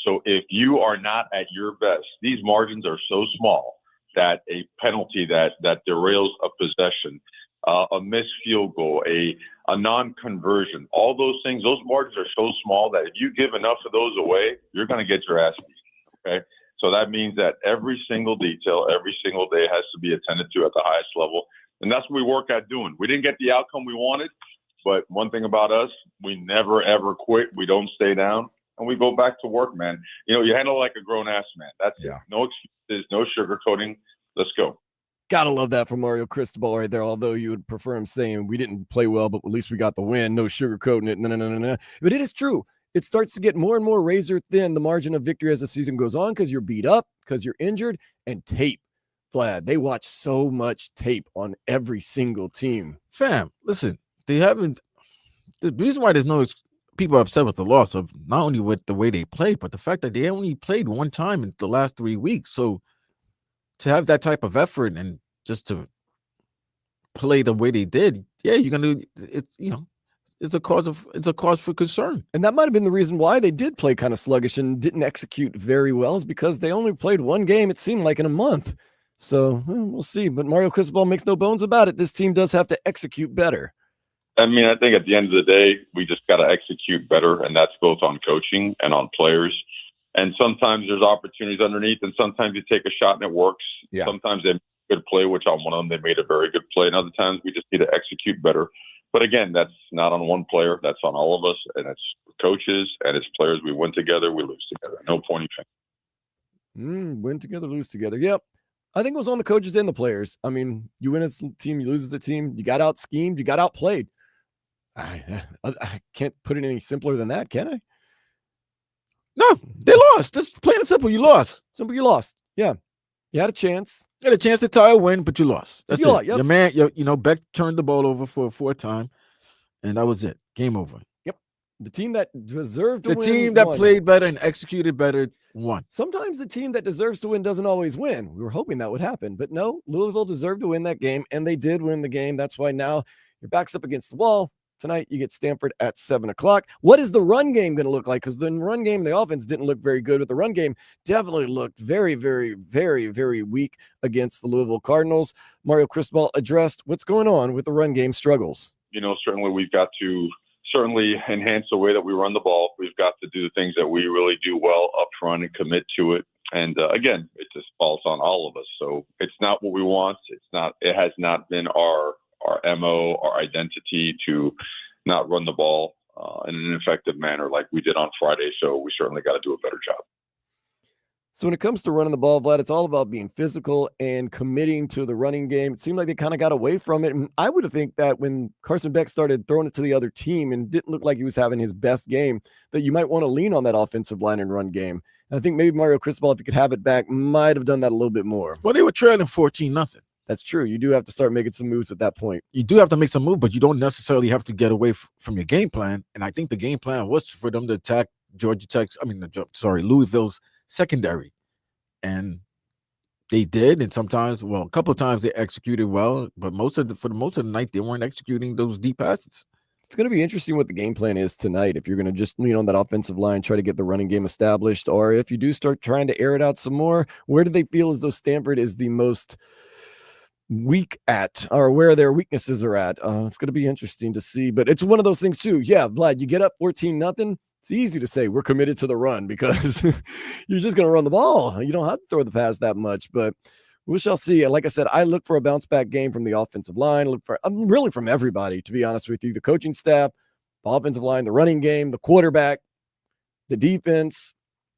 So if you are not at your best, these margins are so small that a penalty that derails a possession, a missed field goal, a non-conversion, all those things, those margins are so small that if you give enough of those away, you're going to get your ass beat, okay? So that means that every single detail, every single day has to be attended to at the highest level, and that's what we work at doing. We didn't get the outcome we wanted, but one thing about us, we never, ever quit. We don't stay down, and we go back to work, man. You know, you handle it like a grown-ass man. That's it. No excuses, no sugarcoating. Let's go. Gotta love that from Mario Cristobal right there, although you would prefer him saying we didn't play well, but at least we got the win. No sugarcoating it. No. But it is true. It starts to get more and more razor thin, the margin of victory as the season goes on, because you're beat up, because you're injured, and tape. Vlad, they watch so much tape on every single team. Fam, listen, they haven't. The reason why there's no people upset with the loss of not only with the way they played, but the fact that they only played one time in the last 3 weeks. So to have that type of effort and just to play the way they did, you're gonna. It's a cause for concern. And that might have been the reason why they did play kind of sluggish and didn't execute very well, is because they only played one game, it seemed like, in a month. So we'll see. But Mario Cristobal makes no bones about it. This team does have to execute better. I mean, I think at the end of the day, we just got to execute better, and that's both on coaching and on players. And sometimes there's opportunities underneath, and sometimes you take a shot and it works. Yeah. Sometimes they make a good play, which on one of them they made a very good play. And other times we just need to execute better. But again, that's not on one player. That's on all of us, and it's coaches and it's players. We win together, we lose together. No pointing finger. Win together, lose together. Yep. I think it was on the coaches and the players. I mean, you win as a team, you lose as a team. You got out schemed, you got outplayed. I can't put it any simpler than that, can I? No, they lost. Just plain and simple. You lost. Simple, you lost. Yeah. You had a chance. You had a chance to tie a win, but you lost. That's it. Yep. Your man, BECK turned the ball over for a 4th time, and that was it. Game over. Yep. The team that deserved to win. The team that played better and executed better won. Sometimes the team that deserves to win doesn't always win. We were hoping that would happen, but no, Louisville deserved to win that game, and they did win the game. That's why now your back's up against the wall. Tonight, you get Stanford at 7 o'clock. What is the run game going to look like? Because the run game, the offense didn't look very good, but the run game definitely looked very, very, very, very weak against the Louisville Cardinals. Mario Cristobal addressed what's going on with the run game struggles. Certainly we've got to enhance the way that we run the ball. We've got to do the things that we really do well up front and commit to it. And again, it just falls on all of us. So it's not what we want. It has not been our MO, our identity to not run the ball in an effective manner like we did on Friday. So we certainly got to do a better job. So when it comes to running the ball, Vlad, it's all about being physical and committing to the running game. It seemed like they kind of got away from it. And I would think that when Carson Beck started throwing it to the other team and didn't look like he was having his best game, that you might want to lean on that offensive line and run game. And I think maybe Mario Cristobal, if he could have it back, might have done that a little bit more. Well, they were trailing 14-0. That's true. You do have to start making some moves at that point. You do have to make some moves, but you don't necessarily have to get away from your game plan. And I think the game plan was for them to attack Louisville's secondary. And they did. And sometimes, a couple of times they executed well, but for most of the night, they weren't executing those deep passes. It's going to be interesting what the game plan is tonight. If you're going to just lean on that offensive line, try to get the running game established, or if you do start trying to air it out some more, where do they feel as though Stanford is the most weak at, or where their weaknesses are at? It's going to be interesting to see, but it's one of those things too. Yeah, Vlad, you get up 14-0. It's easy to say we're committed to the run because you're just going to run the ball. You don't have to throw the pass that much, but we shall see. Like I said, I look for a bounce back game from the offensive line. Really from everybody, to be honest with you. The coaching staff, the offensive line, the running game, the quarterback, the defense.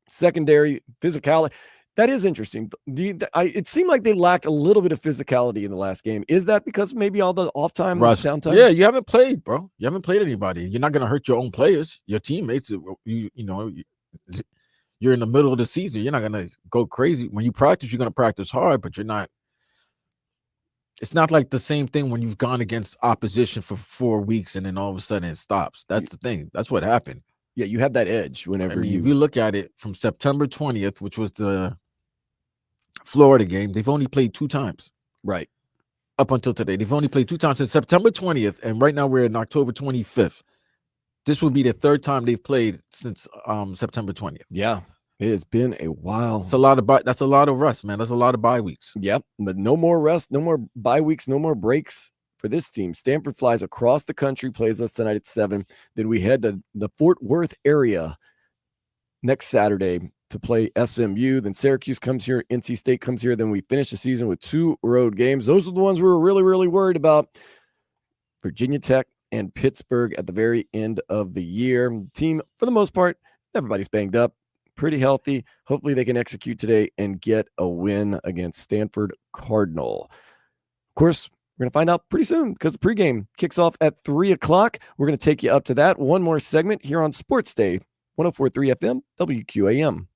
secondary physicality. That is interesting. It seemed like they lacked a little bit of physicality in the last game. Is that because maybe all the off time, Russ, downtime? yeah, you haven't played, bro. You haven't played anybody. You're not gonna hurt your own players, your teammates. You're in the middle of the season. You're not gonna go crazy when you practice. You're gonna practice hard, but you're not. It's not like the same thing when you've gone against opposition for 4 weeks and then all of a sudden it stops. That's the thing. That's what happened. Yeah, you have that edge whenever if you look at it from September 20th, which was the Florida game, they've only played 2 times. Right. Up until today. They've only played 2 times since September 20th, and right now we're in October 25th. This will be the 3rd time they've played since September 20th. Yeah. It has been a while. That's a lot of rest, man. That's a lot of bye weeks. Yep. But no more rest, no more bye weeks, no more breaks for this team. Stanford flies across the country, plays us tonight at 7. Then we head to the Fort Worth area next Saturday to play SMU. Then Syracuse comes here, NC State comes here. Then we finish the season with 2 road games. Those are the ones we were really, really worried about. Virginia Tech and Pittsburgh at the very end of the year. Team, for the most part, everybody's banged up, pretty healthy. Hopefully they can execute today and get a win against Stanford Cardinal. Of course, we're going to find out pretty soon because the pregame kicks off at 3 o'clock. We're going to take you up to that. One more segment here on Sports Day, 104.3 FM, WQAM.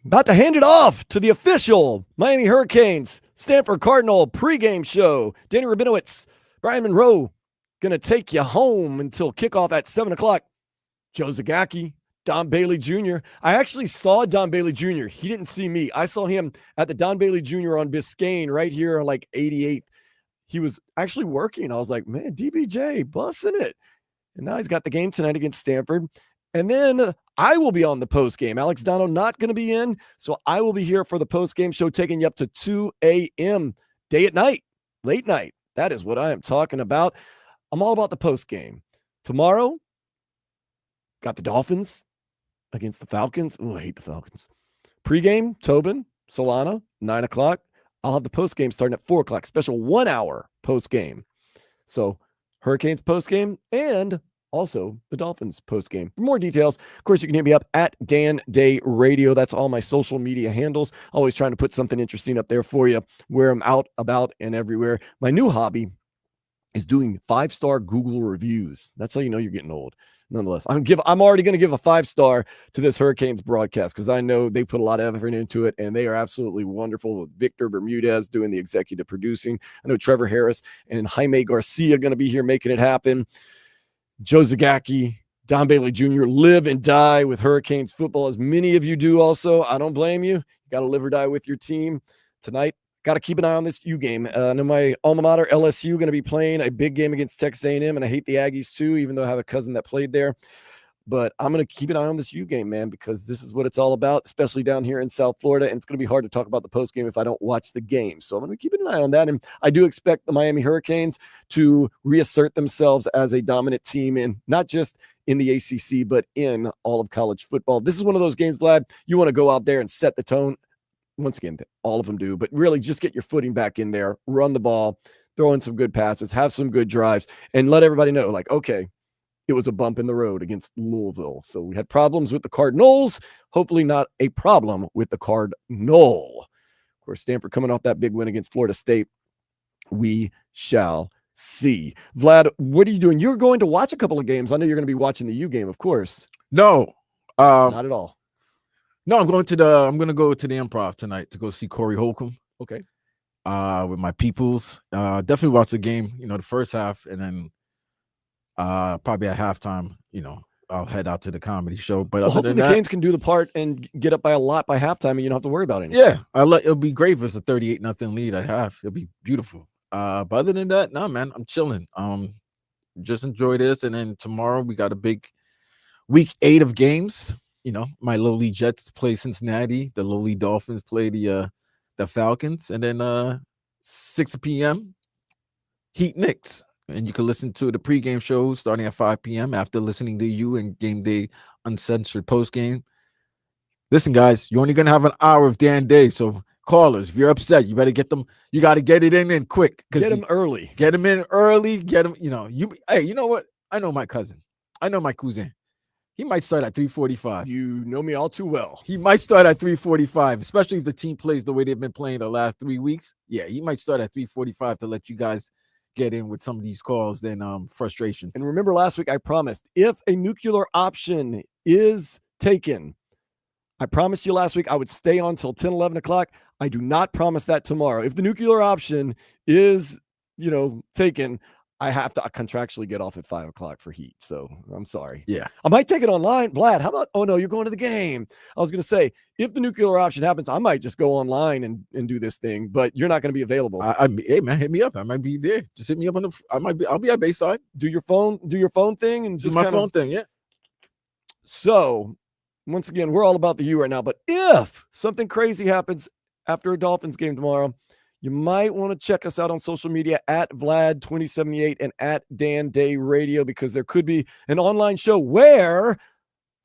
About to hand it off to the official Miami Hurricanes Stanford Cardinal pregame show. Danny Rabinowitz, Brian Monroe, going to take you home until kickoff at 7 o'clock. Joe Zagacki, Don Bailey Jr. I actually saw Don Bailey Jr. He didn't see me. I saw him at the Don Bailey Jr. on Biscayne right here on like 88th. He was actually working. I was like, man, DBJ, busting it. And now he's got the game tonight against Stanford. And then I will be on the post game. Alex Dono not going to be in, so I will be here for the post game show, taking you up to 2 a.m. day at night, late night. That is what I am talking about. I'm all about the post game. Tomorrow, got the Dolphins against the Falcons. Oh, I hate the Falcons. Pre-game, Tobin, Solana, 9 o'clock. I'll have the post game starting at 4 o'clock. Special 1 hour post game. So Hurricanes post game and also the Dolphins post game. For more details, of course, you can hit me up at Dan Day Radio. That's all my social media handles. Always trying to put something interesting up there for you where I'm out, about, and everywhere. My new hobby is doing 5-star Google reviews. That's how you know you're getting old. Nonetheless, I'm already going to give a 5-star to this Hurricanes broadcast because I know they put a lot of effort into it, and they are absolutely wonderful with Victor Bermudez doing the executive producing. I know Trevor Harris and Jaime Garcia are going to be here making it happen. Joe Zagacki, Don Bailey Jr. live and die with Hurricanes football, as many of you do also. I don't blame you. You got to live or die with your team. Tonight, got to keep an eye on this U game. I know my alma mater, LSU, going to be playing a big game against Texas A&M, and I hate the Aggies too, even though I have a cousin that played there. But I'm going to keep an eye on this U game, man, because this is what it's all about, especially down here in South Florida. And it's going to be hard to talk about the post game if I don't watch the game. So I'm going to keep an eye on that. And I do expect the Miami Hurricanes to reassert themselves as a dominant team, in not just in the ACC, but in all of college football. This is one of those games, Vlad, you want to go out there and set the tone. Once again, all of them do, but really just get your footing back in there, run the ball, throw in some good passes, have some good drives, and let everybody know, like, okay, it was a bump in the road against Louisville. So we had problems with the Cardinals, hopefully not a problem with the Cardinal. Of course, Stanford coming off that big win against Florida State. We shall see. Vlad, what are you doing? You're going to watch a couple of games. I know you're going to be watching the U game, of course. No, not at all. No, I'm going to go to the Improv tonight to go see Corey Holcomb. Okay. With my peoples. Definitely watch the game, the first half, and then probably at halftime, I'll head out to the comedy show. But hopefully the Canes can do the part and get up by a lot by halftime, and you don't have to worry about anything. Yeah, it'll be great if it's a 38-0 lead at half. It'll be beautiful. But other than that, no, man, I'm chilling. Just enjoy this, and then tomorrow we got a big week 8 of games. My lowly Jets play Cincinnati. The lowly Dolphins play the Falcons, and then 6 p.m. Heat Knicks. And you can listen to the pregame show starting at 5 p.m. after listening to you and Game Day Uncensored postgame. Listen, guys, you're only going to have an hour of Dan Day. So callers, if you're upset, you better get them. You got to get it in quick. Get them early. Get them in early. Get them, hey, you know what? I know my cousin. I know my cousin. He might start at 3:45. You know me all too well. He might start at 3:45, especially if the team plays the way they've been playing the last 3 weeks. Yeah, he might start at 3:45 to let you guys get in with some of these calls and frustrations. And remember last week I promised, if a nuclear option is taken, I promised you last week I would stay on till 10, 11 o'clock. I do not promise that tomorrow. If the nuclear option is, taken, I have to contractually get off at 5 o'clock for Heat. So I'm sorry. Yeah. I might take it online. Vlad, how about, oh no, you're going to the game. I was going to say, if the nuclear option happens, I might just go online and do this thing, but you're not going to be available. Hey man, hit me up. I might be there. Just hit me up I'll be at Bayside. Do your phone thing and just do my phone thing. Yeah. So once again, we're all about the U right now, but if something crazy happens after a Dolphins game tomorrow, you might want to check us out on social media at Vlad2078 and at Dan Day Radio, because there could be an online show where,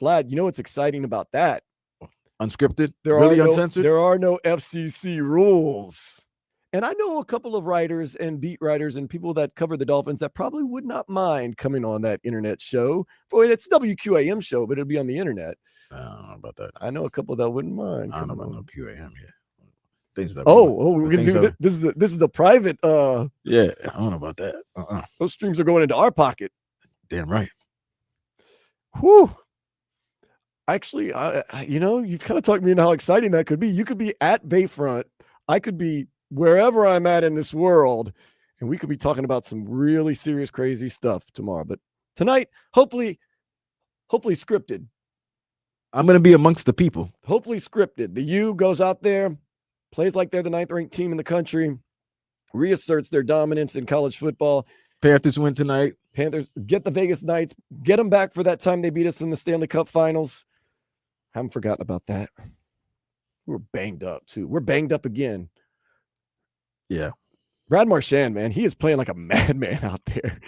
Vlad, what's exciting about that? Unscripted, uncensored. There are no FCC rules. And I know a couple of writers and beat writers and people that cover the Dolphins that probably would not mind coming on that internet show. It's a WQAM show, but it'll be on the internet. I don't know about that. I know a couple that wouldn't mind. I don't know about no QAM yet. We're gonna do this is a private yeah, I don't know about that. Those streams are going into our pocket. Damn right. Whew. Actually, you've kind of talked me into how exciting that could be. You could be at Bayfront. I could be wherever I'm at in this world, and we could be talking about some really serious, crazy stuff tomorrow. But tonight, hopefully scripted. I'm going to be amongst the people. Hopefully scripted. The U goes out there, plays like they're the 9th-ranked team in the country, reasserts their dominance in college football. Panthers win tonight. Panthers get the Vegas Knights, get them back for that time they beat us in the Stanley Cup Finals. Haven't forgotten about that. We're banged up, too. We're banged up again. Yeah. Brad Marchand, man, he is playing like a madman out there.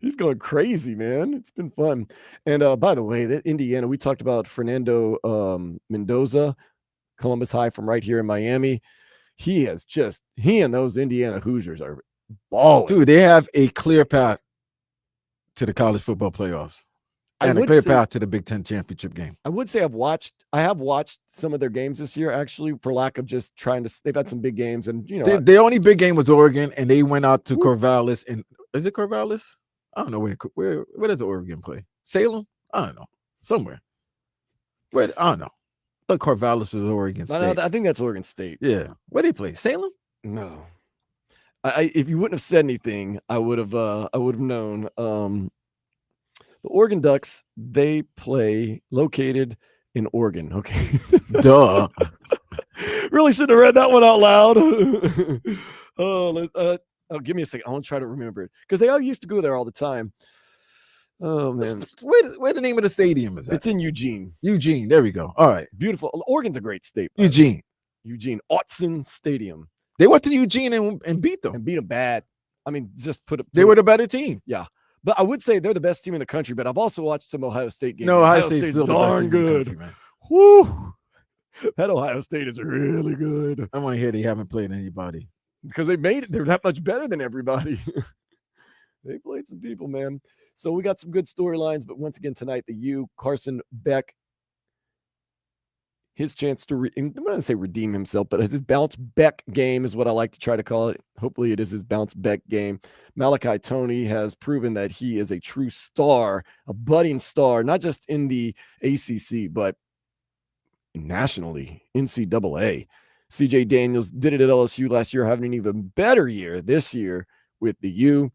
He's going crazy, man. It's been fun. And by the way, that Indiana, we talked about Fernando Mendoza, Columbus High from right here in Miami. He and those Indiana Hoosiers are balling. Dude, they have a clear path to the college football playoffs and a clear path to the Big Ten championship game. I would say I have watched some of their games this year, actually, for lack of just trying to. They've had some big games, and their only big game was Oregon, and they went out to Corvallis. And is it Corvallis? I don't know where does Oregon play? Salem? I don't know. Somewhere. I don't know. I thought Corvallis was Oregon State. No, I think that's Oregon State. Yeah. Where do they play? Salem? No. If you wouldn't have said anything, I would have known. The Oregon Ducks, they play located in Oregon. Okay. Duh. Really shouldn't have read that one out loud. Give me a second. I want to try to remember it because they all used to go there all the time. Oh, man. Where the name of the stadium is at? It's in Eugene. Eugene. There we go. All right. Beautiful. Oregon's a great state. Eugene. Autzen Stadium. They went to Eugene and beat them. And beat them bad. I mean, they were the better team. Yeah. But I would say they're the best team in the country, but I've also watched some Ohio State games. No, Ohio State's darn good. Country, man. Woo! That Ohio State is really good. I want to hear they haven't played anybody. Because they made it. They're that much better than everybody. They played some people, man. So we got some good storylines, but once again tonight, the U, Carson Beck, his chance to, I'm not going to say redeem himself, but his bounce back game is what I like to try to call it. Hopefully it is his bounce back game. Malachi Toney has proven that he is a true star, a budding star, not just in the ACC, but nationally, NCAA. CJ Daniels did it at LSU last year, having an even better year this year with the U.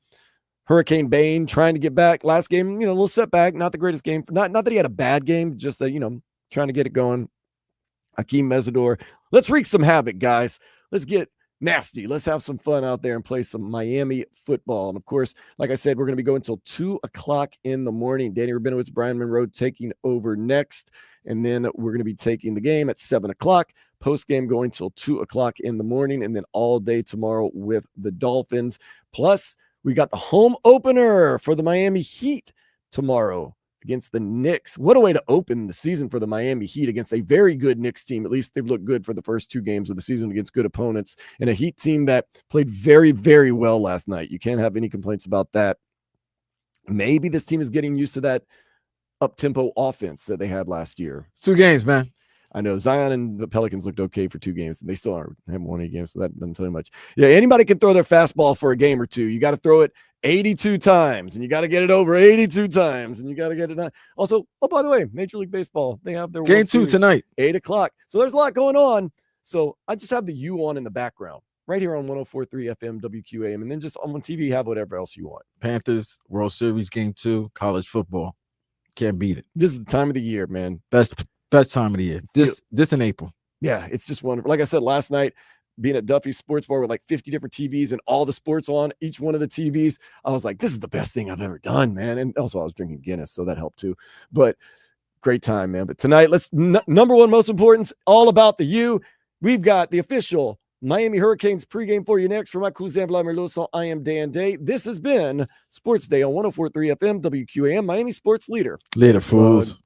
Hurricane Bane trying to get back last game, a little setback, not the greatest game. Not that he had a bad game, just that, trying to get it going. Hakeem Mesidor. Let's wreak some havoc, guys. Let's get nasty. Let's have some fun out there and play some Miami football. And of course, like I said, we're going to be going until 2:00 in the morning. Danny Rabinowitz, Brian Monroe taking over next. And then we're going to be taking the game at 7:00. Post game going till 2:00 in the morning. And then all day tomorrow with the Dolphins. Plus, we got the home opener for the Miami Heat tomorrow against the Knicks. What a way to open the season for the Miami Heat against a very good Knicks team. At least they've looked good for the first 2 games of the season against good opponents, and a Heat team that played very, very well last night. You can't have any complaints about that. Maybe this team is getting used to that up-tempo offense that they had last year. 2 games, man. I know Zion and the Pelicans looked okay for 2 games, and they still haven't won any games, so that doesn't tell you much. Yeah, anybody can throw their fastball for a game or 2. You got to throw it 82 times, and you got to get it over 82 times, and you got to get it done. Also, by the way, Major League Baseball, they have their game 2 tonight, 8:00. So there's a lot going on. So I just have the U on in the background right here on 104.3 FM WQAM, and then just on TV, have whatever else you want. Panthers, World Series game 2, college football. Can't beat it. This is the time of the year, man. Best time of the year. This in April. Yeah, it's just wonderful. Like I said last night, being at Duffy's Sports Bar with like 50 different TVs and all the sports on each one of the TVs, I was like, this is the best thing I've ever done, man. And also I was drinking Guinness, so that helped too. But great time, man. But tonight, let's number one most important, all about the U. We've got the official Miami Hurricanes pregame for you next. For my cousin Vladimir Loso, I am Dan Day. This has been Sports Day on 104.3 FM WQAM, Miami Sports Leader. Later, fools.